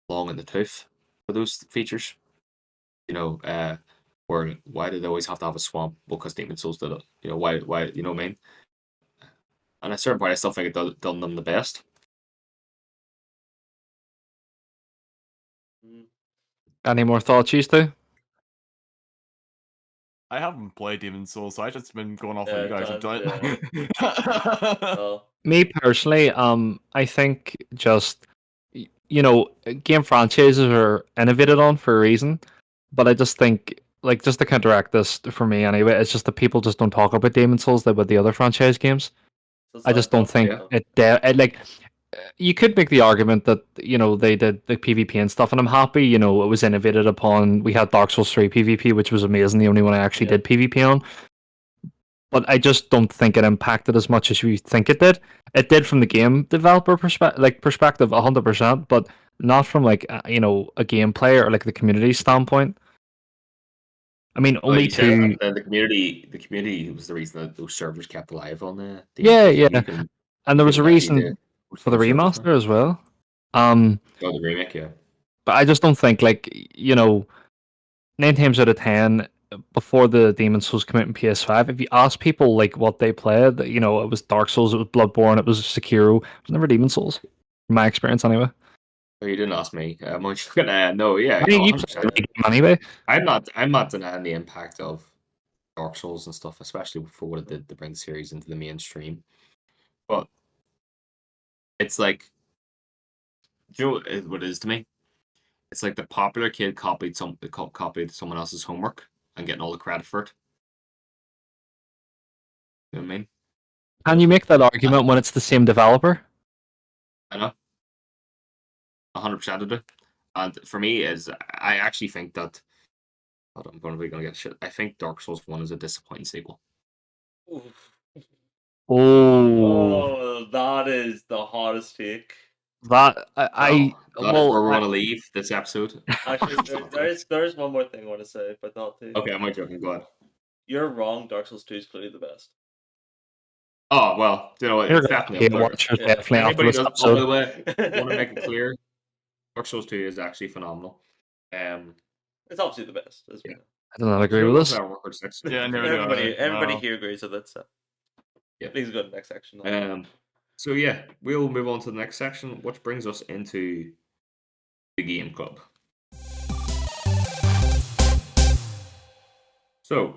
long in the tooth for those features. Where why do they always have to have a swamp? Well, because Demon Souls did it. Why you know what I mean? And at a certain point, I still think it done them the best. Any more thoughts, you two? I haven't played Demon Souls, so I've just been going off what you guys have done. Me personally, I think just game franchises are innovated on for a reason, but I just think like just to counteract this for me anyway, it's just that people just don't talk about Demon Souls like with the other franchise games. I just don't think it like you could make the argument that they did the PvP and stuff, and I'm happy. It was innovated upon. We had Dark Souls 3 PvP, which was amazing. The only one I actually Yeah. did PvP on, but I just don't think it impacted as much as you think it did. It did from the game developer perspective, 100%, but not from a game player or like the community standpoint. I mean, Like only you said, two. the community was the reason that those servers kept alive on the Yeah, DMC. So yeah, and there you was a can actually do reason host for the those servers now. remaster as well. Um, Oh, the remake, yeah. but I just don't think 9 times out of 10 before the Demon's Souls came out in PS5, if you ask people like what they played, it was Dark Souls, it was Bloodborne, it was Sekiro, it was never Demon's Souls. From my experience, anyway. Oh, you didn't ask me. I'm just gonna no, yeah, I mean, you played 100%. the game anyway. I'm not denying the impact of Dark Souls and stuff, especially for what it did to bring the series into the mainstream. But it's like, do you know what it is to me? It's like the popular kid copied someone else's homework and getting all the credit for it. You know what I mean? Can you make that argument when it's the same developer? I know, 100% of it. And for me, is I actually think that. Hold on, I'm probably gonna get shit. I think Dark Souls 1 is a disappointing sequel. Oof. Oh, Oh, that is the hottest take. that Oh, that is where we're I gonna leave this episode. Actually, there's one more thing I want to say, but not take. Okay, am I joking? Go ahead. You're wrong. Dark Souls 2 is clearly the best. Oh well, you know what? you're It's gonna definitely hate up there. watchers Yeah. definitely after Anybody this does? Oh, by the episode. way, I want to make it clear. Dark Souls 2 is actually phenomenal. It's obviously the best. Yeah. I do not So agree we're with going this. to our record 6. Yeah, no, Everybody no. here agrees with it. So Yeah. please go to the next section. So yeah, we'll move on to the next section, which brings us into the game club. So,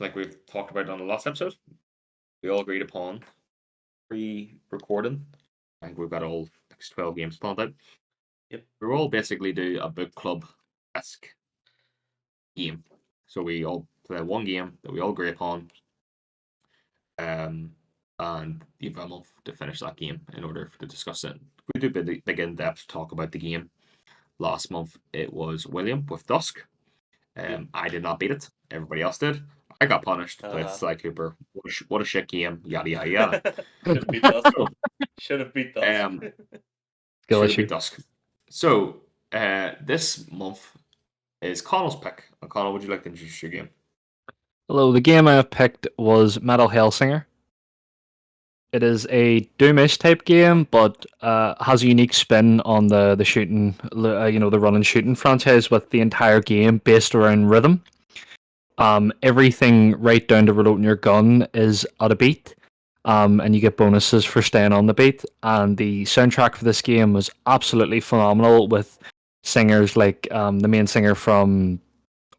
like we've talked about on the last episode, we all agreed upon pre-recording. I think we've got all next 12 games planned out. Yep. We'll all basically do a book club-esque game. So we all play one game that we all agree upon. And you've got a month to finish that game in order to discuss it. We do big in-depth talk about the game. Last month it was William with Dusk. I did not beat it. Everybody else did. I got punished with Sly Cooper. What a shit game. Yada yada yada. Should have beat Dusk. Should have beat Dusk. Skill Should issue. be Dusk. So this month is Connell's pick. And Connell, would you like to introduce your game? Hello, the game I have picked was Metal Hellsinger. It is a Doomish type game, but has a unique spin on the shooting, the run and shooting franchise with the entire game based around rhythm. Everything right down to reloading your gun is at a beat, and you get bonuses for staying on the beat. And the soundtrack for this game was absolutely phenomenal with singers like the main singer from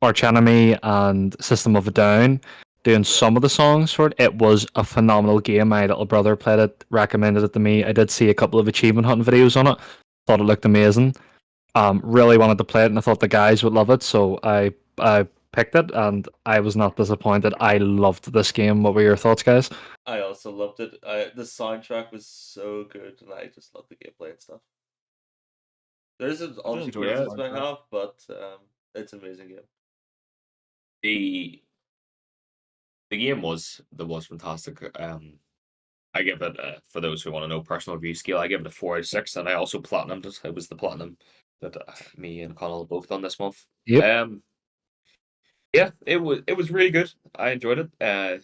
Arch Enemy and System of a Down doing some of the songs for it. It was a phenomenal game. My little brother played it, recommended it to me. I did see a couple of achievement hunting videos on it. Thought it looked amazing. Really wanted to play it, and I thought the guys would love it. So I picked it, and I was not disappointed. I loved this game. What were your thoughts, guys? I also loved it. The soundtrack was so good, and I just loved the gameplay and stuff. There's obviously enjoy the criticisms I soundtrack. have, but it's an amazing game. The game was fantastic. I give it for those who want to know personal review scale. I give it a 4 out of 6, and I also platinumed it. It was the platinum that me and Connell both done this month. Yep. Yeah, it was really good. I enjoyed it.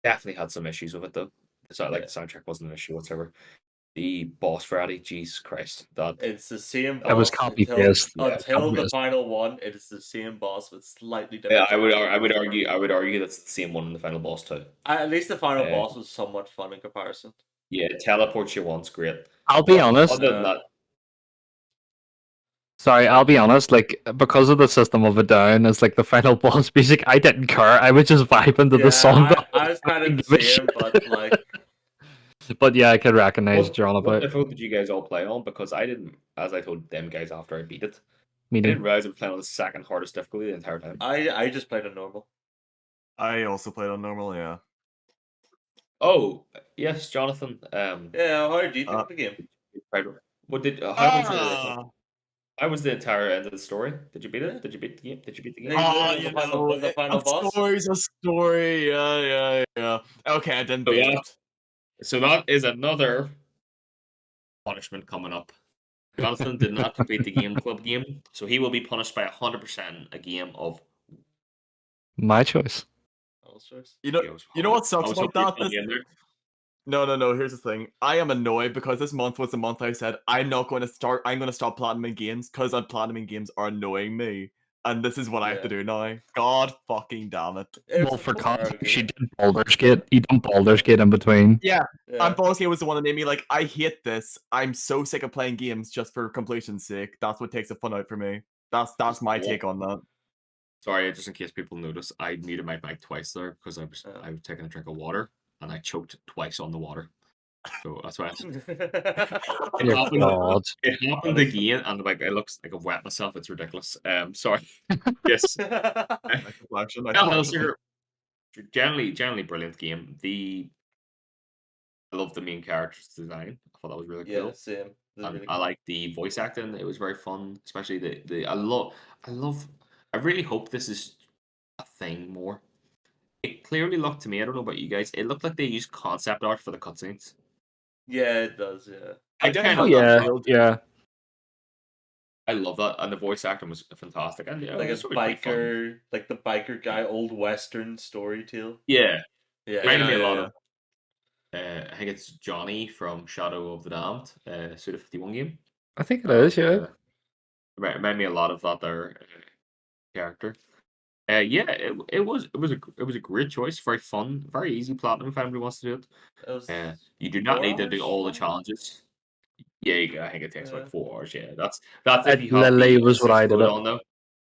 Definitely had some issues with it though. So like the soundtrack wasn't an issue whatsoever. The boss variety, Jesus Christ, that It's the same It was boss copy until paste. until the Copy-paste. final one. It is the same boss with slightly yeah, different. I would argue that's the same one in the final boss too. At least the final boss was somewhat fun in comparison. Yeah, teleports you once, great. I'll be But honest. Other than that, Sorry, I'll be honest. Like because of the System of a Down, as like the final boss music, I didn't care. I was just vibing to the song. I was kind of the Give a same, shit. but like But yeah, I could recognize what you're on what about. difficult did you guys all play on? Because I didn't, as I told them guys after I beat it, I didn't Meaning, realize I was playing on the second hardest difficulty the entire time. I just played on normal. I also played on normal, yeah. Oh, yes, Jonathan. Yeah, how did you think Uh, of the game? Right. What did? Ah, How was the entire end of the story? Did you beat Yeah. it? Did you beat the game? Did you beat the game? The final, the final a boss. story's a story. Yeah. Okay, I didn't So beat that, it. so that is another punishment coming up. Jonathan did not complete the game club game, so he will be punished by 100% a game of My choice. All sorts. You know, goes. you know what I sucks was about hoping you'd that? put me in there. No. Here's the thing. I am annoyed because this month was the month I said I'm not going to start. I'm going to stop platinuming games because platinuming games are annoying me, and this is what I have to Yeah. do now. God fucking damn it. Well, It's for a hard context, she game. did Baldur's Gate. You done Baldur's Gate in between. Yeah, and Yeah. Baldur's Gate was the one that made me like, I hate this. I'm so sick of playing games just for completion's sake. That's what takes the fun out for me. That's my take on that. Sorry, just in case people notice, I muted my mic twice there because Oh. I was taking a drink of water and I choked twice on the water. So that's why it Dear happened. God. It happened That is again, and like it looks like I've wet myself. It's ridiculous. Sorry. Yes. Nice reflection. Nice Yeah, reflection. generally brilliant game. I love the main character's design. I thought that was really yeah, cool. same. This is And really I cool. like the voice acting. It was very fun, especially the I love I really hope this is a thing more. It clearly looked to me, I don't know about you guys, it looked like they used concept art for the cutscenes. Yeah, it does. Yeah. I definitely kind Oh of got that love yeah, that. feel. yeah. I love that, and the voice acting was fantastic, and yeah, Like the a story was pretty fun. biker, like the biker guy, old western story tale. Yeah, Yeah, reminded me a lot Yeah. of. I think it's Johnny from Shadow of the Damned, Suda 51 game. I think it is. Yeah. Remind me a lot of that there character. Yeah, it was a great choice. Very fun, very easy platinum if anybody wants to do it. it was You do not need to do 4 hours all the long. challenges. Yeah, I think it takes about Yeah. 4 hours. Yeah, that's if you have Lily the was what I assist did mode it. on though.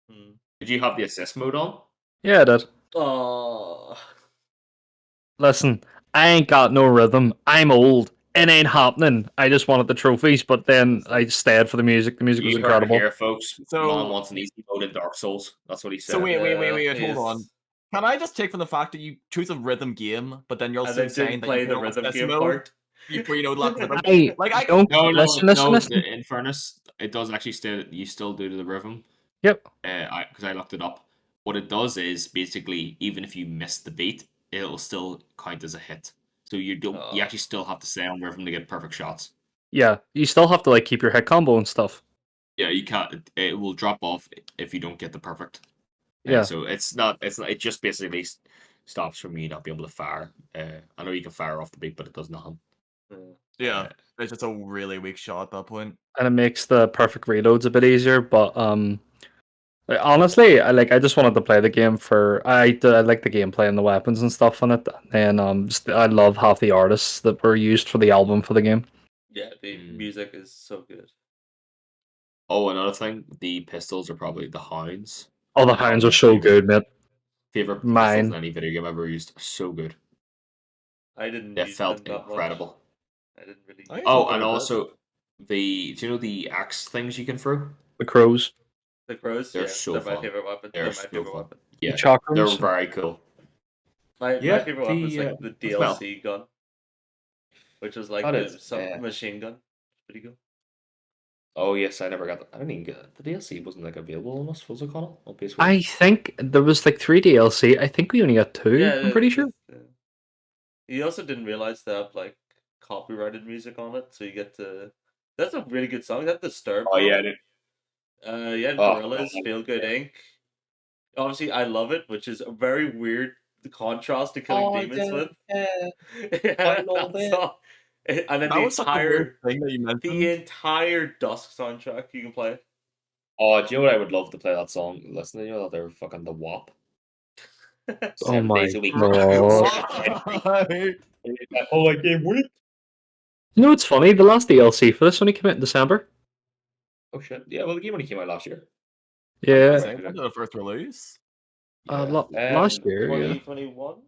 Hmm. Did you have the assist mode on? Yeah, I did. Oh, Listen, I ain't got no rhythm. I'm old. It ain't happening. I just wanted the trophies, but then I listen. stayed for the music. The music was You heard it incredible. here, folks. Man So wants an easy mode in Dark Souls. That's what he so said. wait, hold on. Yes. Can I just take from the fact that you choose a rhythm game, but then you're And also then didn't saying that you play turn the on rhythm assist game mode part. before you know lack of rhythm? I Like I don't No, listen, no, listen, no. listen. In fairness, it does actually still you still do the rhythm. Yep. Because I looked it up. What it does is basically even if you miss the beat, it'll still count as a hit. So you Oh, actually still have to stay on rhythm to get perfect shots. Yeah, you still have to like keep your hit combo and stuff. Yeah, you can't. It will drop off if you don't get the perfect. Yeah. So it's not. It's not. It just basically stops from you not being able to fire. I know you can fire off the beat, but it does nothing. yeah. yeah, it's just a really weak shot at that point. And it makes the perfect reloads a bit easier, but like, honestly, I just wanted to play the game for I like the gameplay and the weapons and stuff on it. And just, I love half the artists that were used for the album for the game. Yeah, the Mm. music is so good. Oh, another thing, the pistols are probably the hounds. Oh, the Are probably hounds are my so good, mate. favorite pistols in Mine. any video game ever used. So good. I didn't They use felt them that much. incredible. I didn't really I use used them them. Oh, quite and a bit. also do you know the axe things you can throw? The crows. The crows, They're yeah, so they're my fun. favorite weapon. They're They're my so favorite fun. weapon. The Yeah, they're chakrams. very cool. My Yeah, favorite weapon is like the well, DLC gun, which is like that the is. machine gun. Pretty cool. Oh yes, I never got. I didn't even get the DLC. Wasn't like available on us. Was it Connell on PS4? I think there was like 3 DLC. I think we only got 2, Yeah, I'm pretty sure. you also didn't realize they have like copyrighted music on it, so you get to. That's a really good song. That's Disturbed Oh yeah, I one. did. Yeah, Oh, Gorillas, God. Feel Good Inc. Obviously, I love it, which is a very weird contrast to Killing Oh Demons yeah, with. yeah, I Yeah, love that it. song. And then That was such a weird thing that you the mentioned. entire Dusk soundtrack you can play. Oh, do you know what I would love to play that song? Listen to you know that they're fucking the WAP. Oh 7 days my a week. god. Why? Oh, I can't wait. You know what's funny? The last DLC for this only came out in December. Oh shit. Yeah, well the game only came out last year. I was Yeah. saying, when did the first release? Yeah. Last year, yeah. 2021?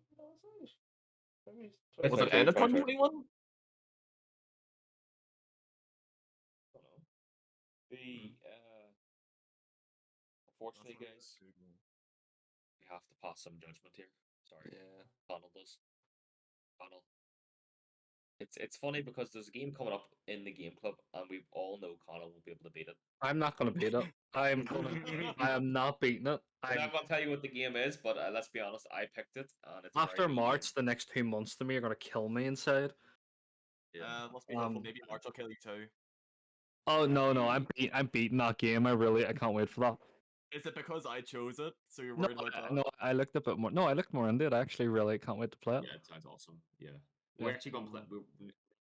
Maybe Was it 2022. end of 2022. 2021? The unfortunately, guys, we have to pass some judgment here. Sorry, Yeah. Donald does. Donald, It's funny because there's a game coming up in the game club, and we all know Connor will be able to beat it. I'm not gonna beat it. I am not beating it. I'm not gonna tell you what the game is, but let's be honest, I picked it, and it's a very After good game. March, the next 2 months to me are gonna kill me inside. Yeah. Let's be hopeful. Maybe March will kill you too. Oh no, You- I'm beating that game. I can't wait for that. Is it because I chose it, so you're No, worried about that? no, I looked a bit more. No, I looked more into it. I actually really can't wait to play it. Yeah, it sounds awesome. Yeah, Yeah. we're actually gonna play.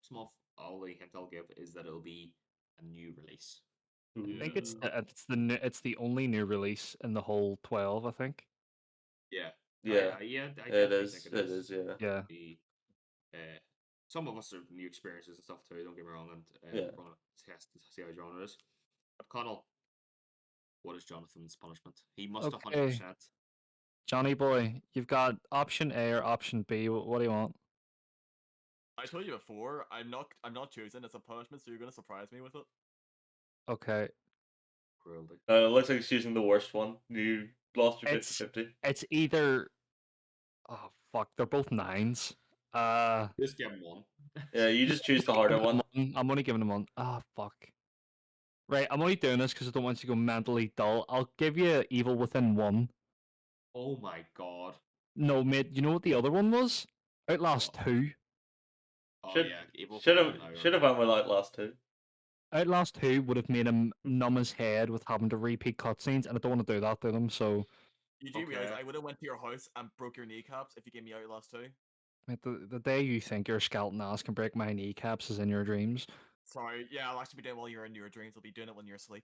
Small only hint I'll give is that it'll be a new release. I think Ooh. it's the only new release in the whole 12. I think. Yeah, Yeah, yeah. I it definitely is. think It is. Yeah. Yeah. The, some of us are new experiences and stuff too. Don't get me wrong, and Yeah. we're gonna test to see how John is. But Connell, what is Jonathan's punishment? He must Okay. 100%. Johnny boy, you've got option A or option B. What do you want? I told you before. I'm not choosing. It's a punishment, so you're gonna surprise me with it. Okay. Cruelty. It looks like he's using the worst one. You lost your It's 50-50. it's either. Oh fuck! They're both nines. Just give him one. Yeah, you just choose the harder one. I'm only giving them one. Ah fuck. Right, I'm only doing this because I don't want you to go mentally dull. I'll give you Evil Within 1. Oh my god. No, mate, you know what the other one was? Outlast What? 2. Oh Should yeah, Evil should Within, have I should have remember. went with Outlast 2. Outlast 2 would have made him numb his head with having to repeat cutscenes, and I don't want to do that to them, so... You do realize Okay. I would have went to your house and broke your kneecaps if you gave me Outlast 2? Mate, the day you think your skeleton ass can break my kneecaps is in your dreams. Sorry, yeah, I'll actually be doing it while you're in your dreams. I'll be doing it when you're asleep.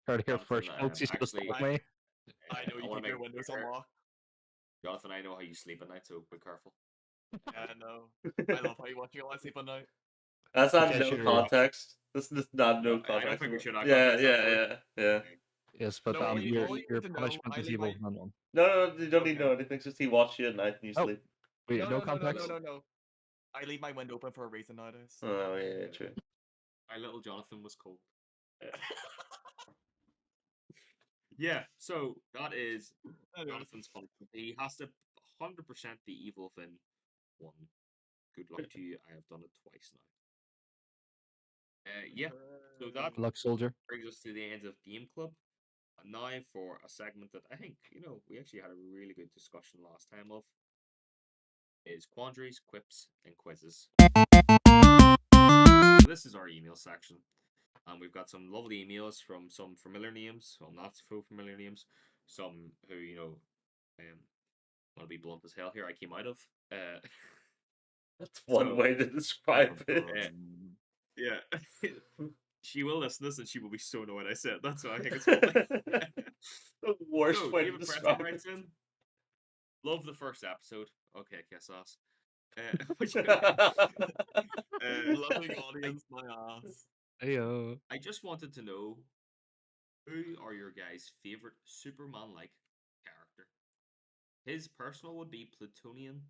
Heard it here Jonathan, first, folks. He's just actually, told me. I know I you want keep to your make windows clear, unlocked. Jonathan, I know how you sleep at night, so be careful. Yeah, I know. I love how you watch your light sleep at night. That's not Okay, no sure. context. This is not No, no I context. don't think we should have Yeah, context yeah, that yeah, yeah. Yes, but No, all you your need to know, punishment I is leave Evil my... Within 1. No, you don't need to know Okay. anything. Just he watch you at night and you Oh, sleep. wait, No, no no, no, no, context? no. I leave my window open for a reason nowadays. Oh yeah, true. My little Jonathan was cold. Yeah, so that is Anyways. Jonathan's punishment. He has to 100% be Evil Within 1. Good luck to you. I have done it twice now. Yeah, so that Good luck, soldier. brings us to the end of Game Club. And now for a segment that I think, we actually had a really good discussion last time of, is quandaries, quips, and quizzes. This is our email section. And we've got some lovely emails from some familiar names, well, not so familiar names, some who, want to be blunt as hell here, I came out of. That's one So- way to describe it. Yeah. She will listen to this and she will be so annoyed I said that, so I think it's funny. The worst So, way to David Preston describe it. writes in, love the first episode. Okay, kiss ass. Loving audience, my ass. Heyo. I just wanted to know, who are your guys' favorite Superman-like character? His personal would be Plutonian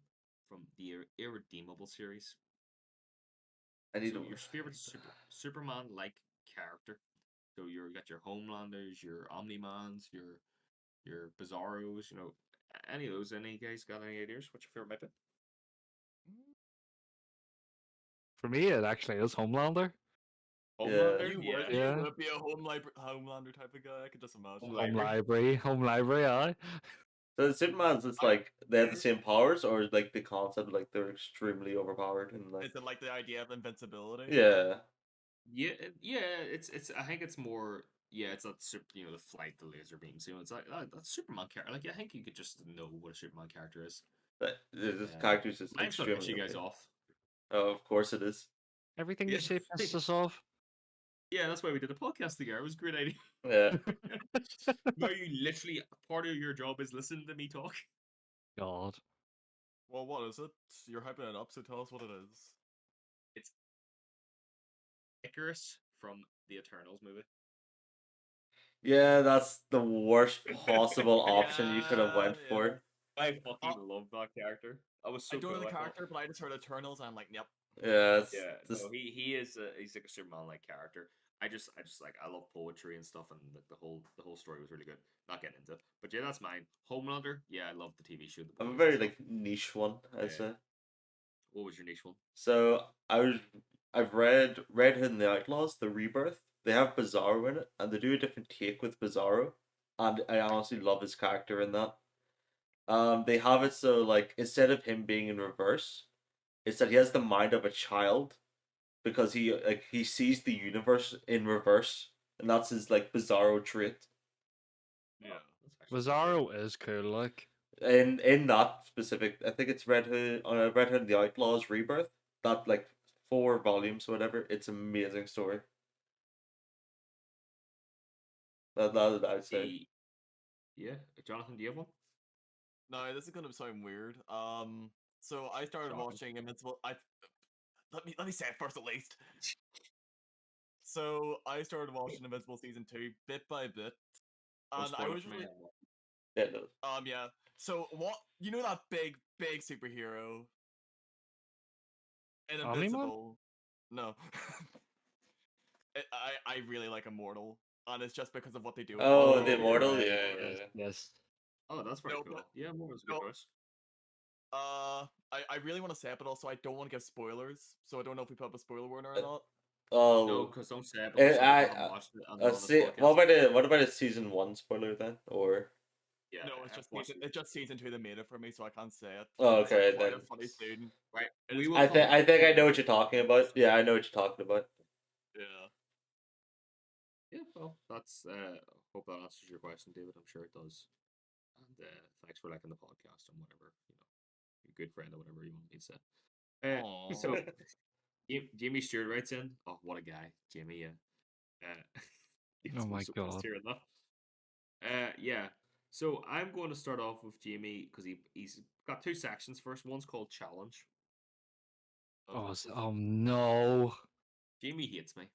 from the Irredeemable series. I need So to your favorite Superman-like character. So you got your Homelanders, your Omni-Mans, your Bizarros, any of those. Any guys got any ideas? What's your favorite might be? For me, it actually is Homelander. Homelander? You Yeah. would, Yeah. you would be a Homelander type of guy. I could just imagine. Home library, aye. So the Supermans, it's like they have the same powers, or like the concept like they're extremely overpowered and like Is it like the idea of invincibility? yeah. Yeah. It's. I think it's more. Yeah, it's that the flight, the laser beams. It's like that's Superman character. Like I think you could just know what a Superman character is. The character's just Mine's gonna piss extremely you guys OP. off. Oh, of course it is. Everything Yeah. you say pisses us off. Yeah, that's why we did the podcast together. It was a great idea. Yeah. No, you literally part of your job is listening to me talk. God. Well, what is it? You're hyping it up, so tell us what it is. It's Icarus from the Eternals movie. Yeah, that's the worst possible option you could have went Yeah. for. I fucking love that character. I was so I don't know cool. the I thought. character, but I just heard Eternals, and I'm like, yep. Yeah, it's Yeah, just no, he is he's like a Superman like character. I just like I love poetry and stuff, and the whole story was really good. Not getting into it, but yeah, that's mine. Homelander, yeah, I love the TV show. The a Boys very and like stuff. niche one, I'd Yeah. say. What was your niche one? So I've read Red Hood and the Outlaws, the Rebirth. They have Bizarro in it, and they do a different take with Bizarro, and I honestly love his character in that. They have it so like instead of him being in reverse, it's that he has the mind of a child because he sees the universe in reverse, and that's his like Bizarro trait. Yeah, that's actually pretty Bizarro cool. is cool, like. In that specific, I think it's Red Hood and the Outlaws Rebirth. That like 4 volumes or whatever. It's an amazing story. That I'd say. Yeah, Jonathan, do you have one? No, this is gonna sound weird. So I started Shocking. watching Invincible. Let me say it first at least. So I started watching Invincible season 2 bit by bit, Don't and I spoil it was for just me. like, Yeah, no. yeah. So what you know that big superhero in Omni-Man? Invincible? No. I really like Immortal, and it's just because of what they do with him. Oh, Like, the Immortal. Right. Yeah, Yes. yeah. Yes. Oh, that's very no, cool. Yeah, more was a good no, choice. I really want to say it, but also I don't want to give spoilers, so I don't know if we put up a spoiler warning or Uh, not. No, Oh, because don't say it because some people haven't I watched it and they're on this see. podcast. What about a season 1 spoiler then? Or Yeah, No, it's I've just watched it. season 2 that made it for me, so I can't say it. oh, But it's like okay quite then. a funny scene. Right, It we is will quite put. I think I know we what you're talking about. Yeah, I know what you're talking about. yeah. Yeah, well, that's. Hope that answers your question, David. I'm sure it does. And thanks for liking the podcast and whatever your good friend or whatever you want me to say. Aww. So Jamie Stewart writes in. Oh, what a guy, Jamie. Yeah. Oh I'm my so pissed god. hearing that. Yeah. So I'm going to start off with Jamie because he's got 2 sections. First one's called challenge. Oh, So oh no. Jamie hates me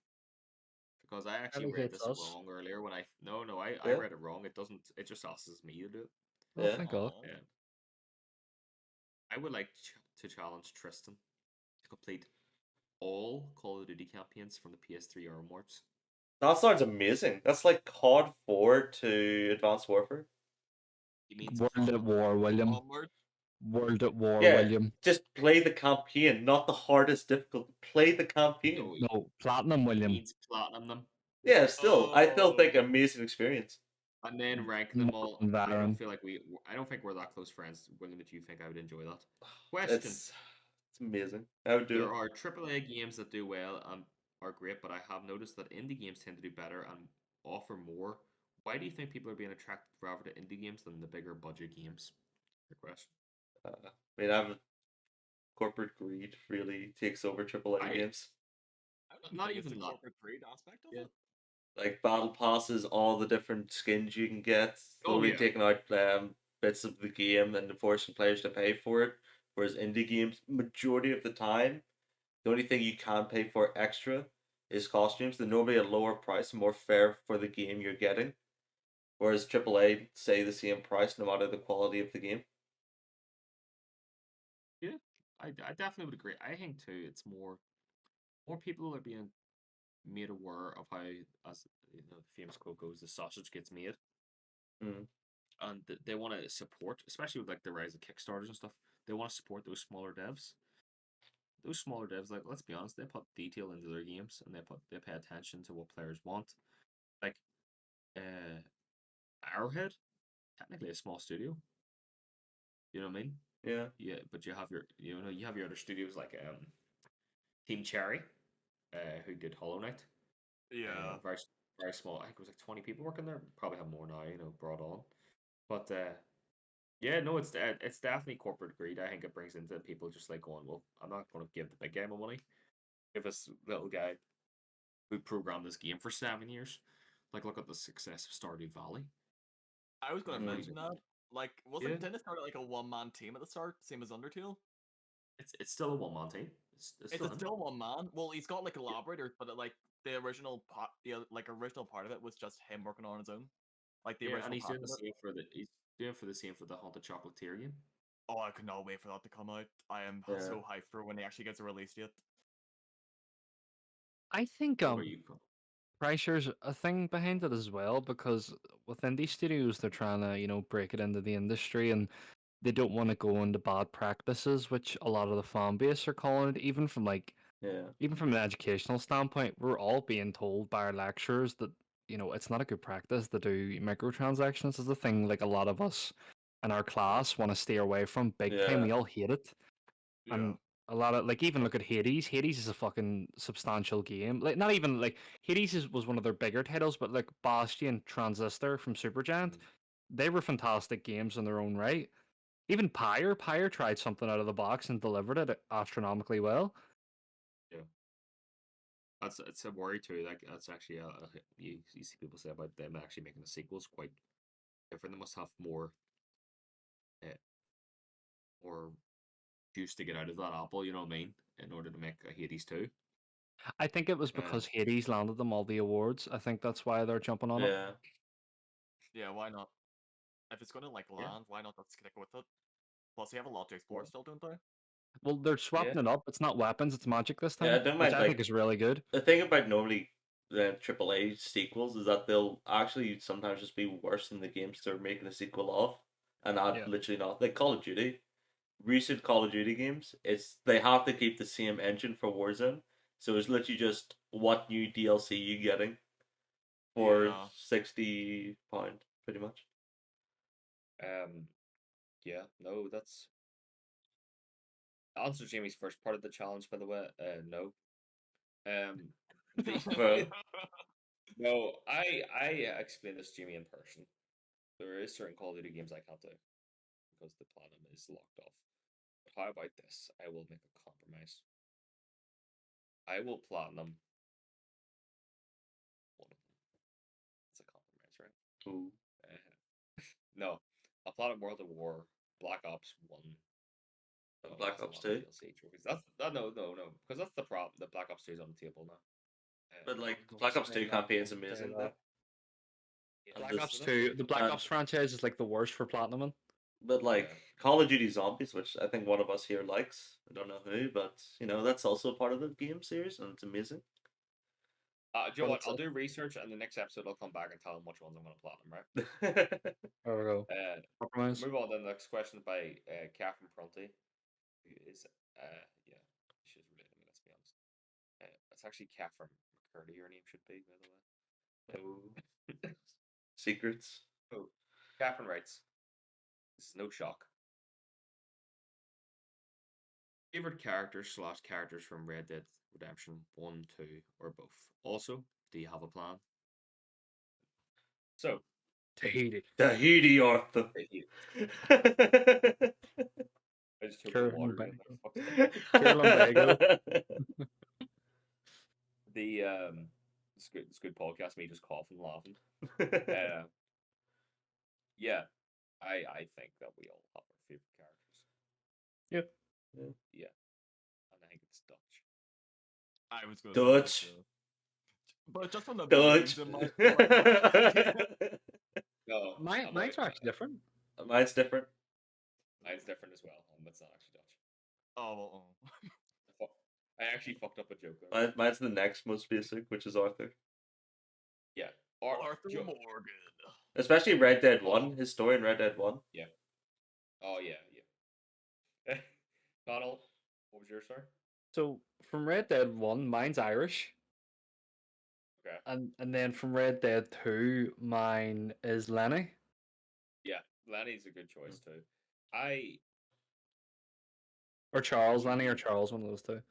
because I actually Ellie read hates this us. wrong earlier. When I Yeah, read it wrong. It doesn't. It just asks me to do it. Oh, yeah. thank god. Yeah. I would like to challenge Tristan to complete all Call of Duty campaigns from the PS3 onwards. That sounds amazing. That's like COD 4 to Advanced Warfare. He means World at platinum. War, William. Onward. World at War, Yeah, William. just play the campaign, not the hardest difficult. Play the campaign. No, No, Platinum, he William. means platinum them, Yeah, I still think Oh. amazing experience. and then rank them Modern all. I don't Veteran. feel like I don't think we're that close friends. William, that you think I would enjoy that? Question: It's amazing. I would do there it. are AAA games that do well and are great, but I have noticed that indie games tend to do better and offer more. Why do you think people are being attracted rather to indie games than the bigger budget games? Good question. I mean, corporate greed really takes over AAA I games. I don't not think it's the even that. corporate greed aspect of Yeah. it. Like battle passes, all the different skins you can get, Oh slowly yeah. taking out bits of the game and forcing players to pay for it. Whereas indie games, majority of the time, the only thing you can pay for extra is costumes. They're normally a lower price and more fair for the game you're getting. Whereas AAA say the same price no matter the quality of the game. Yeah. I definitely would agree. I think too. It's more people are being made aware of how, as the famous quote goes, the sausage gets made, Mm. and they want to support, especially with like the rise of Kickstarters and stuff. They want to support those smaller devs. Those smaller devs, like let's be honest, they put detail into their games and they pay attention to what players want. Like, uh, Arrowhead, technically a small studio. You know what I mean? Yeah. Yeah, but you have your other studios like Team Cherry, who did Hollow Knight. Yeah. Very small. I think it was like 20 people working there. Probably have more now, brought on. But yeah, no, it's definitely corporate greed. I think it brings into people just like going, well, I'm not going to give the big guy my money. Give this little guy who programmed this game for 7 years. Like, look at the success of Stardew Valley. I was gonna Mm. mention that. Like, Yeah, didn't it start at like a one-man team at the start, same as Undertale? it's still a one-man team. It's Is still it him. still one man? Well, he's got like Yeah, collaborators, but like the original part, original part of it was just him working on his own, like the yeah, and original part of it. he's doing for the same for the Haunted Chocolatier game. Oh, I could not wait for that to come out. I am Yeah. so hyped for when he actually gets a release date. I think What about you, Cole? pressure's a thing behind it as well because with indie studios they're trying to break it into the industry and they don't want to go into bad practices, which a lot of the fan base are calling it. Yeah. Even from an educational standpoint, we're all being told by our lecturers that it's not a good practice to do microtransactions. Is the thing like a lot of us in our class want to stay away from big time. Yeah. We all hate it, Yeah. and a lot of like even look at Hades. Hades is a fucking substantial game. Like not even like was one of their bigger titles, but like Bastion, Transistor from Supergiant, they were fantastic games in their own right. Even Pyre tried something out of the box and delivered it astronomically well. Yeah. It's a worry too. Like that's actually you see people say about them actually making the sequels quite different. They must have uh, more juice to get out of that apple. You know what I mean? In order to make a Hades 2. I think it was because Hades landed them all the awards. I think that's why they're jumping on it. Yeah. Yeah, why not? If it's gonna like Yeah. land, why not just stick with it? Plus, they have a lot to explore still, don't they? Well, they're swapping it up. It's not weapons, it's magic this Yeah, I time, don't which mind, I think is really good. the thing about normally the AAA sequels is that they'll actually sometimes just be worse than the games they're making a sequel of, and add Yeah. literally not. Like Call of Duty, recent Call of Duty games, they have to keep the same engine for Warzone, so it's literally just what new DLC you getting for Yeah. £60, pretty much. Yeah, no, that's answer Jamie's first part of the challenge, by the way. No. Well, No, I explained this to Jamie in person. There is certain Call of Duty games I can't do because the platinum is locked off. But how about this? I will make a compromise. I will platinum one of them. It's a compromise, right? ooh. No, I'll platinum World of War, Black Ops 1. Black That's a Ops lot of 2. DLC trophies. No, because that's the problem. The Black Ops 2 is on the table now. But like I'm the gonna Black Ops say 2 that, campaign is I'm gonna say amazing that. though. Yeah, And Black this- Ops so 2, the Black and- Ops franchise is like the worst for platinum. But like Yeah. Call of Duty Zombies, which I think one of us here likes. I don't know who, but that's also part of the game series, and it's amazing. Do you know what? But I'll it's do research, and the next episode I'll come back and tell them which ones I'm going to platinum, right? There we go. Compromise. Move on to the next question by Catherine Prunty, who is, yeah, she's related to me, let's be honest. It's actually Catherine McCurdy, your name should be, by the way. Oh, secrets. Oh, Catherine writes, this is no shock. Favorite characters / characters from Red Dead Redemption 1, 2, or both? Also, do you have a plan? So, Tahiti. Tahiti, Arthur. I just took Sure, the water. Lumbago. The it's good podcast. Me just coughing, laughing. Yeah, I think that we all have our favorite characters. Yeah, and I think it's Dutch. I was going Dutch. to say that, but just from the Dutch. memes in my No, Mine's are actually different. Mine's different. Mine's different as well. It's not actually Dutch. Oh, I actually fucked up a joke there. Mine's the next most basic, which is Arthur. Yeah, Arthur Joe. Morgan. Especially Red Dead 1, his story in Red Dead 1. Yeah. Oh yeah. Donald, what was yours, sir? So from Red Dead 1, mine's Irish. Okay. And then from Red Dead 2, mine is Lenny. Yeah, Lenny's a good choice too. Or Charles, Lenny or Charles, one of those two.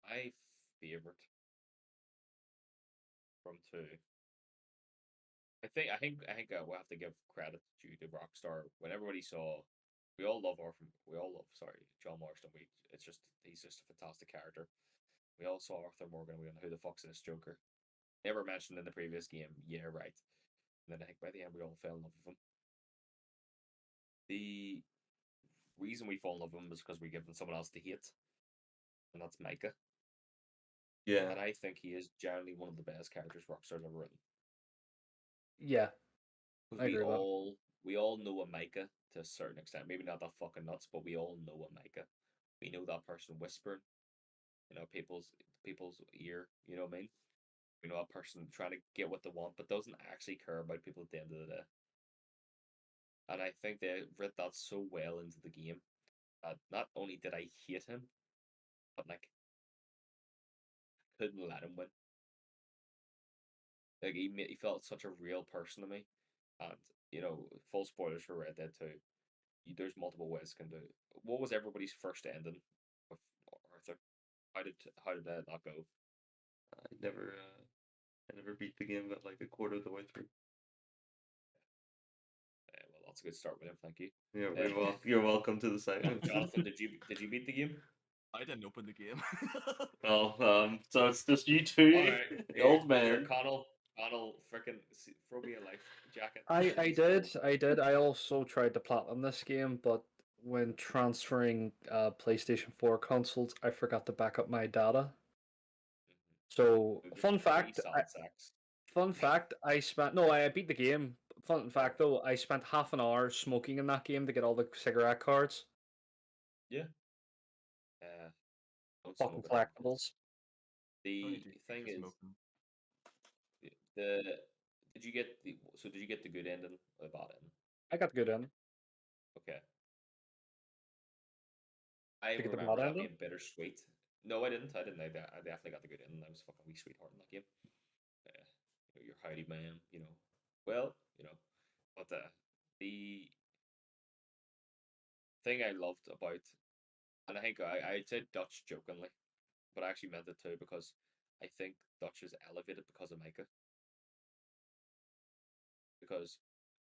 My favorite from 2. I think we'll have to give credit due to Rockstar. When everybody saw, we all love John Marston. He's just a fantastic character. We all saw Arthur Morgan. We went, who the fuck's this Joker? Never mentioned in the previous game. Yeah, right. And then I think by the end we all fell in love with him. The reason we fall in love with him is because we give him someone else to hate, and that's Micah. Yeah. And I think he is generally one of the best characters Rockstar's ever written. Yeah. I agree with We all know a Micah to a certain extent. Maybe not that fucking nuts, but we all know a Micah. We know that person whispering, people's ear. You know what I mean? We know a person trying to get what they want, but doesn't actually care about people at the end of the day. and I think they writ that so well into the game that not only did I hate him, but like couldn't let him win. Like he felt such a real person to me, and full spoilers for Red Dead 2. There's multiple ways you can do it. What was everybody's first ending with Arthur? How did that not go? I never beat the game, but like a quarter of the way through. Well, that's a good start with him. Thank you. Yeah, you're welcome to the segment. Jonathan, did you beat the game? I didn't open the game. Well, so it's just you two, All right, the old Here, man. Connell, freaking throw me a life jacket. I did. I also tried to platinum this game, but when transferring PlayStation 4 consoles, I forgot to back up my data. So, There's fun three fact, sad sacks. I spent no, I beat the game. Fun fact though, I spent half an hour smoking in that game to get all the cigarette cards. Yeah. Don't Fucking smoke at home, kids. collectibles. Don't The need to thing keep is, smoking. the did you get the good ending or the bad ending? I got the good end. Okay. I Did you get the remember bad that ending? being bittersweet. No, I didn't. I didn't. I definitely got the good ending. I was fucking wee sweetheart in that game. You're Heidi man, Well, but the thing I loved about, and I think I said Dutch jokingly, but I actually meant it too because I think Dutch is elevated because of Micah. Because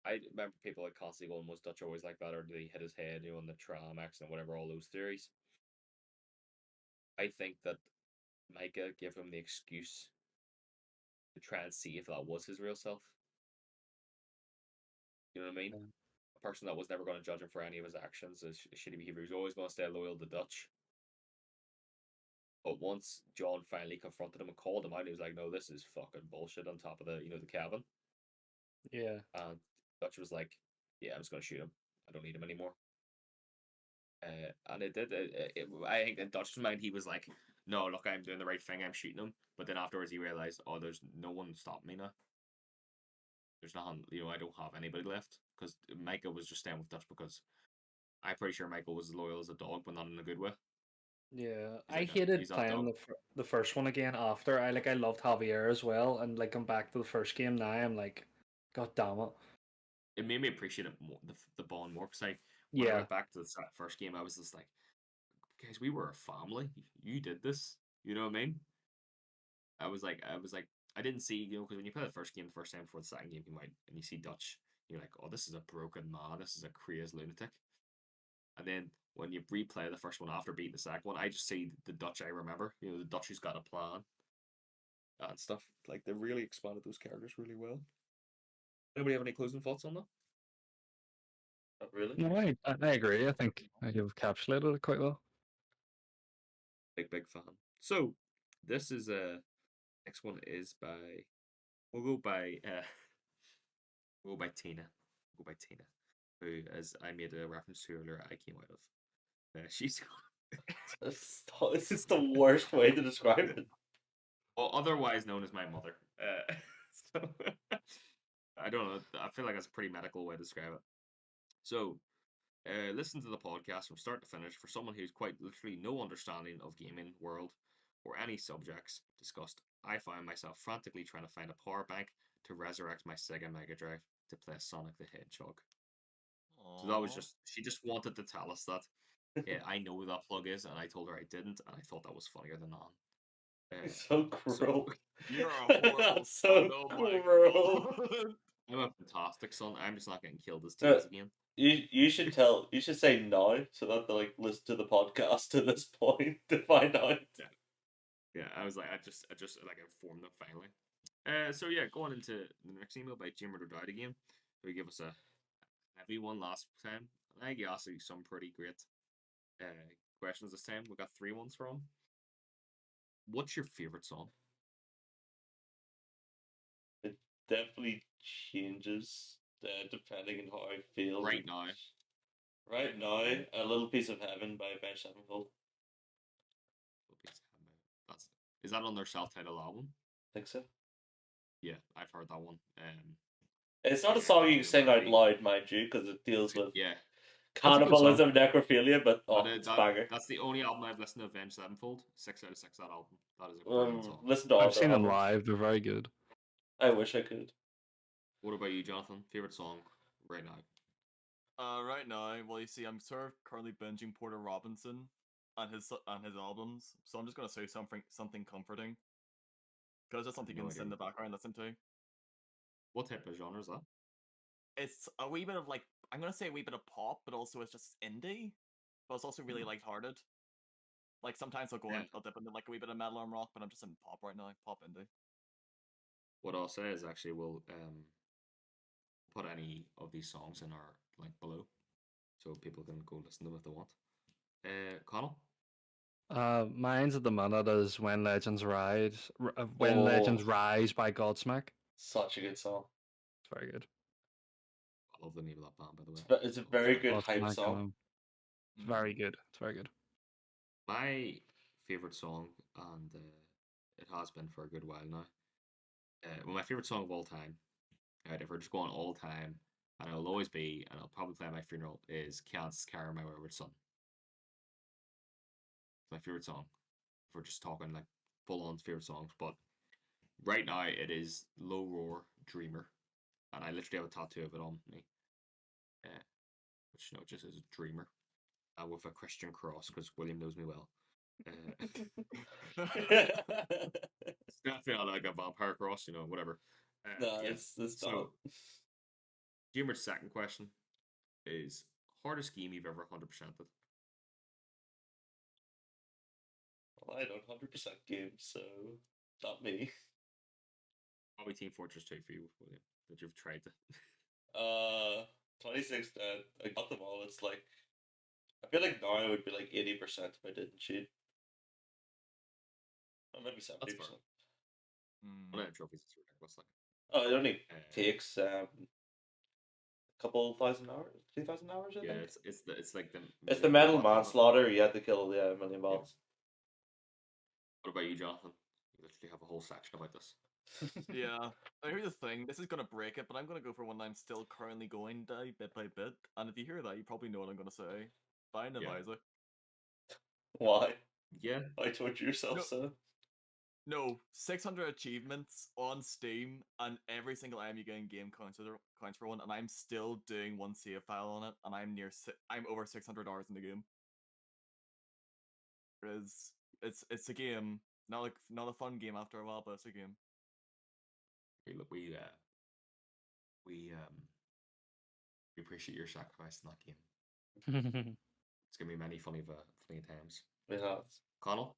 I remember people like constantly going, was Dutch always like that, or did he hit his head, in the tram accident, whatever, all those theories. I think that Micah gave him the excuse to try and see if that was his real self. You know what I mean? Yeah. A person that was never going to judge him for any of his actions, his shitty behavior. He's always going to stay loyal to Dutch. But once John finally confronted him and called him out, he was like, "No, this is fucking bullshit." On top of the cabin, Yeah. and Dutch was like, "Yeah, I'm just going to shoot him. I don't need him anymore." And it did. I think in Dutch's mind, he was like, "No, look, I'm doing the right thing. I'm shooting him." But then afterwards, he realized, "Oh, there's no one stopping me now. There's nothing. I don't have anybody left." Because Michael was just staying with Dutch because I'm pretty sure Michael was as loyal as a dog, but not in a good way. Yeah, He's I like hated he's that playing dog. the first one again after. I loved Javier as well, and like I'm back to the first game now. I'm like, God damn it. It made me appreciate it more, the bond more. Because when I Yeah, went back to the first game, I was just like, guys, we were a family. You did this. You know what I mean? I was like, I didn't see, because when you play the first game the first time before the second game came out, and you see Dutch, you're like, oh, this is a broken man. This is a crazy lunatic. And then when you replay the first one after beating the second one, I just see the Dutch I remember. The Dutch who's got a plan and stuff. Like they really expanded those characters really well. Anybody have any closing thoughts on that? Not really. no, I agree. I think you've encapsulated it quite well. Big fan. So this is next one is by we'll go by we'll go by Tina. We'll go by Tina, who, as I made a reference to earlier, I came out of. She's This is the worst way to describe it. well, otherwise known as my mother. So I don't know. I feel like that's a pretty medical way to describe it. So, listen to the podcast from start to finish for someone who's quite literally no understanding of gaming world or any subjects discussed. I find myself frantically trying to find a power bank to resurrect my Sega Mega Drive to play Sonic the Hedgehog. So that was she just wanted to tell us that. Yeah, I know where that plug is, and I told her I didn't, and I thought that was funnier than none. It's so cruel. You're a horrible That's son. so Oh my cruel. god. I'm a fantastic son. I'm just not getting killed as No, teens again. you should say no so that they like listen to the podcast to this point to find out. Yeah, I was like, I just like informed them finally. So yeah, going into the next email by Jim or Died again. We give us a heavy one last time. I think he asked you some pretty great questions this time. We got 3 ones from. What's your favorite song? It definitely changes depending on how I feel. Right now. Right now, A Little Piece of Heaven by Avenged Sevenfold. That's is that on their self-titled album? Think so. Yeah, I've heard that one. It's not a song you can sing out bibliography. loud, mind you, because it deals with Yeah, That's a good song. cannibalism, necrophilia, but but it's a banger. that's the only album I've listened to Avenged Sevenfold. 6 out of 6 that album. That is a brilliant song. Listen to all I've their seen them albums. live. They're very good. I wish I could. What about you, Jonathan? Favorite song right now? Right now, well, you see, I'm sort of currently binging Porter Robinson and his albums, so I'm just gonna say something comforting, because it's something you No can sit in idea. the background listen to. What type of genre is that? It's a wee bit of like, I'm gonna say a wee bit of pop, but also it's just indie, but it's also really lighthearted. Like sometimes Yeah. I'll dip into like a wee bit of metal and rock, but I'm just in pop right now, pop indie. What I'll say is actually we'll put any of these songs in our link below, so people can go listen to them if they want. Connell? Mine's at the minute is When Legends Rise. When Oh. Legends Rise by Godsmack. Such a good song. It's very good. I love the name of that band, by the way. It's a very Sorry. good hype Godsmack, song. It's very good. It's very good. My favorite song, and it has been for a good while now. Well, my favorite song of all time, right? If we're just going all time, and it'll always be, and I'll probably play at my funeral, is "Kansas Carry My Wayward Son." It's my favorite song. If we're just talking like full on favorite songs, but right now it is Low Roar Dreamer, and I literally have a tattoo of it on me, which just says Dreamer, with a Christian cross because William knows me well. It's definitely like a vampire cross, whatever. No, Yeah. it's So, not. Jimmer's second question is hardest game you've ever 100%ed. Well, I don't 100% games, so not me. Probably Team Fortress 2 for you, William, that you've tried to. 26. I got them all. It's like I feel like now it would be like 80% if I didn't cheat. Or maybe 70%. One of the trophies is ridiculous. Like, Oh, it only takes a couple thousand hours, 2,000 hours. I yeah, think. it's like the. It's the million mental bots, isn't it? manslaughter. You had to kill the million bots. What about you, Jonathan? You literally have a whole section about this. Yeah. Here's the thing. This is gonna break it, but I'm gonna go for one I'm still currently going by bit by bit. And if you hear that, you probably know what I'm gonna say. Binding of Yeah. Isaac. Why? Yeah. I torture yourself, No. so. No, 600 achievements on Steam, and every single item you get in game counts for one, and I'm still doing one save file on it, and I'm over 600 hours in the game. It's a game, not a fun game after a while, but it's a game. Hey, look, we appreciate your sacrifice in that game. It's gonna be many funny times. Yeah. Connell?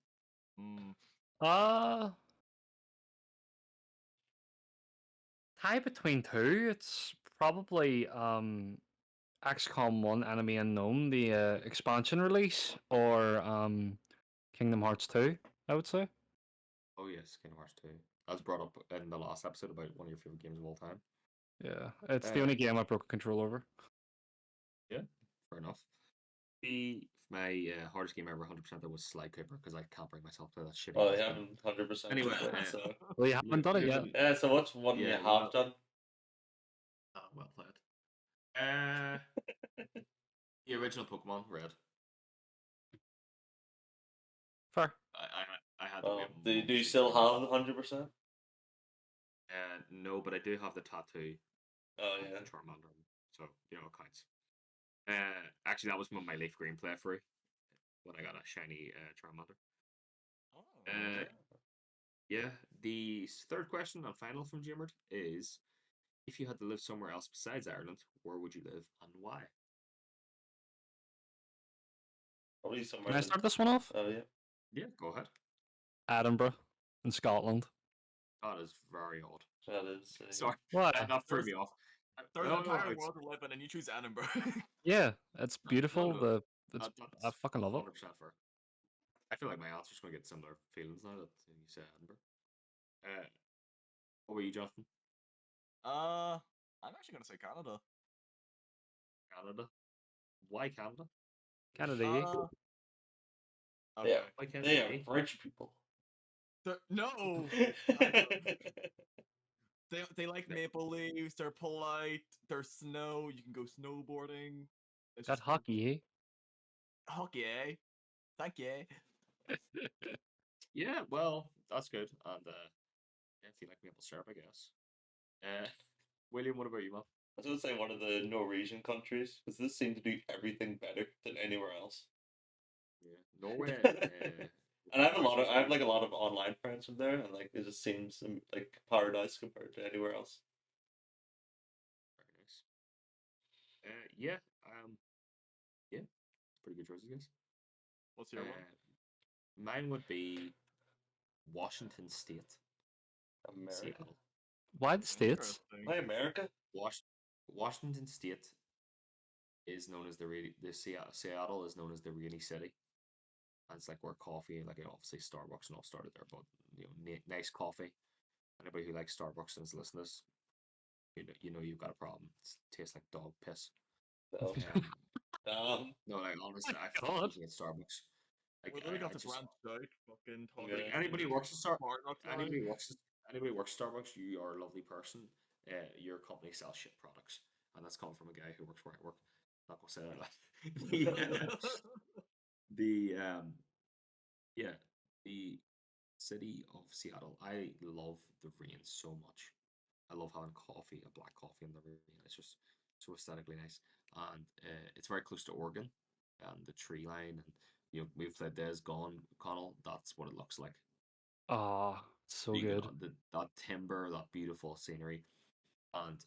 Tie between two. It's probably XCOM 1 Enemy Unknown, the expansion release, or Kingdom Hearts 2, I would say. Oh yes, Kingdom Hearts 2. That was brought up in the last episode about one of your favorite games of all time. Yeah, it's the only game I broke control over. Yeah, fair enough. My hardest game ever 100% that was Sly Cooper because I can't bring myself to play that shitty. Oh, ass you game. haven't 100%. Anyway, so. Well, you haven't done it yet. Yeah, so what's one you have done? Oh, well played. The original Pokemon Red. Fair. I had to Oh, wait. do you still have 100%? No, but I do have the tattoo. Oh of yeah. Charmander, so it counts. Actually, that was from my Leaf Green playthrough when I got a shiny Charmander. Oh. Yeah. The third question and final from Jimmer is: if you had to live somewhere else besides Ireland, where would you live and why? Probably somewhere. Can I start this one off? Oh yeah. Yeah, go ahead. Edinburgh, in Scotland. That is very odd. That is. Sorry, Why? that threw me off. There's an entire world to live in, and you choose Edinburgh. Yeah, it's beautiful. No. I fucking love it. 100% fair. I feel like my answer's going to get similar feelings now that you say Edinburgh. What were you, Jonathan? I'm actually gonna say Canada. Canada. Why Canada? Canada. Okay. Yeah. Why can't They are rich people. No. They like maple leaves. They're polite. There's snow. You can go snowboarding. It's Got just good. hockey, eh? Hockey, eh? Thank you. Yeah, well, that's good. And if you like maple syrup, I guess. William, what about you, man? I was going to say one of the Norwegian countries, because this seemed to do everything better than anywhere else. Yeah, Norway. And I have Norway's I have like a lot of online friends from there, and like it just seems like paradise compared to anywhere else. very nice. Yeah, yeah, pretty good choices, guys. What's your one? Mine would be Washington State, America. Seattle. Why the States? Interesting. Why America? Washington State is known as Seattle is known as the rainy city. And it's like where coffee, like obviously Starbucks and all started there, but nice coffee. Anybody who likes Starbucks and is listening to this, you know you've got a problem. It tastes like dog piss. So, No, like honestly, I God. fucking hate Starbucks. Like We're literally I have to just branch out. Fucking talk Yeah. about anybody works at Starbucks now. anybody works at Starbucks, you are a lovely person. Your company sells shit products, and that's coming from a guy who works where I work. Not gonna say that. the yeah, the city of Seattle. I love the rain so much. I love having coffee, a black coffee in the rain. It's just so aesthetically nice, and it's very close to Oregon, and the tree line, and we've played Days Gone, Connell. That's what it looks like. Oh, so You good. know, that timber, that beautiful scenery, and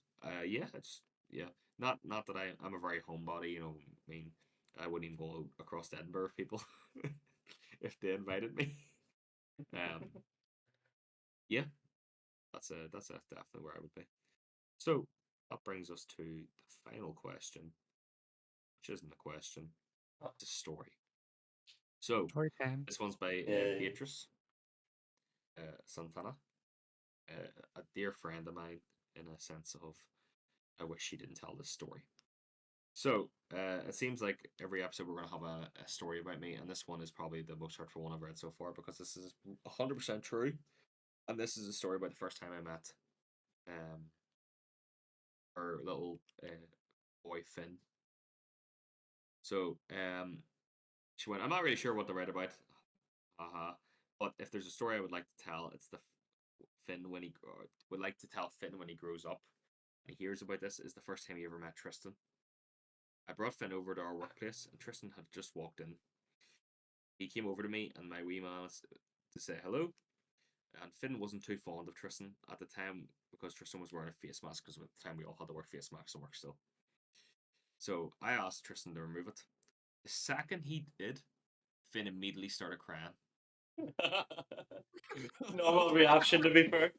yeah, it's yeah. Not that I'm a very homebody. I mean, I wouldn't even go across to Edinburgh if people if they invited me. Um, yeah, that's definitely where I would be. So that brings us to the final question, which isn't a question, it's a story. So Story time. this one's by Yay. Beatrice Santana, a dear friend of mine, in a sense of I wish she didn't tell this story. So it seems like every episode we're going to have a story about me, and this one is probably the most hurtful one I've read so far because this is 100% true, and this is a story about the first time I met her little boy Finn. So she went, I'm not really sure what to write about, but if there's a story I would like to tell, it's the Finn when he would like to tell Finn when he grows up and he hears about this is the first time he ever met Tristan. I brought Finn over to our workplace, and Tristan had just walked in. He came over to me and my wee man to say hello. And Finn wasn't too fond of Tristan at the time because Tristan was wearing a face mask because at the time we all had to wear face masks and work still. So I asked Tristan to remove it. The second he did, Finn immediately started crying. Normal reaction, to be fair.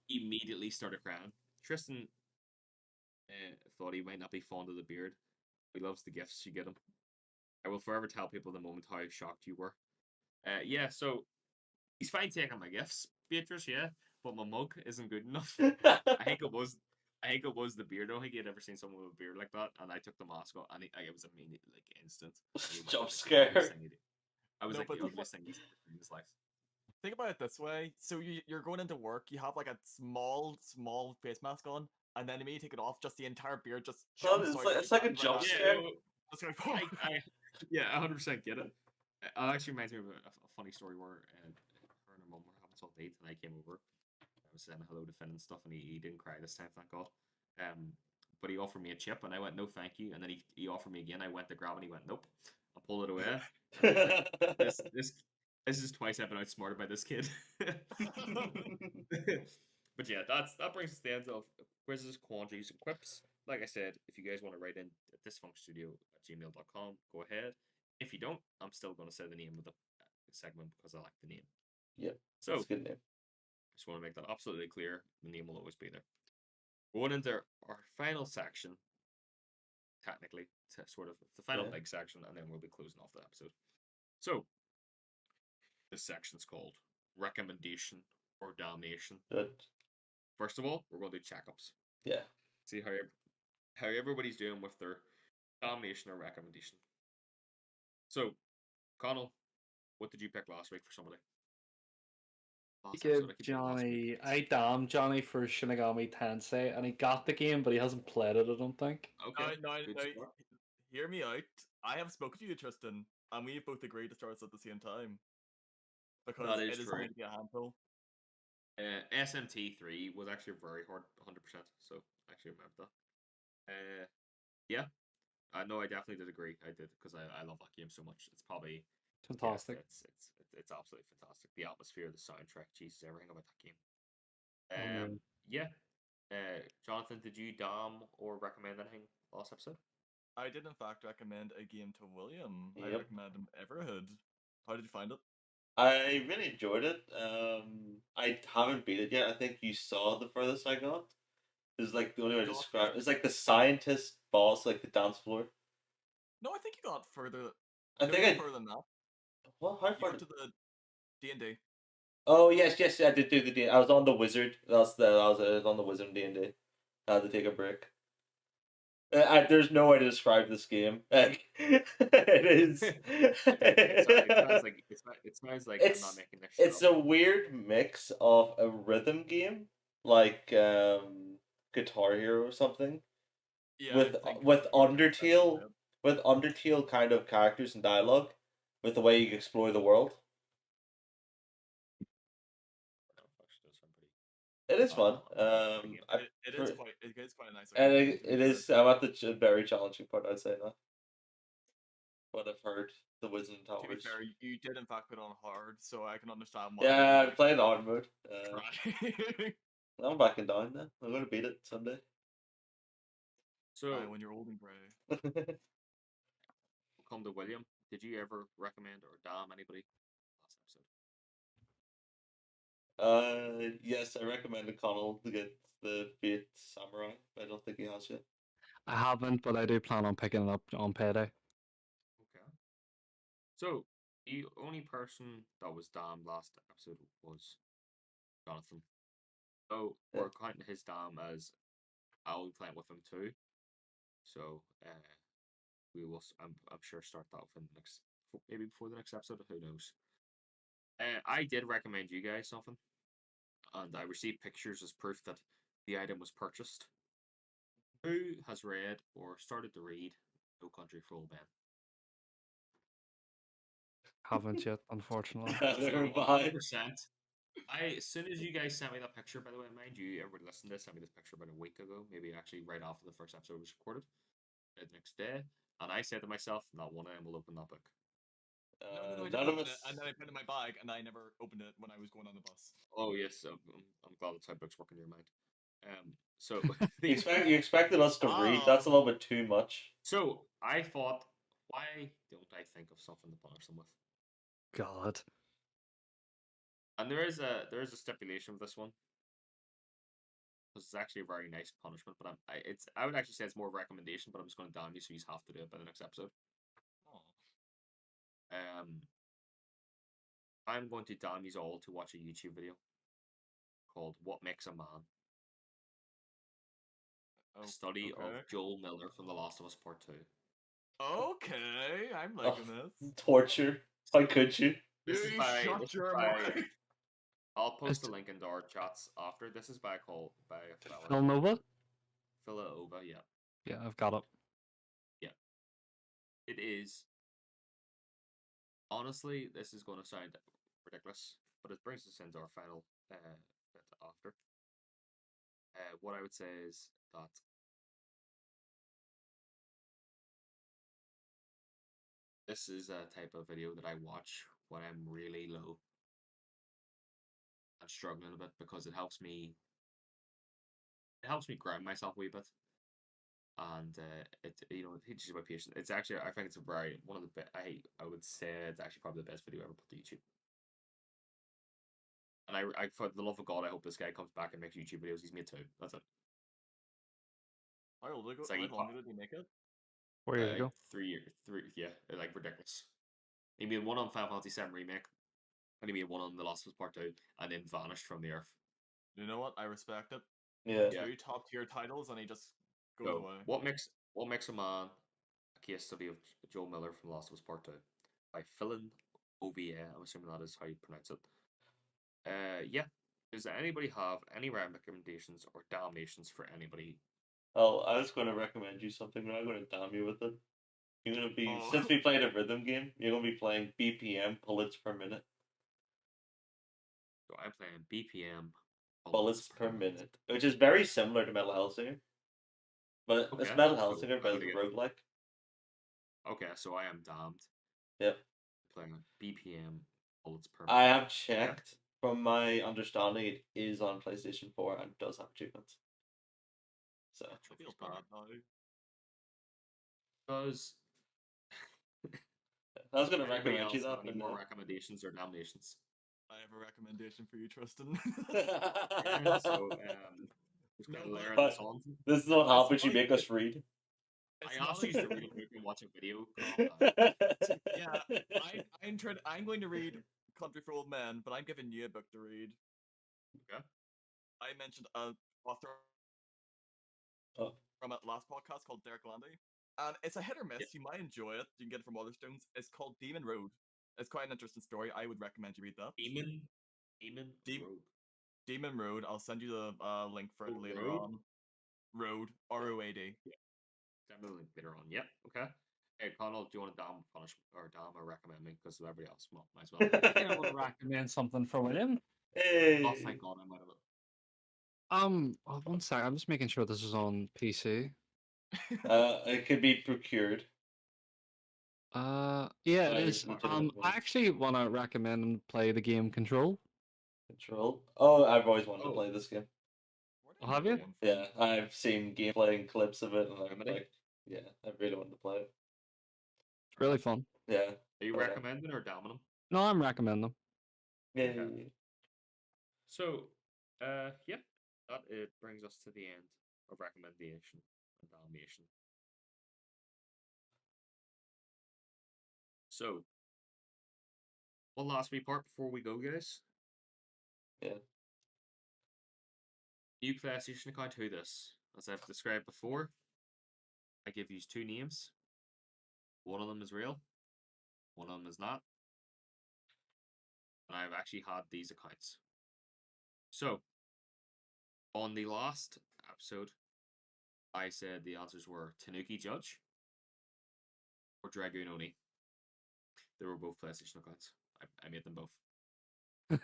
Immediately started crying. Tristan thought he might not be fond of the beard. He loves the gifts you get him. I will forever tell people the moment how shocked you were. Yeah, so he's fine taking my gifts, Beatrice, yeah, but my mug isn't good enough. I think it was the beard. I don't think he had ever seen someone with a beard like that, and I took the mask off, and it was immediate, like instant. Jump Like, scare. I was No, like but the ugliest thing he's ever seen in his life. Think about it this way. So you're going into work, you have like a small face mask on, and then immediately take it off, just the entire beard just jumps out. It's like a right jump at you. scare. Just like, Yeah, 100% get it. It actually reminds me of a funny story where her and her mum were having some date, and I came over. I was saying hello to Finn and stuff, and he didn't cry this time, thank God. But he offered me a chip, and I went, no, thank you. And then he offered me again. I went to grab it, and he went, nope. I pulled it away. Like, this is twice I've been outsmarted by this kid. But yeah, that brings us to the end of quizzes, quandaries, and quips. Like I said, if you guys want to write in at dysfunkstudio@gmail.com, go ahead. If you don't, I'm still going to say the name of the segment because I like the name. Yep, So, that's a good name. just want to make that absolutely clear. The name will always be there. We're going into our final section, technically, sort of the final Yeah. big section, and then we'll be closing off the episode. So, this section's called Recommendation or Damnation. Good. First of all, we're going to do checkups. Yeah. See how everybody's doing with their damnation or recommendation. So, Connell, what did you pick last week for somebody? Last episode, I Give keep doing last week. Johnny. I damn Johnny for Shinigami Tensei, and he got the game, but he hasn't played it. I don't think. Okay, No, good no, start. hear me out. I have spoken to you, Tristan, and we both agreed to start us at the same time because That is it is true. going to be a handful. SMT3 was actually very hard, 100%. So I actually remember that. Yeah, I know I definitely did agree. I did because I love that game so much. It's probably Fantastic. it's absolutely fantastic. The atmosphere, the soundtrack, Jesus, everything about that game. Unreal. Yeah. Jonathan, did you dom or recommend anything last episode? I did, in fact, recommend a game to William. I Yep. recommended him Everhood. How did you find it? I really enjoyed it. I haven't beat it yet. I think you saw the furthest I got. It's like the only way to got- describe. It's like the scientist boss, like the dance floor. No, I think you got further. I No, think you got I. further than that. Well, how You far? got to the D&D. Oh yes, I did do the D. I was on the wizard. I was on the wizard D&D. I had to take a break. There's no way to describe this game. Like, it is. It sounds like I'm not making this shit It's up. a weird mix of a rhythm game, like Guitar Hero or something, Yeah, with I think with you would expect me to play Undertale, it. with Undertale kind of characters and dialogue, with the way you explore the world. It is fun. It is quite a nice And looking game, to be it fair. is. I'm at the very challenging part. I'd say that. But I've heard the Wisdom To be Towers. fair, you did in fact put on hard, so I can understand why Yeah, you I'm playing hard mode. try. I'm backing down now. I'm gonna beat it someday. So When you're old and grey. we'll come to William. Did you ever recommend or dom anybody last episode? Yes, I recommended Connell to get the Fate Samurai, but I don't think he has yet. I haven't, but I do plan on picking it up on payday. Okay. So the only person that was damned last episode was Jonathan. So we're counting his dam as I'll be playing with him too. So we will. I'm sure start that within the next, maybe before the next episode. Who knows? I did recommend you guys something, and I received pictures as proof that the item was purchased. Who has read or started to read No Country for Old Men? Haven't yet, unfortunately. Never So mind. 100%. As soon as you guys sent me that picture, by the way, mind you, everybody listened to this, sent me this picture about a week ago, maybe actually right after the first episode was recorded, the next day, and I said to myself, not one of them will open that book. No, I None didn't of open it, us. and then I put it in my bag, and I never opened it when I was going on the bus. Oh yes, I'm glad that's how books work in your mind. So You expected us to read. That's a little bit too much. So I thought, why don't I think of something to punish them with? God. And there is a stipulation with this one. Because it's actually a very nice punishment, but I would actually say it's more of a recommendation, but I'm just going to damn you, so you have to do it by the next episode. Oh. I'm going to damn you all to watch a YouTube video called "What Makes a Man." A study of Joel Miller from The Last of Us Part 2. Okay, I'm liking this. Torture. How could you? This is by. I'll post It's a link into our chats after. This is by a fella. Villanova? Villanova, yeah. Yeah, I've got it. Yeah. It is. Honestly, this is going to sound ridiculous, but it brings us into our final bit after. What I would say is that this is a type of video that I watch when I'm really low. I'm struggling a bit because it helps me ground myself a wee bit, and it teaches you about patience. It's actually, I think it's one of the best. I would say it's actually probably the best video ever put to YouTube. And I for the love of God, I hope this guy comes back and makes YouTube videos. He's made two. That's it. How long did he make it? 4 years ago. 3 years. Yeah, like ridiculous. He made one on Final Fantasy VII Remake, and he made one on The Last of Us Part 2, and then vanished from the earth. You know what? I respect it. Yeah. Two top tier titles, and he just goes So, away. What makes a man? A case study of Joel Miller from The Last of Us Part 2 by Philin OVA. I'm assuming that is how you pronounce it. Yeah. Does anybody have any recommendations or dominations for anybody? Oh, I was going to recommend you something, but I'm going to damn you with it. You're going to be, Oh. since we played a rhythm game, you're going to be playing BPM, bullets per minute. So I'm playing BPM. Bullets per minute, which is very similar to Metal Hellsinger. But it's Okay, Metal so Hellsinger, I'm but gonna it's a get. roguelike. Okay, so I am damned. Yep. Playing BPM bullets per I minute. have checked. From my understanding, it is on PlayStation 4 and does have achievements. So I feel Trophies bad bar. now. Does I was going to anybody recommend you else have that, any but more no. recommendations or nominations? I have a recommendation for you, Tristan. Yeah, so just No, kind of but layering this But on. this is what it's happens. You not. make us read. I It's asked not you to a. read a book and watch a video, Carl. Yeah, I'm going to read Country for Old Men, but I'm giving you a book to read. Okay. I mentioned a author Oh. from a last podcast called Derek Landy, and it's a hit or miss. Yep. You might enjoy it. You can get it from Otherstones. It's called Demon Road. It's quite an interesting story. I would recommend you read that. Demon Dem- Rogue. Demon Road. I'll send you the link for it Oh, later Road? on. Road. ROAD. Yeah. Definitely later on. Yep. Okay. Hey, Connell, do you want to damn punish or damn or recommend me? Because everybody else might as well. Yeah, I want to recommend something for William. Oh, Hey. thank God, I'm out of it. One sec. I'm just making sure this is on PC. It could be procured. Yeah, it By is. legitimate I means. actually want to recommend him play the game Control. Control. Oh, I've always wanted to Oh, play this game. Where Oh, did I have know you? that one from? Yeah, I've seen gameplay and clips of it, and I'm Remedy? like, yeah, I really wanted to play it. It's really fun. Yeah. Are you But, recommending or damning them? No, I'm recommending them. yay. So, yeah, that it brings us to the end of recommendation and damnation. So, one last wee part before we go, guys. Yeah. New PlayStation account, who this? As I've described before, I give you two names. One of them is real, one of them is not. And I've actually had these accounts. So, on the last episode, I said the answers were Tanuki Judge or Dragoon Oni. They were both PlayStation accounts. I made them both.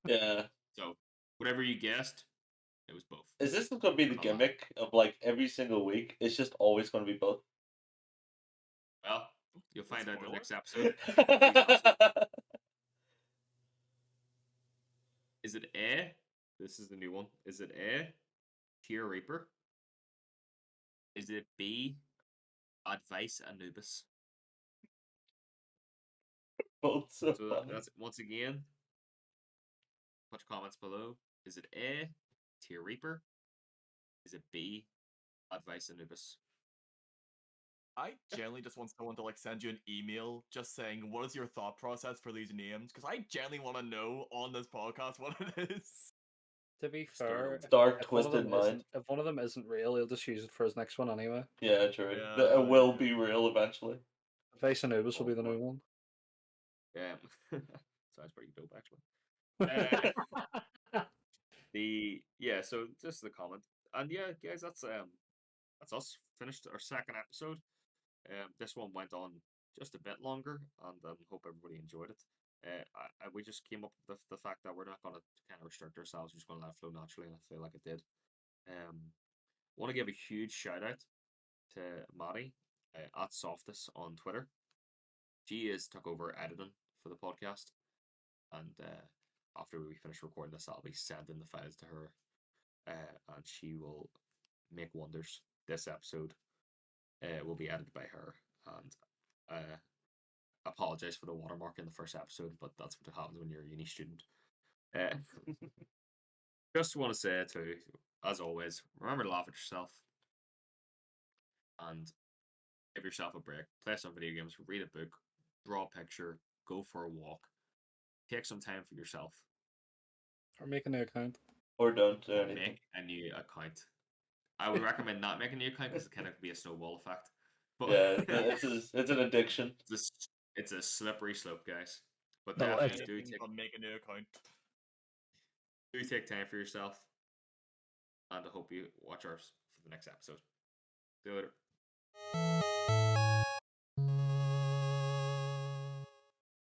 Yeah. So, whatever you guessed, it was both. Is this going to be the I'm not lying. gimmick of like every single week? It's just always going to be both. Well, you'll find out in the Spoiler? next episode. These answers. Is it A? This is the new one. Is it A, Tear Reaper? Is it B, Advice Anubis? Both so So funny. that's once again. Put your comments below. Is it A, Tear Reaper? Is it B, Advice Anubis? I generally just want someone to like send you an email just saying what is your thought process for these names, because I generally want to know on this podcast what it is. To be Start fair, over. Dark, if one of twisted them mind. if one of them isn't real, he'll just use it for his next one anyway. Yeah, true. Yeah, It will yeah. be real eventually. Face Anubis will Oh be the boy. new one. Sounds pretty dope actually. So just the comment. And yeah, guys, that's us finished our second episode. This one went on just a bit longer, and hope everybody enjoyed it. We just came up with the fact that we're not going to kind of restrict ourselves. We're just going to let it flow naturally, and I feel like it did. Want to give a huge shout out to Maddie at Softus on Twitter. She is took over editing for the podcast, and after we finish recording this, I'll be sending the files to her, and she will make wonders. This episode will be edited by her, and apologize for the watermark in the first episode, but that's what happens when you're a uni student. Just want to say too, as always, remember to laugh at yourself and give yourself a break. Play some video games, read a book, draw a picture, go for a walk, take some time for yourself, Or make a new account. Or don't do or anything. make a new account. I would recommend not making a new account because it kind of be a snowball effect. But Yeah, it's an addiction. it's a slippery slope, guys. But No, definitely it's- do Anything take but make a new account. Do take time for yourself, and I hope you watch ours for the next episode. See you later.